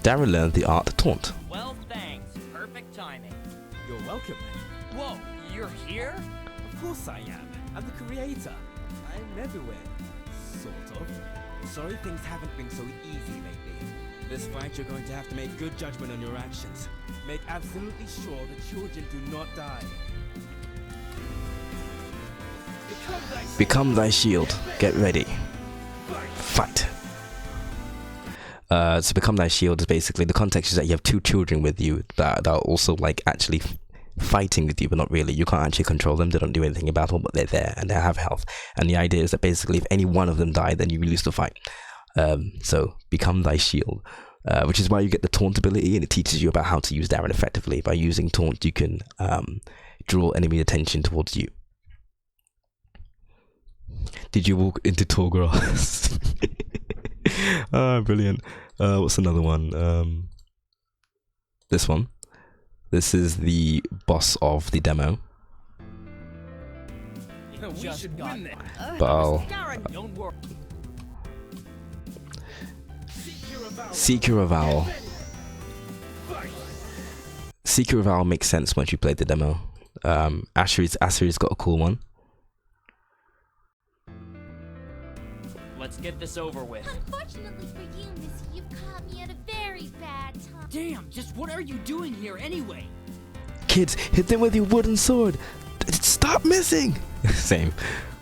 Darren learned the art to taunt. Well, thanks. Perfect timing. You're welcome. Whoa, you're here? Of course I am. I'm the creator. I'm everywhere. Sort of. Sorry things haven't been so easy lately. This fight you're going to have to make good judgment on your actions. Make absolutely sure the children do not die. Become thy shield. Get ready. Fight. So become thy shield is basically, the context is that you have 2 children with you that are also like actually fighting with you, but not really. You can't actually control them. They don't do anything about them, but they're there and they have health. And the idea is that basically if any one of them die, then you lose the fight. So become thy shield, which is why you get the taunt ability, and it teaches you about how to use Darren effectively. By using taunt, you can draw enemy attention towards you. Did you walk into tall grass? Ah, brilliant. What's another one? This one. This is the boss of the demo. We should win this. But I'll... Don't worry. Seek your avowal. Seek your avowal makes sense once you play the demo. Asri's got a cool one. Let's get this over with. Unfortunately for you, Missy, you've caught me at a very bad time. Damn, just what are you doing here anyway? Kids, hit them with your wooden sword. Stop missing. Same.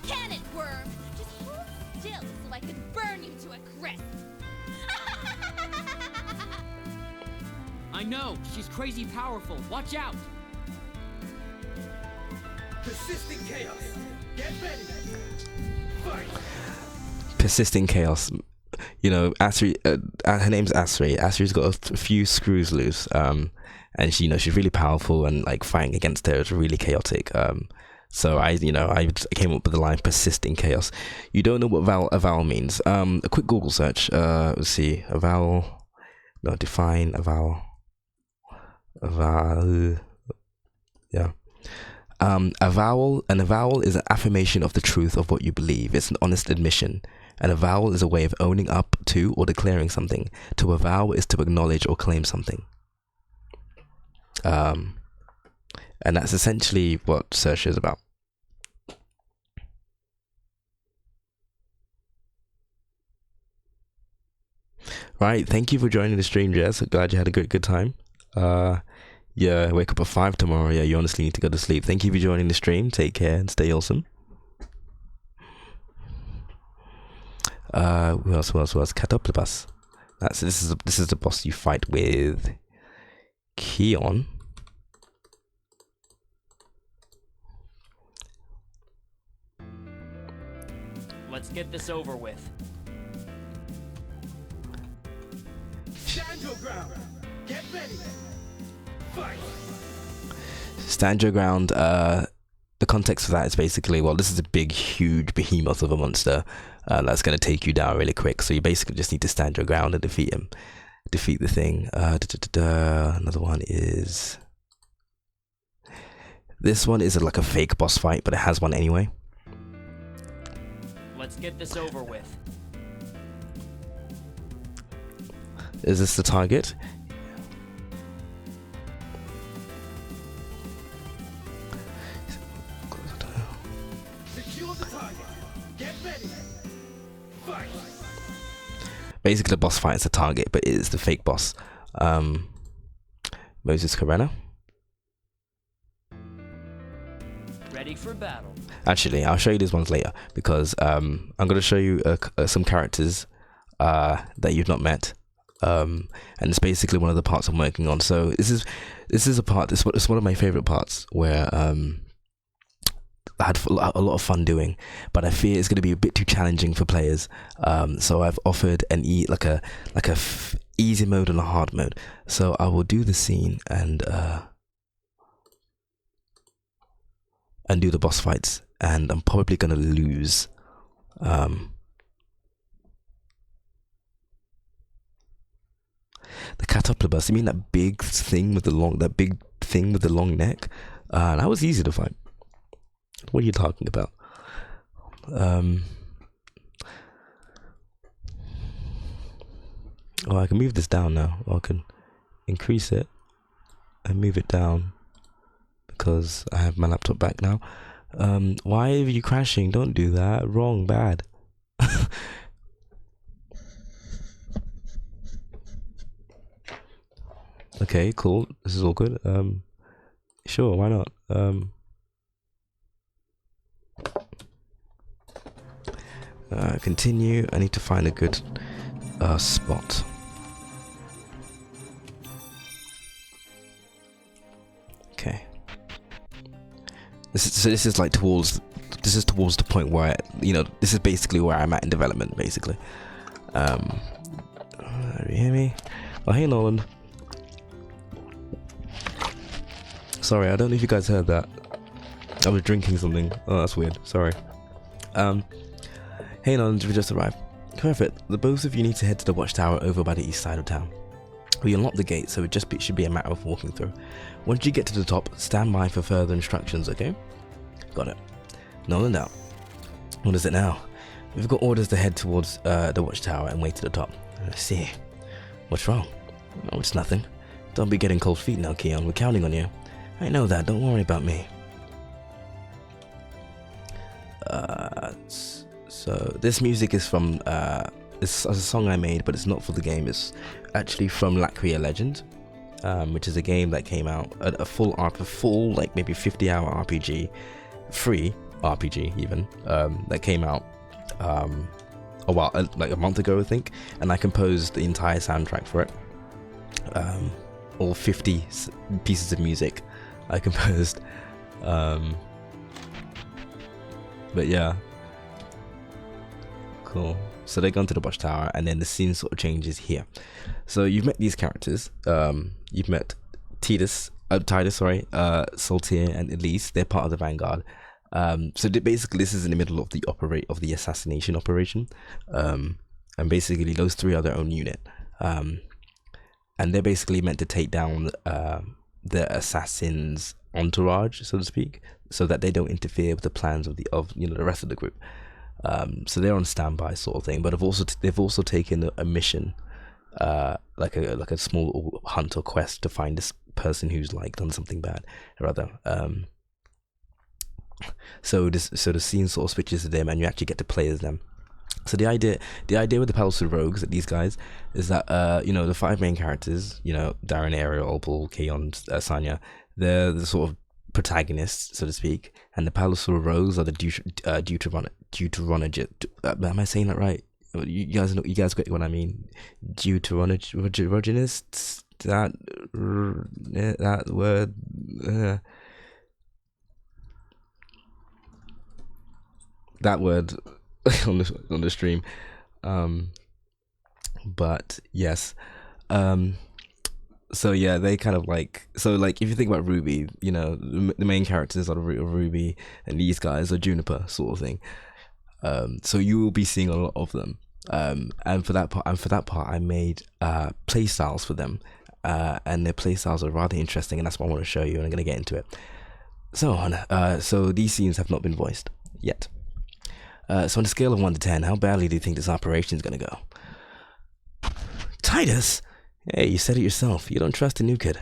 Can it, worm? Just hold still so I can burn you to a crisp. I know, she's crazy powerful. Watch out! Persisting chaos. Get ready. Fight. Persisting chaos. You know, Asri. Her name's Asri. Asri's got a few screws loose. And she, she's really powerful, and like fighting against her is really chaotic. So I came up with the line "persisting chaos." You don't know what avowal means? A quick Google search. Let's see. Avowal. No, define avowal. Avowal. Yeah. An avowal is an affirmation of the truth of what you believe. It's an honest admission. An avowal is a way of owning up to or declaring something. To avow is to acknowledge or claim something. And that's essentially what search is about. Right, thank you for joining the stream, Jess. Glad you had a good time. Yeah, wake up at 5 tomorrow. Yeah, you honestly need to go to sleep. Thank you for joining the stream. Take care and stay awesome. Who else? Catoplibus. This is the boss you fight with Keon. Let's get this over with. Stand your ground. Get ready. Fight. Stand your ground. The context for that is basically, well, this is a big, huge behemoth of a monster that's going to take you down really quick. So you basically just need to stand your ground and defeat him. Defeat the thing. Another one is... This one is like a fake boss fight, but it has one anyway. Let's get this over with. Is this the target? Secure the target. Get ready. Fight. Basically, the boss fight is the target, but it is the fake boss. Moses Carena. Ready for battle. Actually, I'll show you these ones later, because I'm going to show you some characters that you've not met. And it's basically one of the parts I'm working on. So this is a part. It's one of my favorite parts where I had a lot of fun doing, but I fear it's going to be a bit too challenging for players. So I've offered an easy mode and a hard mode. So I will do the scene and do the boss fights, and I'm probably going to lose. The Catoplibus, you mean that big thing with that big thing with the long neck. That was easy to find. What are you talking about? Oh, I can move this down now. Or I can increase it and move it down because I have my laptop back now. Why are you crashing? Don't do that. Wrong, bad. Okay, cool. This is all good. Sure, why not? Continue. I need to find a good spot. Okay. This is like towards the point where, you know, this is basically where I'm at in development, basically. You hear me? Oh, hey, Nolan. Sorry, I don't know if you guys heard that. I was drinking something. Oh, that's weird. Sorry. Hey, Nolan, we just arrived. Perfect. The both of you need to head to the watchtower over by the east side of town. We unlocked the gate, so it should be a matter of walking through. Once you get to the top, stand by for further instructions, okay? Got it. Nolan out. What is it now? We've got orders to head towards the watchtower and wait to the top. I see. What's wrong? Oh, it's nothing. Don't be getting cold feet now, Keon. We're counting on you. I know that. Don't worry about me. So this music is from it's a song I made, but it's not for the game. It's actually from Lacria Legend, which is a game that came out, a full like maybe 50-hour RPG, free RPG even, that came out a while, like a month ago, I think, and I composed the entire soundtrack for it. All 50 pieces of music I composed. But yeah, cool. So they go into the watchtower, and then the scene sort of changes here. So you've met these characters. You've met Titus, Saltier, and Elise. They're part of the Vanguard. So basically, this is in the middle of the assassination operation, and basically those three are their own unit, and they're basically meant to take down the assassins' entourage, so to speak, so that they don't interfere with the plans of the rest of the group. So they're on standby, sort of thing. But they've also taken a mission, like a small hunt or quest to find this person who's like done something bad or other. So the scene sort of switches to them, and you actually get to play as them. So the idea with the Palasiel rogues, these guys, is that the 5 main characters, Darren, Ariel, Opal, Keon, Sanya, they're the sort of protagonists, so to speak, and the Palasiel rogues are the Deuteronogy. Am I saying that right? You guys get what I mean. Deuteronogenists. That word. That word on the stream. But yes. So yeah, they kind of like if you think about Ruby, the main characters are Ruby, and these guys are Juniper, sort of thing. So you will be seeing a lot of them. And for that part, I made play styles for them, and their play styles are rather interesting, and that's what I want to show you, and I'm gonna get into it. So these scenes have not been voiced yet. So on a scale of 1 to 10, how badly do you think this operation is gonna go? Titus. Hey, you said it yourself. You don't trust the new kid.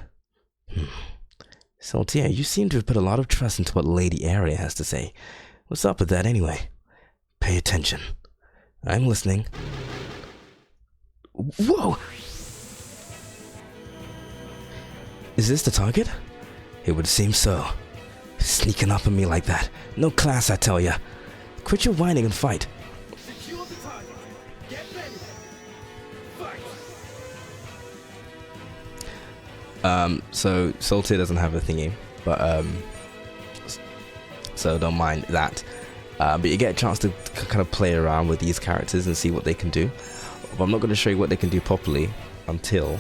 Saltier, you seem to have put a lot of trust into what Lady Aria has to say. What's up with that anyway? Pay attention. I'm listening. Whoa! Is this the target? It would seem so. Sneaking up on me like that. No class, I tell ya. Quit your whining and fight. Secure the target. Get ready. Fight. So Saltier doesn't have a thingy, but so don't mind that. But you get a chance to kind of play around with these characters and see what they can do. But I'm not going to show you what they can do properly until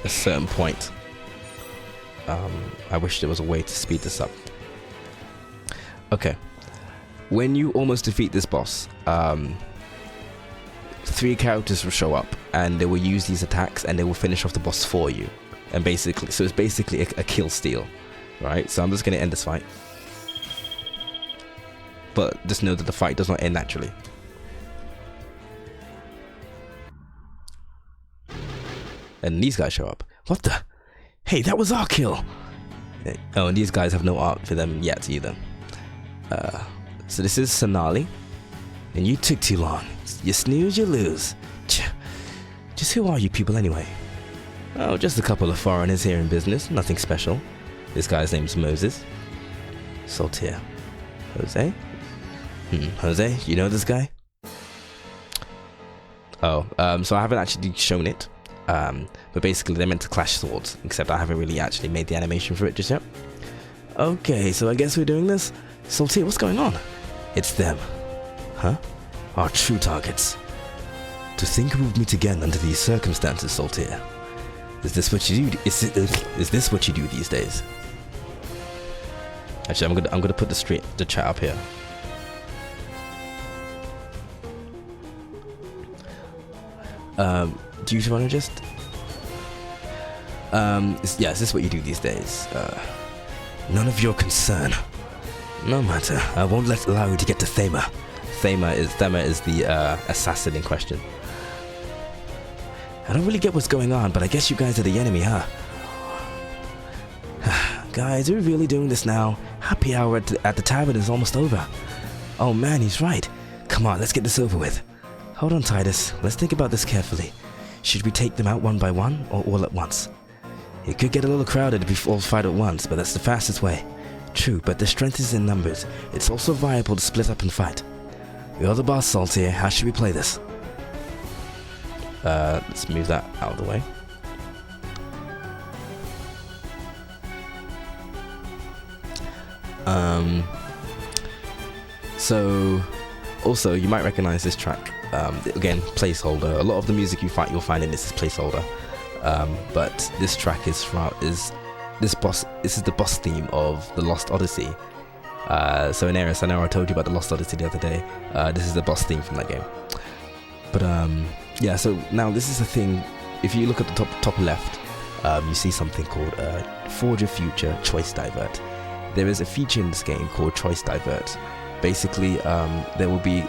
a certain point. I wish there was a way to speed this up. Okay, when you almost defeat this boss, 3 characters will show up, and they will use these attacks, and they will finish off the boss for you. And basically, so it's basically a kill steal, right? So I'm just gonna end this fight, but just know that the fight does not end naturally. And these guys show up. What the? Hey, that was our kill. Oh, and these guys have no art for them yet either. So this is Sonali, and you took too long. You snooze, you lose. Just who are you people anyway? Oh, just a couple of foreigners here in business, nothing special. This guy's name's Moses. Saltier. Jose? Jose, you know this guy? Oh, so I haven't actually shown it. But basically they're meant to clash swords, except I haven't really actually made the animation for it just yet. Okay, so I guess we're doing this. Saltier, what's going on? It's them. Huh? Our true targets. To think we'll meet again under these circumstances, Saltier. Is this what you do? Is this what you do these days? Actually, I'm gonna put the chat up here. Do you want to just? Yeah, is this what you do these days? None of your concern. No matter. I won't allow you to get to Thema. Thema is the assassin in question. I don't really get what's going on, but I guess you guys are the enemy, huh? Guys, are we really doing this now? Happy hour at the tavern is almost over. Oh man, he's right. Come on, let's get this over with. Hold on, Titus. Let's think about this carefully. Should we take them out one by one, or all at once? It could get a little crowded if we all fight at once, but that's the fastest way. True, but the strength is in numbers. It's also viable to split up and fight. You're the boss, Saltier. How should we play this? Let's move that out of the way. So also you might recognize this track. Again, placeholder. A lot of the music you'll find in this is placeholder. But this track is this is the boss theme of the Lost Odyssey. So in Ares, I know I told you about the Lost Odyssey the other day. This is the boss theme from that game. But yeah, so now this is the thing. If you look at the top left, you see something called Forge a Future Choice Divert. There is a feature in this game called Choice Divert. Basically, there will be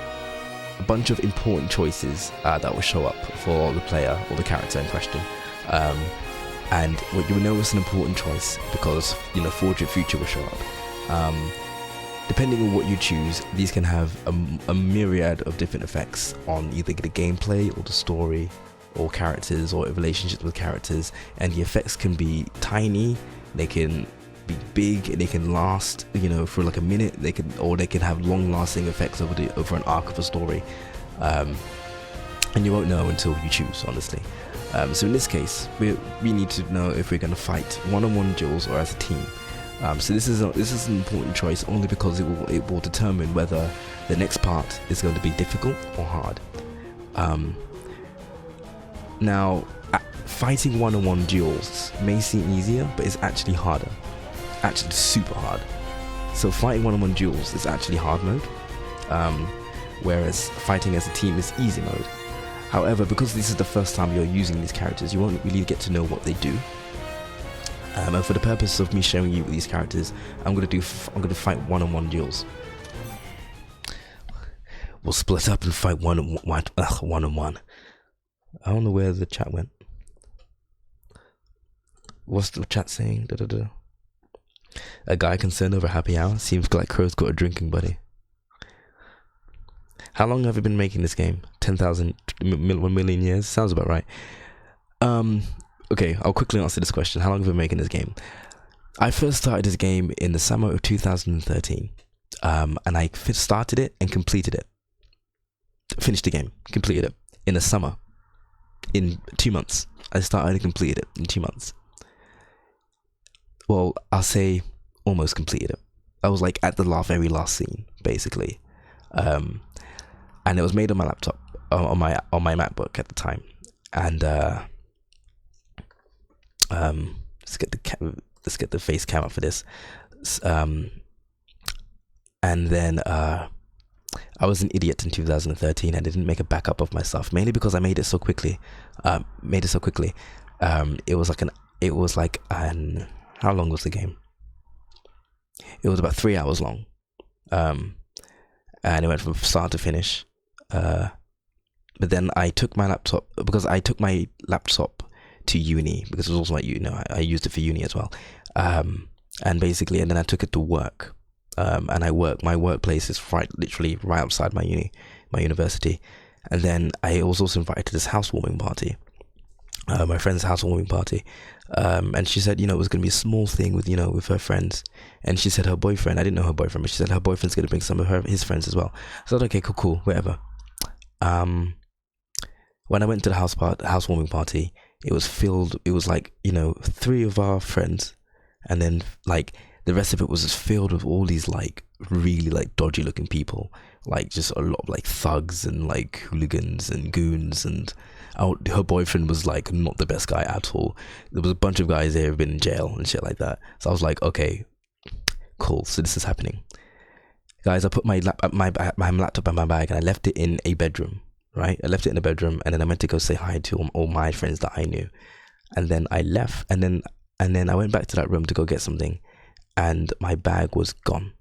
a bunch of important choices that will show up for the player or the character in question. And what you will know is an important choice because, you know, Forge a Future will show up. Depending on what you choose, these can have a myriad of different effects on either the gameplay or the story or characters or relationships with characters, and the effects can be tiny, they can be big, and they can last, you know, for like a minute. They can have long-lasting effects over an arc of a story, and you won't know until you choose, honestly. So in this case, we need to know if we're going to fight one-on-one duels or as a team. So this is an important choice only because it will determine whether the next part is going to be difficult or hard. Now, fighting one-on-one duels may seem easier, but it's actually harder. Actually super hard. So fighting one-on-one duels is actually hard mode, whereas fighting as a team is easy mode. However, because this is the first time you're using these characters, you won't really get to know what they do. And for the purpose of me showing you these characters, I'm gonna fight one-on-one duels. We'll split up and fight one-on-one. I don't know where the chat went. What's the chat saying? A guy concerned over happy hour? Seems like Crow's got a drinking buddy. How long have you been making this game? 10,000, 1 million years? Sounds about right. Okay, I'll quickly answer this question. How long have you been making this game? I first started this game in the summer of 2013. And I started it and completed it. Finished the game, completed it in the summer. In 2 months. I started and completed it in 2 months. Well, I'll say almost completed it. I was like at the very last scene, basically. And it was made on my laptop, on my MacBook at the time. And let's get the face cam up for this. And then I was an idiot in 2013. I didn't make a backup of my stuff, mainly because I made it so quickly. It was like how long was the game? It was about 3 hours long, and it went from start to finish. But then I took my laptop, because I took my laptop to uni, because it was also like, I used it for uni as well. And then I took it to work. And my workplace is literally right outside my university. And then I was also invited to this housewarming party, my friend's housewarming party. And she said, it was going to be a small thing with her friends. And she said her boyfriend, I didn't know her boyfriend, but she said her boyfriend's going to bring some of his friends as well. So I thought, okay, cool, whatever. When I went to the housewarming party, it was like, 3 of our friends, and then like the rest of it was just filled with all these like really like dodgy looking people, like just a lot of like thugs and like hooligans and goons, and her boyfriend was like not the best guy at all. There was a bunch of guys there who've been in jail and shit like that. So I was like, okay, cool, so this is happening. Guys, I put my laptop in my bag and I left it in a bedroom, right? I left it in a bedroom, and then I went to go say hi to all my friends that I knew. And then I left, and then I went back to that room to go get something, and my bag was gone.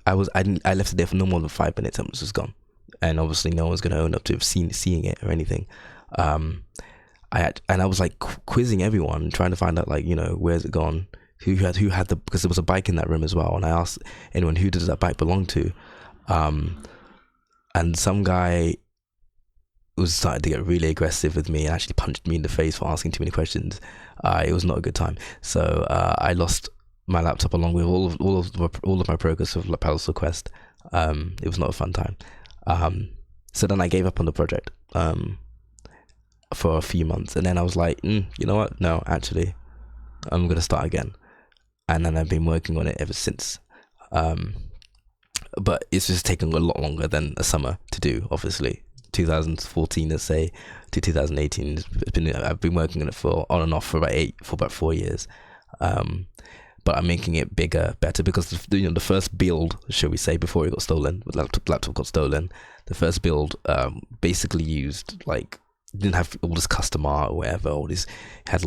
I left it there for no more than 5 minutes, and it was just gone. And obviously no one's going to own up to seeing it or anything. I was like quizzing everyone, trying to find out like, where's it gone? Who had because there was a bike in that room as well, and I asked anyone, who does that bike belong to? And some guy was starting to get really aggressive with me and actually punched me in the face for asking too many questions. It was not a good time. So I lost my laptop along with all of my progress of Palasiel Quest. It was not a fun time. So then I gave up on the project for a few months, and then I was like, you know what? No, actually, I'm gonna start again. And then I've been working on it ever since. But it's just taken a lot longer than a summer to do, obviously. 2014, let's say, to 2018. I've been working on it on and off for about 4 years. But I'm making it bigger, better, because the first build, shall we say, before it got stolen, the laptop got stolen, the first build basically used didn't have all this custom art or whatever. All this had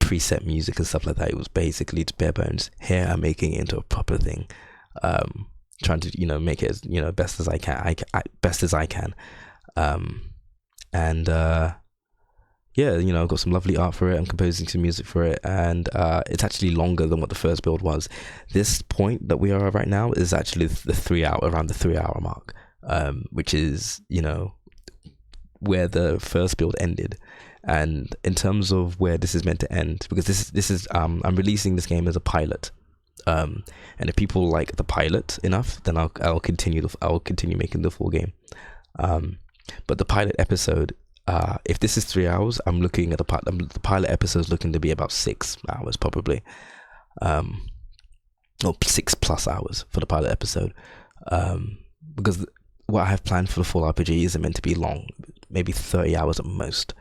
preset music and stuff like that. It was basically just bare bones. Here I'm making it into a proper thing. Trying to make it as best as I can. I've got some lovely art for it. I'm composing some music for it, and it's actually longer than what the first build was. This point that we are right now is actually around the 3 hour mark, which is where the first build ended. And in terms of where this is meant to end, because this is I'm releasing this game as a pilot. And if people like the pilot enough, then I'll continue making the full game. But the pilot episode, if this is 3 hours, I'm looking at the pilot episode is looking to be about 6 hours probably, or 6+ hours for the pilot episode, because what I have planned for the full RPG isn't meant to be long, maybe 30 hours at most.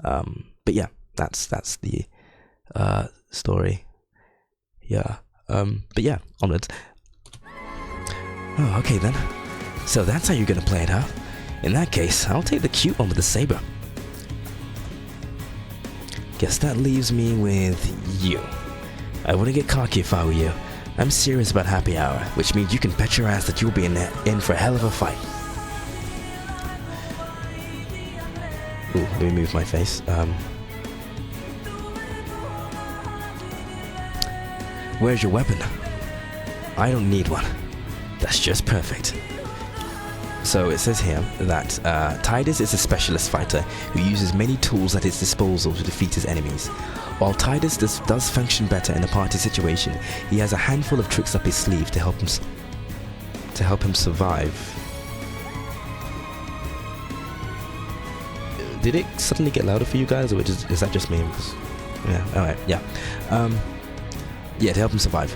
But yeah, that's the story. Yeah. But yeah, onwards. Oh, okay then. So that's how you're gonna play it, huh? In that case, I'll take the cute one with the saber. Guess that leaves me with you. I wouldn't get cocky if I were you. I'm serious about happy hour, which means you can bet your ass that you'll be in for a hell of a fight. Ooh, let me move my face. Where's your weapon? I don't need one. That's just perfect. So it says here that Titus is a specialist fighter who uses many tools at his disposal to defeat his enemies. While Titus does function better in a party situation, he has a handful of tricks up his sleeve to help him survive. Did it suddenly get louder for you guys, or is that just me? Yeah. All right. Yeah. Yeah, to help him survive.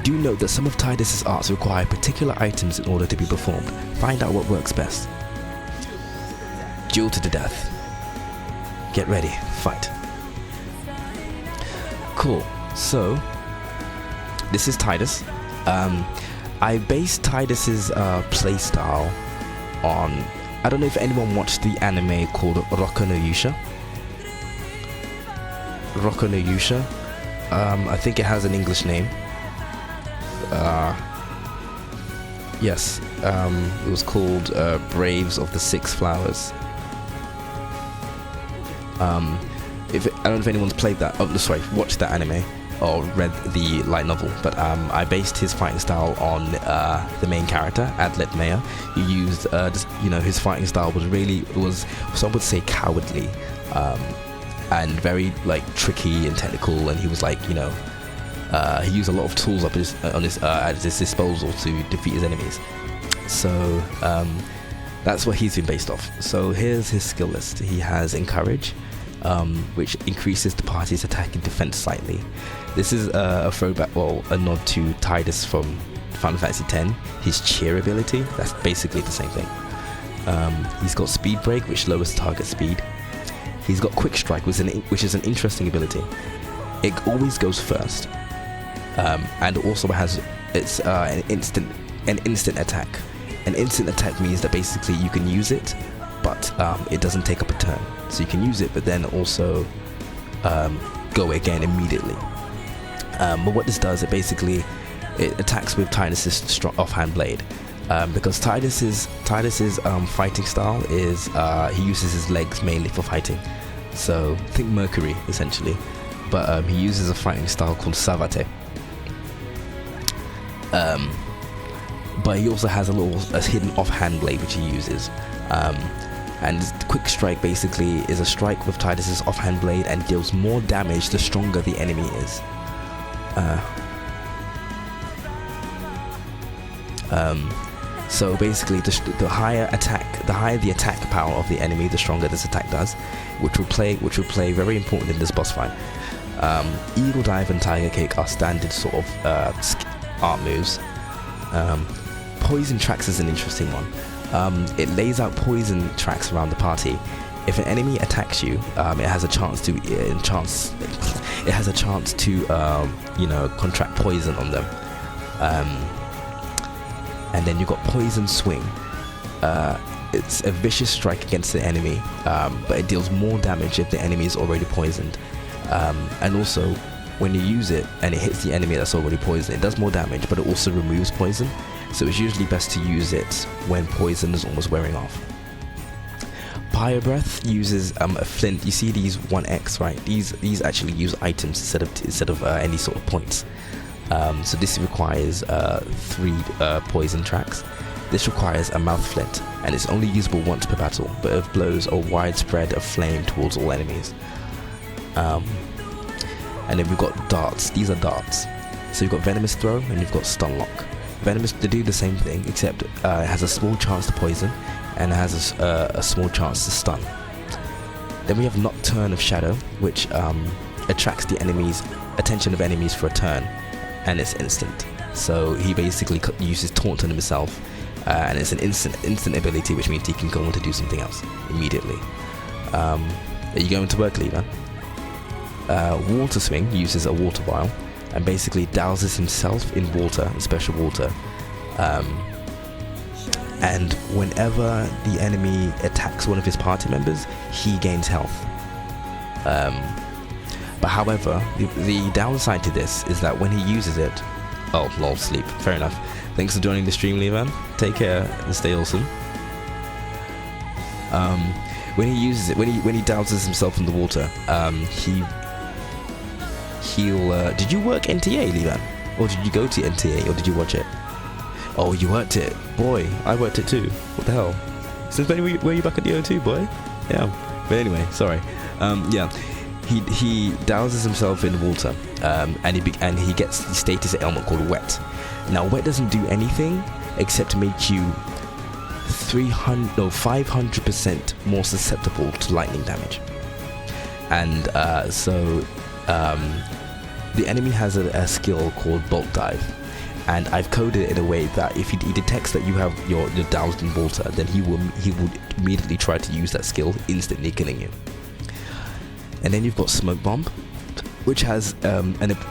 Do note that some of Titus's arts require particular items in order to be performed. Find out what works best. Duel to the death. Get ready. Fight. Cool. So, this is Titus. I based Tidus's playstyle on, I don't know if anyone watched the anime called Roku no Yusha. Roku no Yusha. I think it has an English name. Yes, it was called Braves of the Six Flowers. I don't know if anyone's played that. Oh, sorry, watched that anime or read the light novel. But I based his fighting style on the main character, Adlet Maya. He used, his fighting style was some would say cowardly, and very like tricky and technical. And he was like, he used a lot of tools at his disposal to defeat his enemies. So that's what he's been based off. So here's his skill list. He has Encourage, which increases the party's attack and defense slightly. This is a throwback, a nod to Tidus from Final Fantasy X. His Cheer ability, that's basically the same thing. He's got Speed Break, which lowers target speed. He's got Quick Strike, which is an interesting ability. It always goes first, and also has an instant attack. An instant attack means that basically you can use it, but it doesn't take up a turn. So you can use it, but then also go again immediately. But what this does, it attacks with Tidus's offhand blade, because Tidus's fighting style is he uses his legs mainly for fighting. So think Mercury essentially, but he uses a fighting style called Savate. But he also has a hidden offhand blade which he uses. And Quick Strike basically is a strike with Tidus's offhand blade and deals more damage the stronger the enemy is. So basically, the higher the attack power of the enemy, the stronger this attack does, which will play very important in this boss fight. Eagle Dive and Tiger Kick are standard sort of art moves. Poison Tracks is an interesting one. It lays out poison tracks around the party. If an enemy attacks you, it has a chance to contract poison on them. And then you've got Poison Swing. It's a vicious strike against the enemy, but it deals more damage if the enemy is already poisoned. And also, when you use it and it hits the enemy that's already poisoned, it does more damage, but it also removes poison. So it's usually best to use it when poison is almost wearing off. Pyre Breath uses a flint. You see these 1x, right? These actually use items instead of any sort of points. So this requires 3 poison tracks. This requires a mouth flint, and it's only usable once per battle, but it blows a wide spread of flame towards all enemies. And then we've got darts. These are darts. So you've got Venomous Throw and you've got Stun Lock. Venomous, they do the same thing, except it has a small chance to poison and it has a small chance to stun. Then we have Nocturne of Shadow, which attracts the attention of enemies for a turn, and it's instant. So he basically uses Taunt on himself, and it's an instant ability, which means he can go on to do something else immediately. Are you going to work, Lever? Water Swing uses a water vial and basically douses himself in water, in special water, and whenever the enemy attacks one of his party members, he gains health. But however, the downside to this is that when he uses it, oh lol, sleep, fair enough. Thanks for joining the stream, Levan. Take care and stay awesome. When he uses it, when he douses himself in the water, he'll did you work NTA, Levan? Or did you go to NTA, or did you watch it? Oh, you worked it. Boy, I worked it too. What the hell? Since when were you back at the O2, boy? Yeah. But anyway, sorry. Yeah. He douses himself in water, and he gets the status ailment called Wet. Now, Wet doesn't do anything except to make you 500% more susceptible to lightning damage. And the enemy has a skill called Bolt Dive, and I've coded it in a way that if he detects that you have you're doused in water, then he would immediately try to use that skill, instantly killing you. And then you've got Smoke Bomb. which has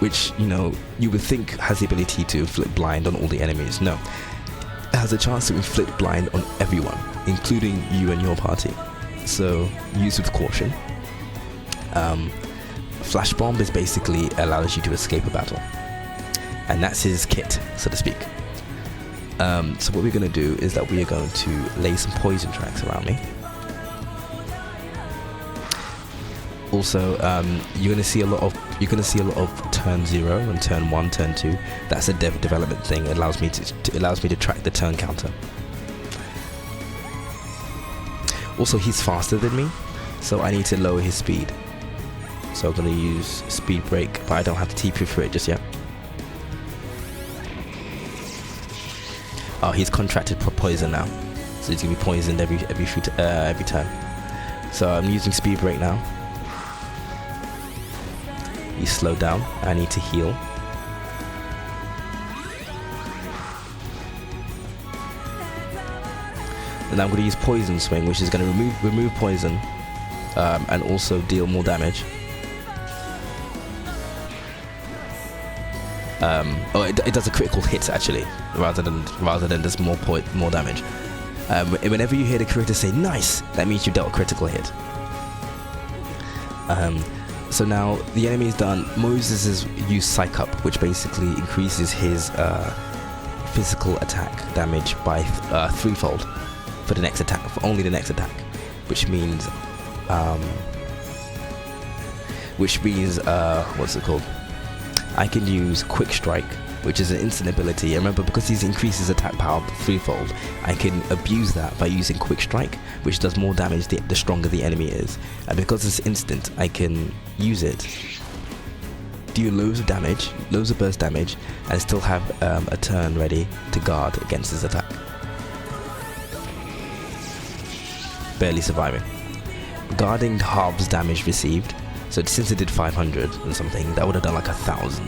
which you would think has the ability to inflict blind on all the enemies. No, it has a chance to inflict blind on everyone, including you and your party. So use with caution. Flash bomb is basically allows you to escape a battle, and that's his kit, so to speak. So what we're going to do is that we are going to lay some poison tracks around me. Also, you're going to see a lot of turn 0 and turn 1, turn 2. That's a development thing. It allows me to track the turn counter. Also, he's faster than me, so I need to lower his speed. So I'm going to use speed break, but I don't have to TP for it just yet. Oh, he's contracted poison now, so he's gonna be poisoned every turn. So I'm using speed break now. He's slowed down. I need to heal. And I'm going to use poison swing, which is going to remove poison, and also deal more damage. It does a critical hit actually, rather than just more damage. Whenever you hear the creator say "nice," that means you dealt a critical hit. So now the enemy is done. Moses has used Psych Up, which basically increases his physical attack damage by threefold for the next attack, for only the next attack, which means what's it called? I can use Quick Strike, which is an instant ability. Remember, because he increases attack power threefold, I can abuse that by using Quick Strike, which does more damage the stronger the enemy is. And because it's instant, I can use it, do loads of damage, loads of burst damage, and still have a turn ready to guard against his attack. Barely surviving. Guarding halves damage received. So since it did 500 and something, that would have done like 1,000.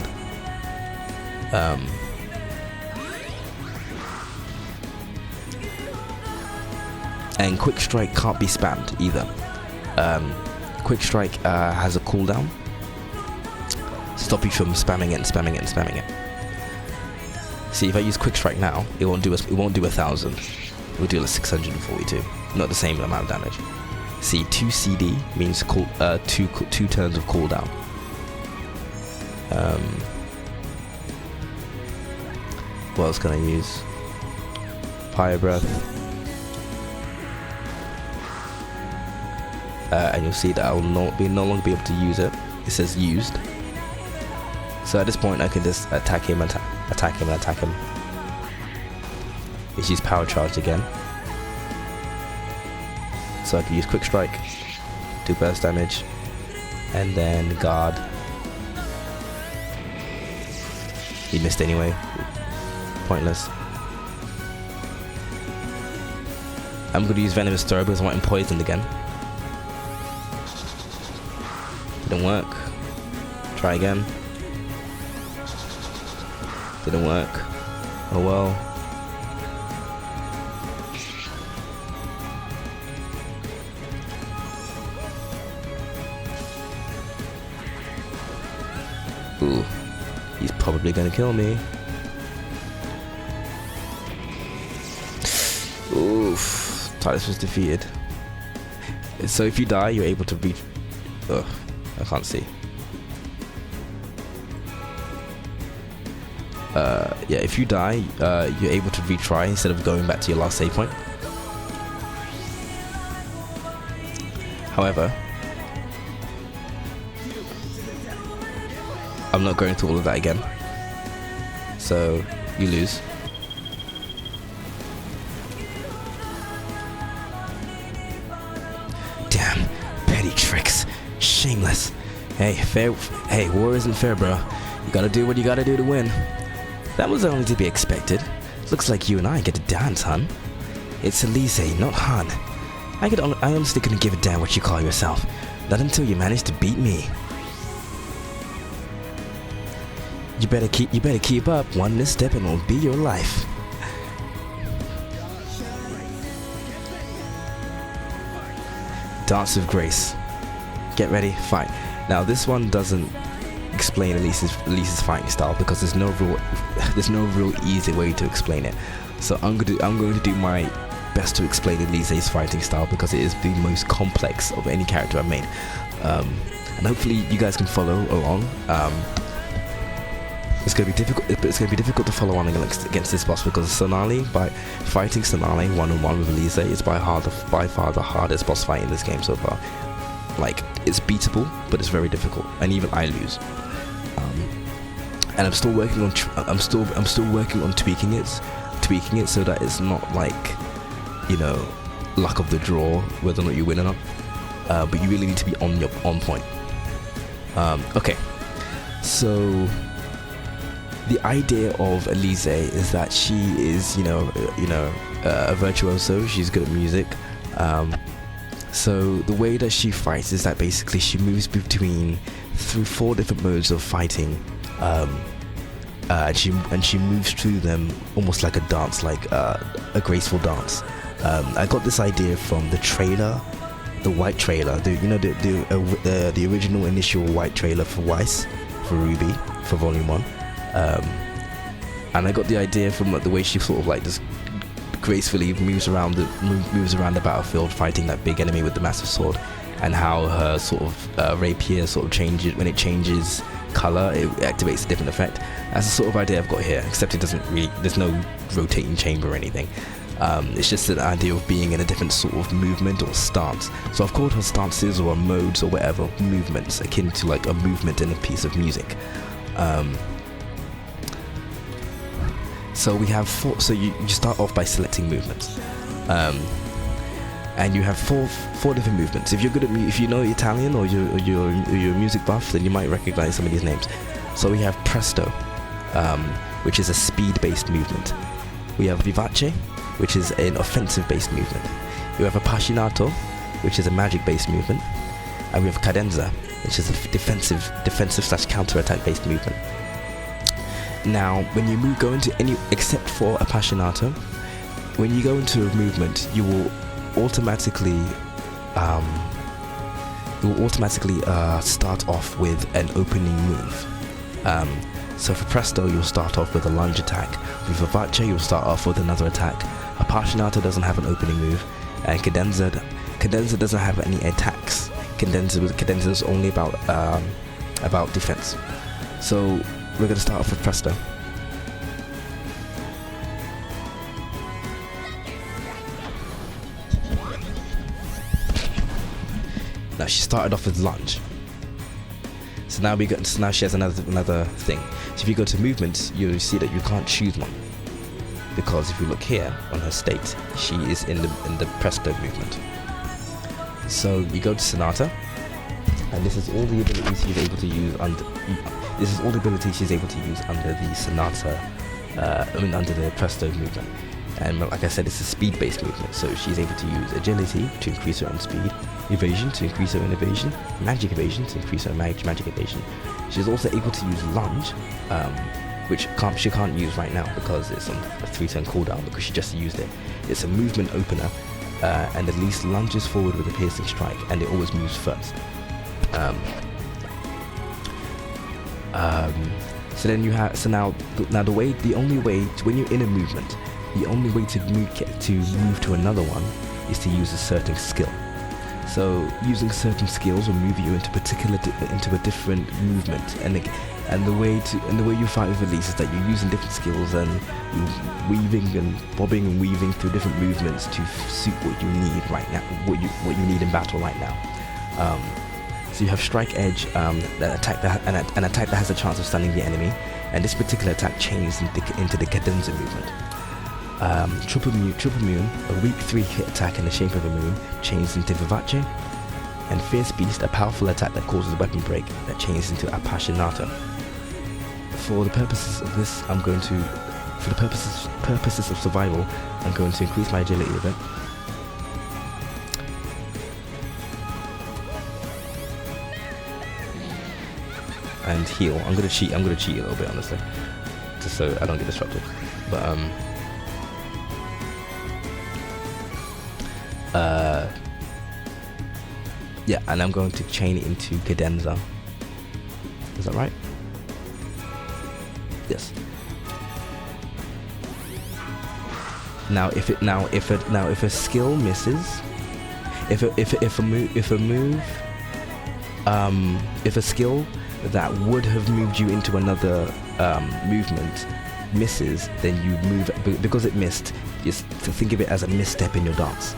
And Quick Strike can't be spammed either. Quick Strike has a cooldown. Stop you from spamming it and spamming it and spamming it. See, if I use Quick Strike now, it won't do 1,000. It will do like 642. Not the same amount of damage. See, 2 CD means two turns of cooldown. What else can I use? Fire Breath. And you'll see that I will no longer be able to use it. It says used. So at this point I can just attack him and attack him. Let's use Power Charge again. So I can use Quick Strike, do burst damage, and then guard. He missed anyway. Pointless. I'm going to use Venomous Throw because I want him poisoned again. Didn't work. Try again. Didn't work. Oh well. Ooh, he's probably gonna kill me. Oof, Titus was defeated. So if you die, you're able to reach. Ugh, I can't see. Yeah, if you die, you're able to retry instead of going back to your last save point. However, I'm not going through all of that again. So, you lose. Damn, petty tricks. Shameless. Hey, war isn't fair, bro. You gotta do what you gotta do to win. That was only to be expected. Looks like you and I get to dance, hun. It's Elise, not Han. I honestly couldn't give a damn what you call yourself. Not until you managed to beat me. You better keep up. One misstep and it'll be your life. Dance of Grace. Get ready, fight. Now this one doesn't explain Elise's fighting style because there's no real easy way to explain it. So I'm going to do my best to explain Elise's fighting style because it is the most complex of any character I've made, and hopefully you guys can follow along. It's going to be difficult. It's going to be difficult to follow on against this boss because fighting Sonali one-on-one with Elise is by far the hardest boss fight in this game so far. Like, it's beatable, but it's very difficult, and even I lose. And I'm still working on tweaking it so that it's not like, you know, luck of the draw whether or not you win or not. But you really need to be on point. Okay, so the idea of Elise is that she is, a virtuoso. She's good at music. So the way that she fights is that basically she moves through 4 different modes of fighting, and she moves through them almost like a dance, like a graceful dance. I got this idea from the trailer, the white trailer, the original initial white trailer for Weiss, for Ruby, for Volume 1. And I got the idea from the way she sort of like just gracefully moves around the battlefield fighting that big enemy with the massive sword, and how her sort of rapier sort of changes when it changes color. It activates a different effect. That's the sort of idea I've got here, except it doesn't really, there's no rotating chamber or anything. It's just an idea of being in a different sort of movement or stance. So I've called her stances or modes or whatever movements akin to like a movement in a piece of music. So we have 4. So you start off by selecting movements, and you have four different movements. If you're good at if you know Italian or you're a music buff, then you might recognize some of these names. So we have Presto, which is a speed-based movement. We have Vivace, which is an offensive-based movement. We have Appassionato, which is a magic-based movement, and we have Cadenza, which is a defensive/counter-attack based movement. Now, when you go into any, except for Appassionato, when you go into a movement, you will automatically start off with an opening move. So for Presto, you'll start off with a lunge attack. With Vivace, you'll start off with another attack. Appassionato doesn't have an opening move, and Cadenza doesn't have any attacks. Cadenza is only about defense. So we're going to start off with Presto. Now she started off with lunge. So now she has another thing. So if you go to movements, you'll see that you can't choose one, because if you look here on her state, she is in the Presto movement. So you go to Sonata, and this is all the abilities she's able to use under. This is all the abilities she's able to use under the Sonata, under the Presto movement. And like I said, it's a speed-based movement, so she's able to use agility to increase her own speed, evasion to increase her own evasion, magic evasion to increase her magic evasion. She's also able to use lunge, which she can't use right now because it's on a 3-turn cooldown, because she just used it. It's a movement opener, and at least lunges forward with a piercing strike, and it always moves first. The only way when you're in a movement, the only way to move to another one is to use a certain skill. So using certain skills will move you into a different movement, and the way you fight with Elise is that you're using different skills and you're weaving and bobbing and weaving through different movements to suit what you need right now, what you need in battle right now. So you have Strike Edge, an attack that has a chance of stunning the enemy, and this particular attack changes into the Cadenza movement. Triple Moon, a weak 3-hit attack in the shape of a moon, changes into Vivace, and Fierce Beast, a powerful attack that causes weapon break, that changes into Appassionato. For the purposes of this, for the purposes of survival, I'm going to increase my agility a bit. And heal. I'm gonna cheat a little bit, honestly, just so I don't get disrupted. But yeah, and I'm going to chain it into Cadenza. Is that right? Yes. Now if a skill misses, if a skill that would have moved you into another movement misses, then you move, because it missed, just to think of it as a misstep in your dance.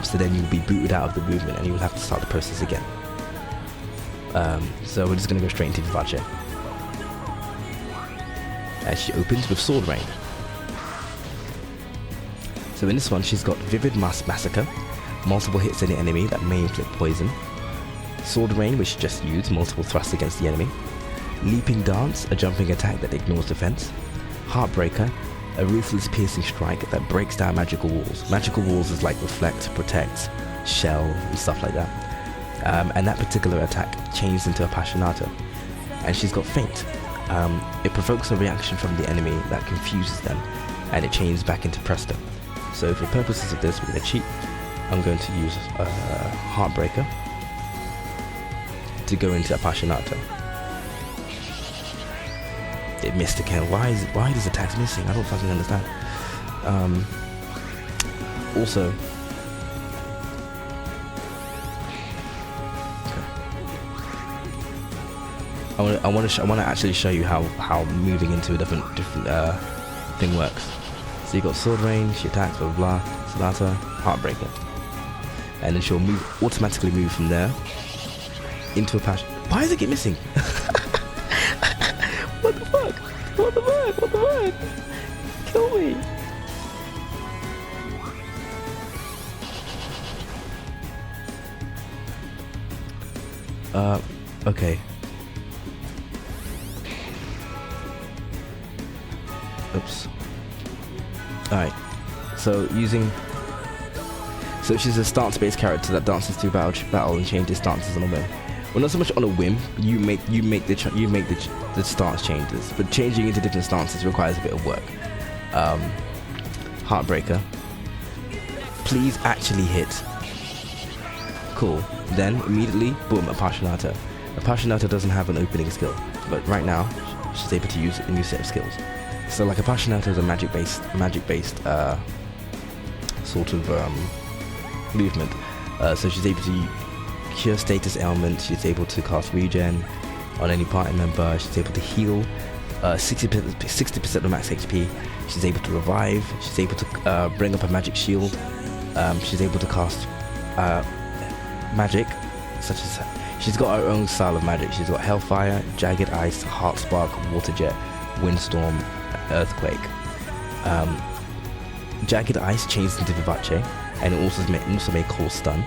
So then you'll be booted out of the movement and you'll have to start the process again. So we're just going to go straight into Vivace. And she opens with Sword Rain. So in this one, she's got Vivid Massacre, multiple hits on the enemy that may inflict poison. Sword Rain, which she just used, multiple thrusts against the enemy. Leaping Dance, a jumping attack that ignores defense. Heartbreaker, a ruthless piercing strike that breaks down magical walls. Magical walls is like Reflect, Protect, Shell, and stuff like that. And that particular attack changes into Appassionato. And she's got Faint. It provokes a reaction from the enemy that confuses them, and it changes back into Presto. So for purposes of this, we're going to cheat. I'm going to use Heartbreaker to go into Appassionato. It missed again. Why are these attacks missing? I don't fucking understand. Also, okay. I want to actually show you how moving into a different thing works. So you got Sword Rain, she attacks, blah blah blah, Sonata, Heartbreaker, and then she'll automatically move from there into a patch. Why does it keep missing? What the fuck? What the fuck? What the fuck? Kill me! Okay. Oops. Alright. So she's a stance-based character that dances through battle and changes stances on a whim. Well, not so much on a whim. You make the stance changes, but changing into different stances requires a bit of work. Heartbreaker. Please actually hit. Cool. Then immediately, boom, Appassionato. Appassionato doesn't have an opening skill, but right now she's able to use a new set of skills. So like Appassionato is a magic-based sort of movement. So she's able to cure status ailments, she's able to cast regen on any party member, she's able to heal 60% of max HP, she's able to revive, she's able to bring up a magic shield, she's able to cast magic, such as, she's got her own style of magic. She's got Hellfire, Jagged Ice, Heart Spark, Water Jet, Windstorm, Earthquake. Jagged Ice changes into Vivace, and it also may cause stun.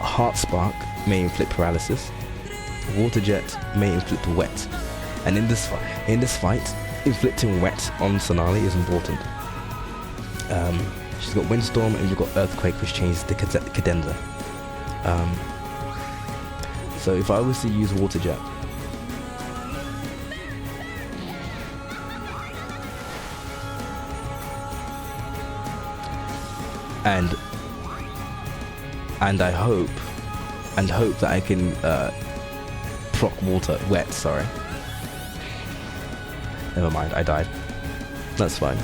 Heart Spark may inflict paralysis. Water Jet may inflict wet. And in this fight, inflicting wet on Sonali is important. She's got Windstorm, and you've got Earthquake, which changes to Cadenza. So if I was to use Water Jet, and I hope that I can proc wet, sorry. Never mind, I died. That's fine.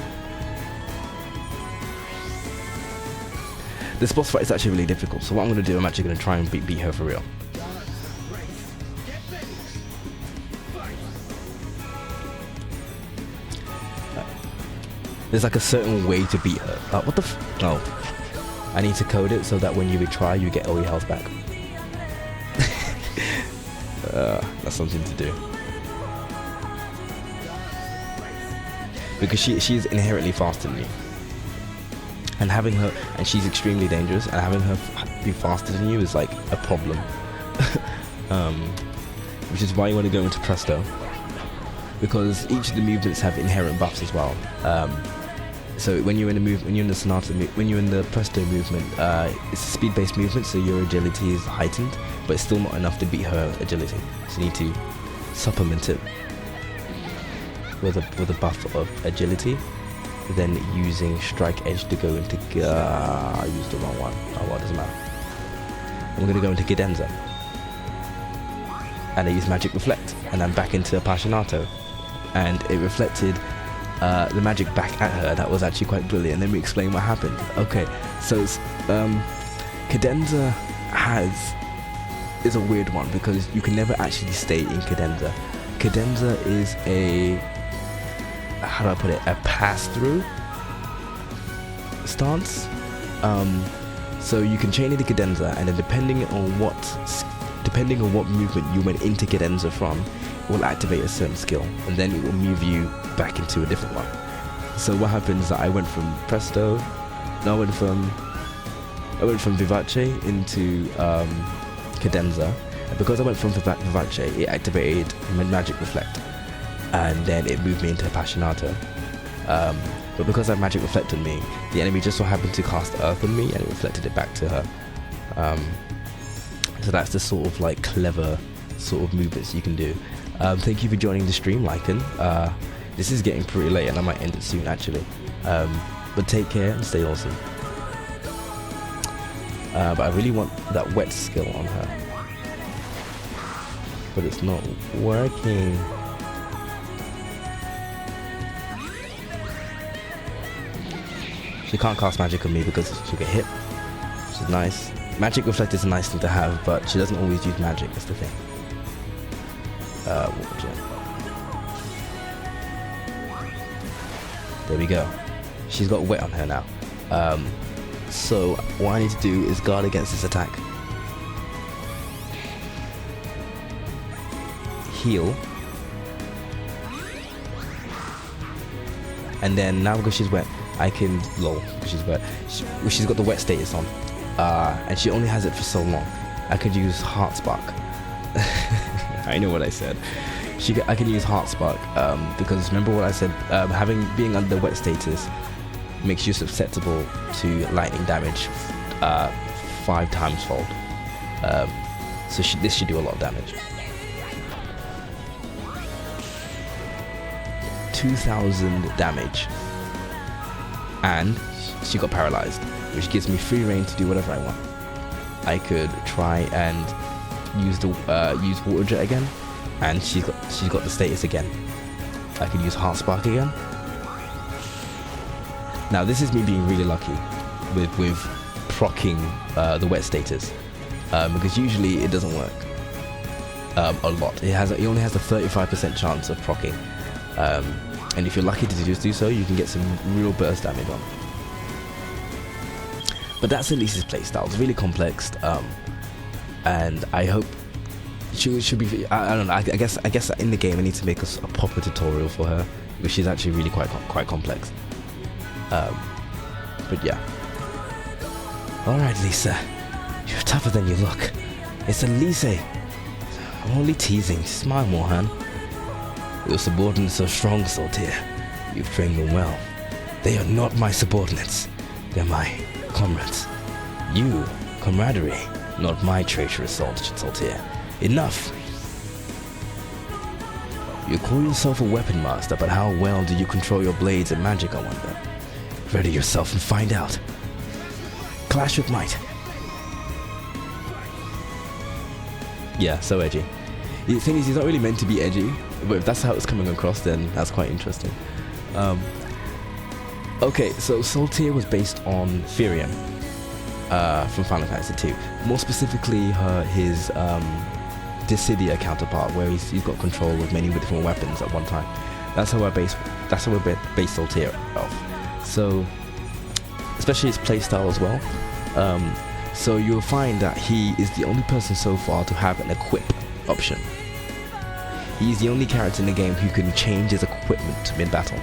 This boss fight is actually really difficult, so what I'm going to do, I'm actually going to try and beat her for real. There's like a certain way to beat her. What the no. I need to code it so that when you retry, you get all your health back. That's something to do. Because she's inherently faster than me. And having her, and she's extremely dangerous, and having her be faster than you is like a problem. Which is why you want to go into Presto, because each of the movements have inherent buffs as well. So when you're in the Presto movement, it's a speed-based movement, so your agility is heightened, but it's still not enough to beat her agility. So you need to supplement it with a buff of agility. Then using Strike Edge to go into I used the wrong one. Oh well, it doesn't matter. I'm going to go into Cadenza, and I use Magic Reflect, and I'm back into Appassionato, and it reflected the magic back at her. That was actually quite brilliant. Let me explain what happened. Okay, so cadenza is a weird one because you can never actually stay in cadenza. Cadenza is a, how do I put it, a pass-through stance. So you can chain into cadenza, and then depending on what movement you went into cadenza from, it will activate a certain skill, and then it will move you back into a different one. So what happens is that I went from presto, I went from vivace into cadenza, and because I went from vivace, it activated magic reflect, and then it moved me into appassionato. But because I have magic reflect on me, the enemy just so happened to cast earth on me, and it reflected it back to her. So that's the sort of like clever sort of movements you can do. Thank you for joining the stream, Lycan. This is getting pretty late, and I might end it soon actually. But take care and stay awesome. But I really want that wet skill on her, but it's not working. She can't cast magic on me because she'll get hit, which is nice. Magic reflect is a nice thing to have, but she doesn't always use magic, that's the thing. Water gem. There we go. She's got wet on her now. So what I need to do is guard against this attack. Heal. And then now because she's wet, I can, because she's wet, she's got the wet status on, and she only has it for so long. I could use Heart Spark. I know what I said. I can use Heart Spark because remember what I said. Being under wet status makes you susceptible to lightning damage 5 times fold. So this should do a lot of damage. 2,000 damage. And she got paralyzed, which gives me free reign to do whatever I want. I could try and use water jet again, and she's got the status again. I could use Heart Spark again. Now this is me being really lucky with proccing the wet status, because usually it doesn't work a lot. It only has a 35% chance of proccing. And if you're lucky to just do so, you can get some real burst damage on. But that's Elise's playstyle. It's really complex, and I hope she should be. I don't know. I guess in the game I need to make a proper tutorial for her, because she's actually really quite complex. But yeah. All right, Lisa, you're tougher than you look. It's Elise. I'm only teasing. Smile more, hun. Your subordinates are strong, Saltier. You've trained them well. They are not my subordinates. They're my comrades. You, camaraderie, not my treacherous Saltier. Enough! You call yourself a weapon master, but how well do you control your blades and magic, I wonder? Ready yourself and find out. Clash with might. Yeah, so edgy. The thing is, he's not really meant to be edgy, but if that's how it's coming across, then that's quite interesting. Okay, so Saltier was based on Firion from Final Fantasy II. More specifically, his Dissidia counterpart, where he's got control of many different weapons at one time. That's how we base Saltier off. So, especially his playstyle as well. So you'll find that he is the only person so far to have an equip option. He's the only character in the game who can change his equipment mid-battle,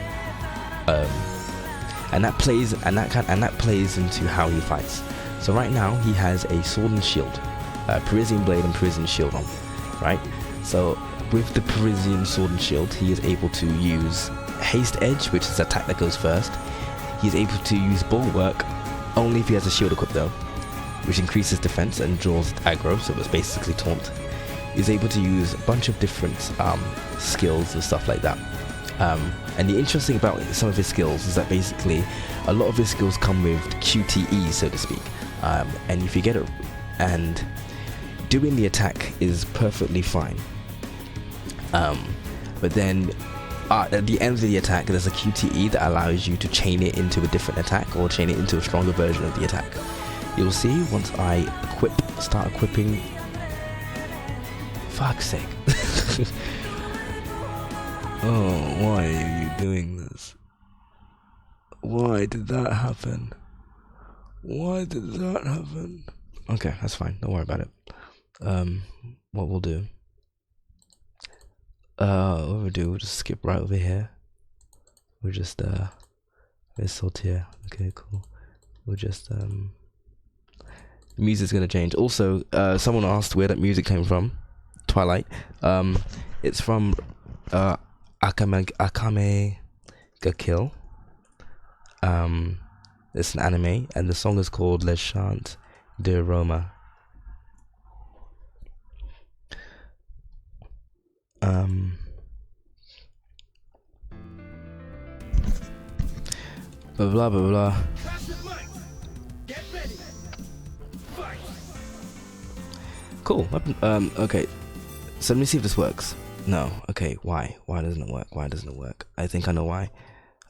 and that plays into how he fights. So right now he has a sword and shield, Parisian blade and Parisian shield on, right? So with the Parisian sword and shield, he is able to use haste edge, which is an attack that goes first. He's able to use bulwark only if he has a shield equipped though, which increases defense and draws aggro, so it's basically taunt. He's able to use a bunch of different skills and stuff like that. And the interesting about some of his skills is that basically a lot of his skills come with QTE, so to speak. And if you get it, and doing the attack is perfectly fine. But then at the end of the attack, there's a QTE that allows you to chain it into a different attack or chain it into a stronger version of the attack. You'll see once I start equipping. Fuck's sake. Oh, why are you doing this? Why did that happen? Why did that happen? Okay, that's fine. Don't worry about it. What we'll do. We'll just skip right over here. We'll just there's Saltier. Okay, cool. We'll just the music's gonna change. Also, someone asked where that music came from. Twilight. It's from Akame ga Kill. It's an anime, and the song is called Les Chants de Roma. Blah blah blah blah. Cool. Okay. So let me see if this works. No. Okay. Why? Why doesn't it work? Why doesn't it work? I think I know why.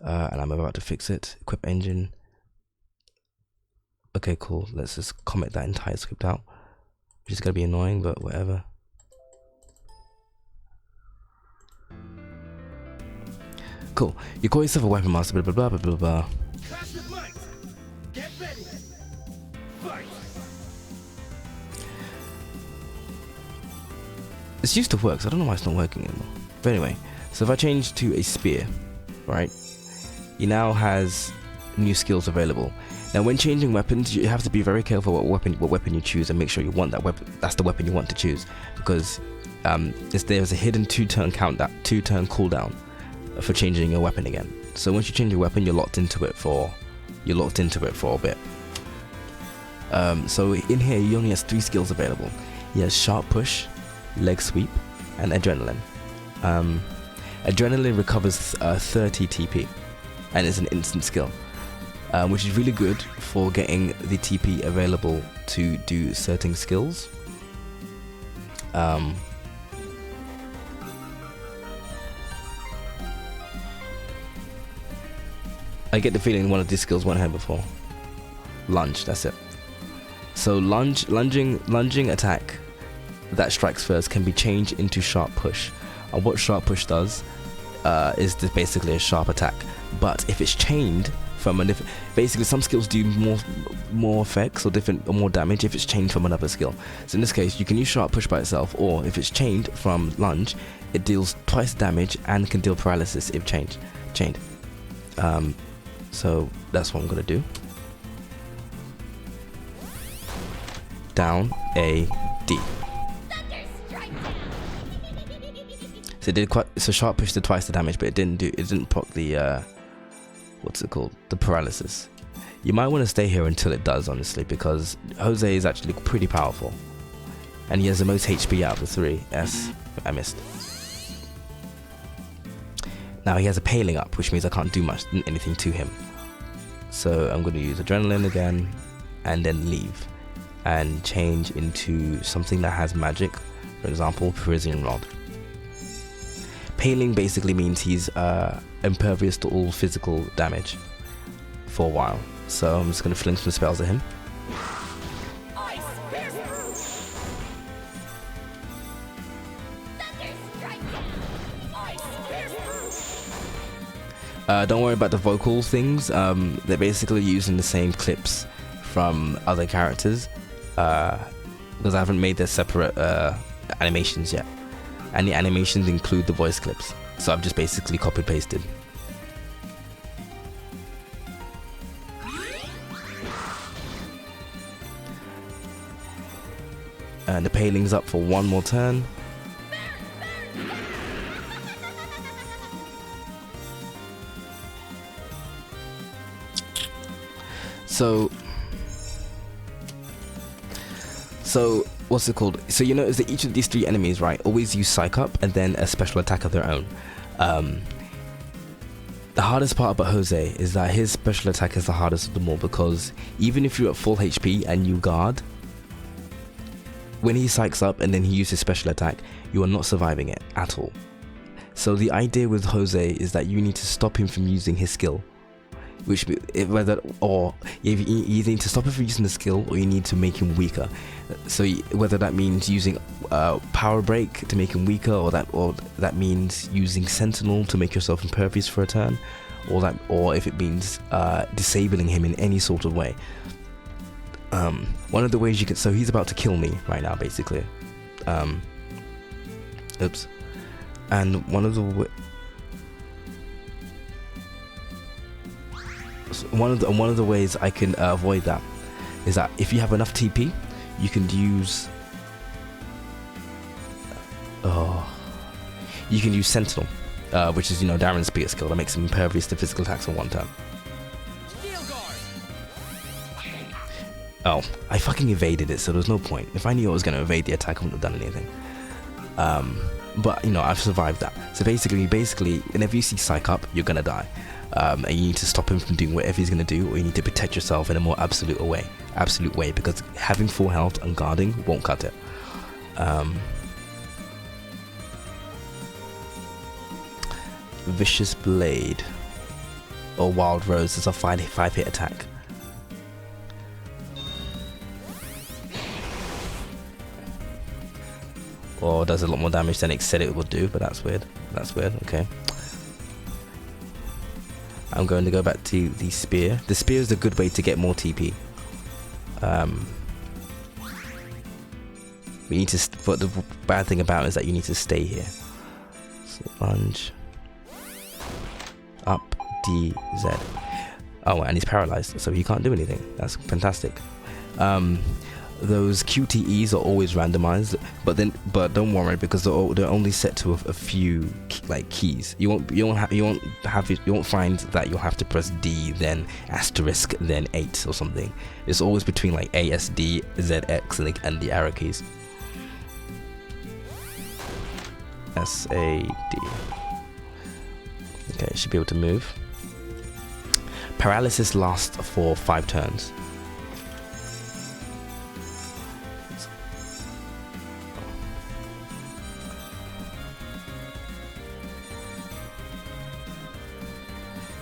And I'm about to fix it. Equip engine. Okay, cool. Let's just comment that entire script out. Which is gonna be annoying, but whatever. Cool. You call yourself a weapon master, blah blah blah blah blah. This used to work, so I don't know why it's not working anymore. But anyway, so if I change to a spear, right? He now has new skills available. Now, when changing weapons, you have to be very careful what weapon you choose, and make sure you want that weapon. That's the weapon you want to choose, because there's a hidden two-turn cooldown for changing your weapon again. So once you change your weapon, you're locked into it for a bit. So in here, he only has 3 skills available. He has sharp push, leg sweep, and adrenaline. Adrenaline recovers 30 TP, and it's an instant skill, which is really good for getting the TP available to do certain skills. I get the feeling one of these skills weren't here before. Lunge, that's it. So lunging attack that strikes first can be changed into sharp push. And what sharp push does is basically a sharp attack. But if it's chained from a different, basically some skills do more effects or more damage if it's chained from another skill. So in this case, you can use sharp push by itself, or if it's chained from lunge, it deals twice damage and can deal paralysis if chained. So that's what I'm gonna do. Down A D. So it did sharp push did twice the damage, but it didn't proc the what's it called? The paralysis. You might want to stay here until it does, honestly, because Jose is actually pretty powerful, and he has the most HP out of the 3. Yes, I missed. Now he has a paling up, which means I can't do anything to him. So I'm going to use adrenaline again, and then leave, and change into something that has magic. For example, Parisian Rod. Paling basically means he's impervious to all physical damage for a while. So I'm just going to fling some spells at him. Don't worry about the vocal things. They're basically using the same clips from other characters, because I haven't made their separate animations yet, and the animations include the voice clips, so I've just basically copy pasted. And the paling's up for one more turn. So what's it called? So you notice that each of these 3 enemies, right, always use Psych Up and then a special attack of their own. The hardest part about Jose is that his special attack is the hardest of them all, because even if you're at full HP and you guard, when he psychs up and then he uses special attack, you are not surviving it at all. So the idea with Jose is that you need to stop him from using his skill, which you either need to stop him from using the skill, or you need to make him weaker. So whether that means using power break to make him weaker, or that means using sentinel to make yourself impervious for a turn, or if it means disabling him in any sort of way. One of the ways you can, so he's about to kill me right now, basically. Oops. And one of the ways I can avoid that is that if you have enough TP, you can use Sentinel, which is Darren's spear skill that makes him impervious to physical attacks on one turn. Oh, I fucking evaded it, so there's no point. If I knew I was going to evade the attack, I wouldn't have done anything. But I've survived that. So basically, whenever you see Psych up, you're gonna die, and you need to stop him from doing whatever he's gonna do, or you need to protect yourself in a more absolute way, because having full health and guarding won't cut it. Vicious Blade or Wild Rose is a 5-hit attack. Or does a lot more damage than it said it would do, but that's weird. Okay. I'm going to go back to the spear. The spear is a good way to get more TP. We need to, but the bad thing about it is that you need to stay here. So lunge. Up, D, Z. Oh, and he's paralyzed, so he can't do anything. That's fantastic. Those QTEs are always randomized, but don't worry, because they're only set to a few keys. You won't find that you'll have to press D then asterisk then 8 or something. It's always between A, S, D, Z, X and the arrow keys. S, A, D. Okay, should be able to move. Paralysis lasts for 5 turns.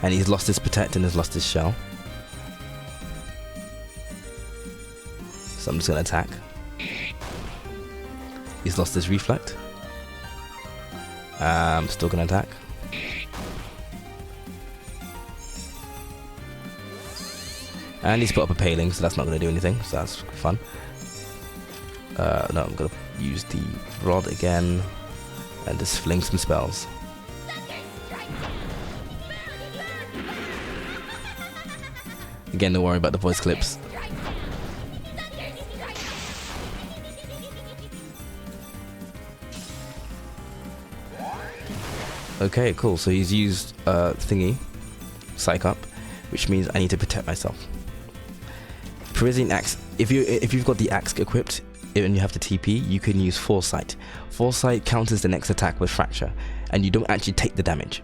And he's lost his protect and has lost his shell. So I'm just gonna attack. He's lost his reflect. I'm still gonna attack. And he's put up a paling, so that's not gonna do anything, so that's fun. No, I'm gonna use the rod again and just fling some spells. Again, don't worry about the voice clips. Okay, cool. So he's used thingy, Psych up, which means I need to protect myself. Parisian Axe. If you've got the axe equipped and you have the TP, you can use Foresight. Foresight counters the next attack with Fracture, and you don't actually take the damage.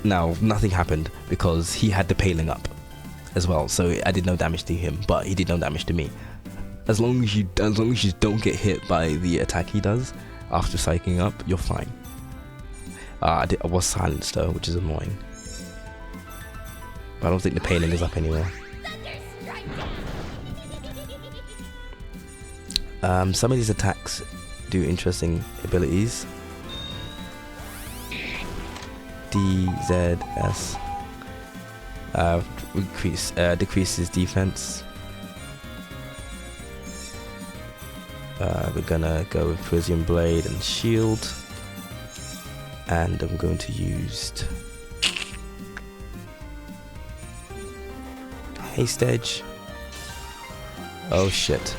Now, nothing happened because he had the paling up as well, so I did no damage to him, but he did no damage to me. As long as you don't get hit by the attack he does after psyching up, you're fine. I was silenced though, which is annoying. But I don't think the paling is up anywhere. Some of these attacks do interesting abilities. D, Z, S. Decreases defense. We're gonna go with Parisian Blade and Shield. And I'm going to use Haste Edge. Oh shit.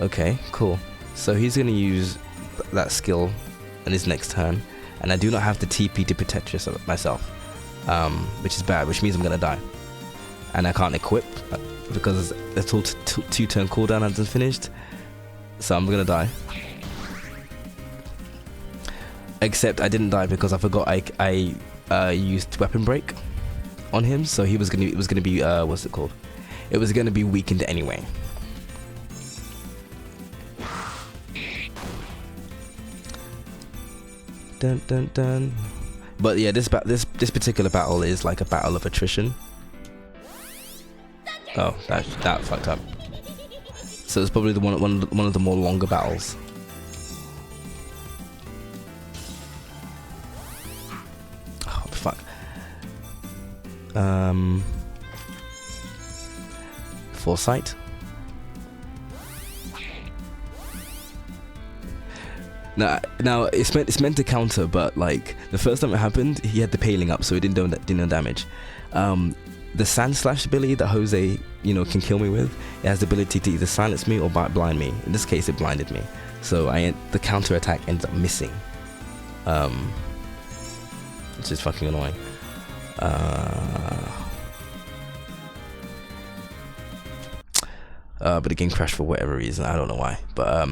Okay, cool. So he's going to use that skill in his next turn, and I do not have the TP to protect myself, which is bad, which means I'm going to die. And I can't equip because the 2-turn cooldown hasn't finished, so I'm going to die. Except I didn't die because I forgot I used Weapon Break, on him, so it was gonna be what's it called? It was gonna be weakened anyway. Dun dun dun. But yeah, this particular battle is like a battle of attrition. Oh, that fucked up. So it's probably one of the more longer battles. Oh fuck. Foresight. Now it's meant to counter, but like the first time it happened, he had the paling up, so he didn't do no damage. The sand slash ability that Jose, can kill me with, it has the ability to either silence me or blind me. In this case, it blinded me, so the counter attack ends up missing, which is fucking annoying. But the game crashed for whatever reason. I don't know why, but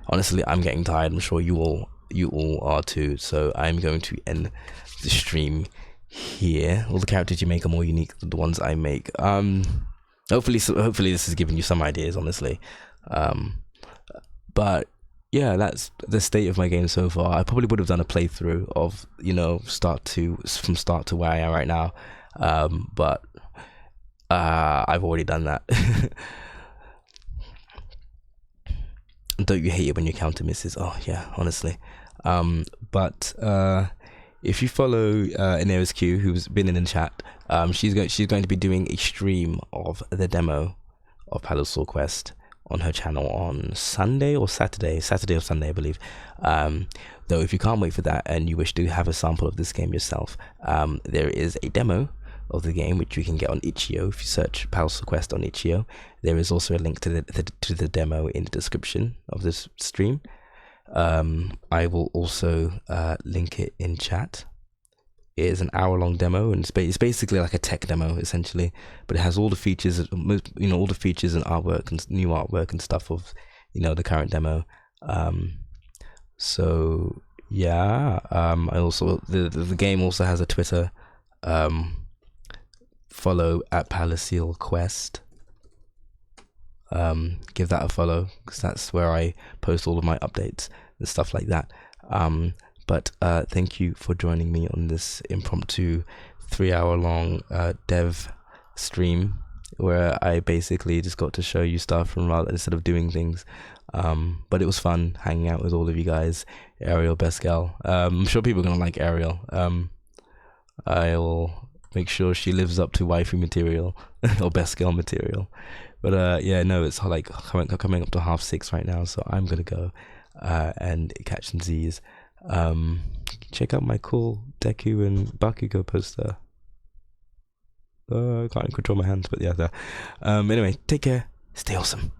honestly, I'm getting tired. I'm sure you all are too. So I'm going to end the stream here. All the characters you make are more unique than the ones I make. Hopefully this has given you some ideas, honestly. But yeah, that's the state of my game so far. I probably would have done a playthrough of from start to where I am right now, but I've already done that. Don't you hate it when your counter misses? Oh yeah, honestly. But if you follow Inera's Q, who's been in the chat, she's going to be doing a stream of the demo of Palasiel Quest on her channel on Sunday or Saturday or Sunday, I believe. Though if you can't wait for that and you wish to have a sample of this game yourself, there is a demo of the game which you can get on itch.io. If you search Palasiel Quest on itch.io, there is also a link to the demo in the description of this stream. I will also link it in chat. It is an hour-long demo, and it's basically like a tech demo essentially, but it has all the features, all the features and artwork and new artwork and stuff of, the current demo. So yeah, I also the game also has a Twitter. Follow at Palasiel Quest. Give that a follow, because that's where I post all of my updates and stuff like that. But thank you for joining me on this impromptu 3-hour-long dev stream, where I basically just got to show you stuff instead of doing things. But it was fun hanging out with all of you guys. Ariel, best gal. I'm sure people are gonna like Ariel. I'll make sure she lives up to waifu material or best girl material. But yeah, no, it's like coming up to 6:30 right now, so I'm gonna go and catch some Z's. Check out my cool Deku and Bakugo poster. I can't control my hands, but yeah. Anyway, take care, stay awesome.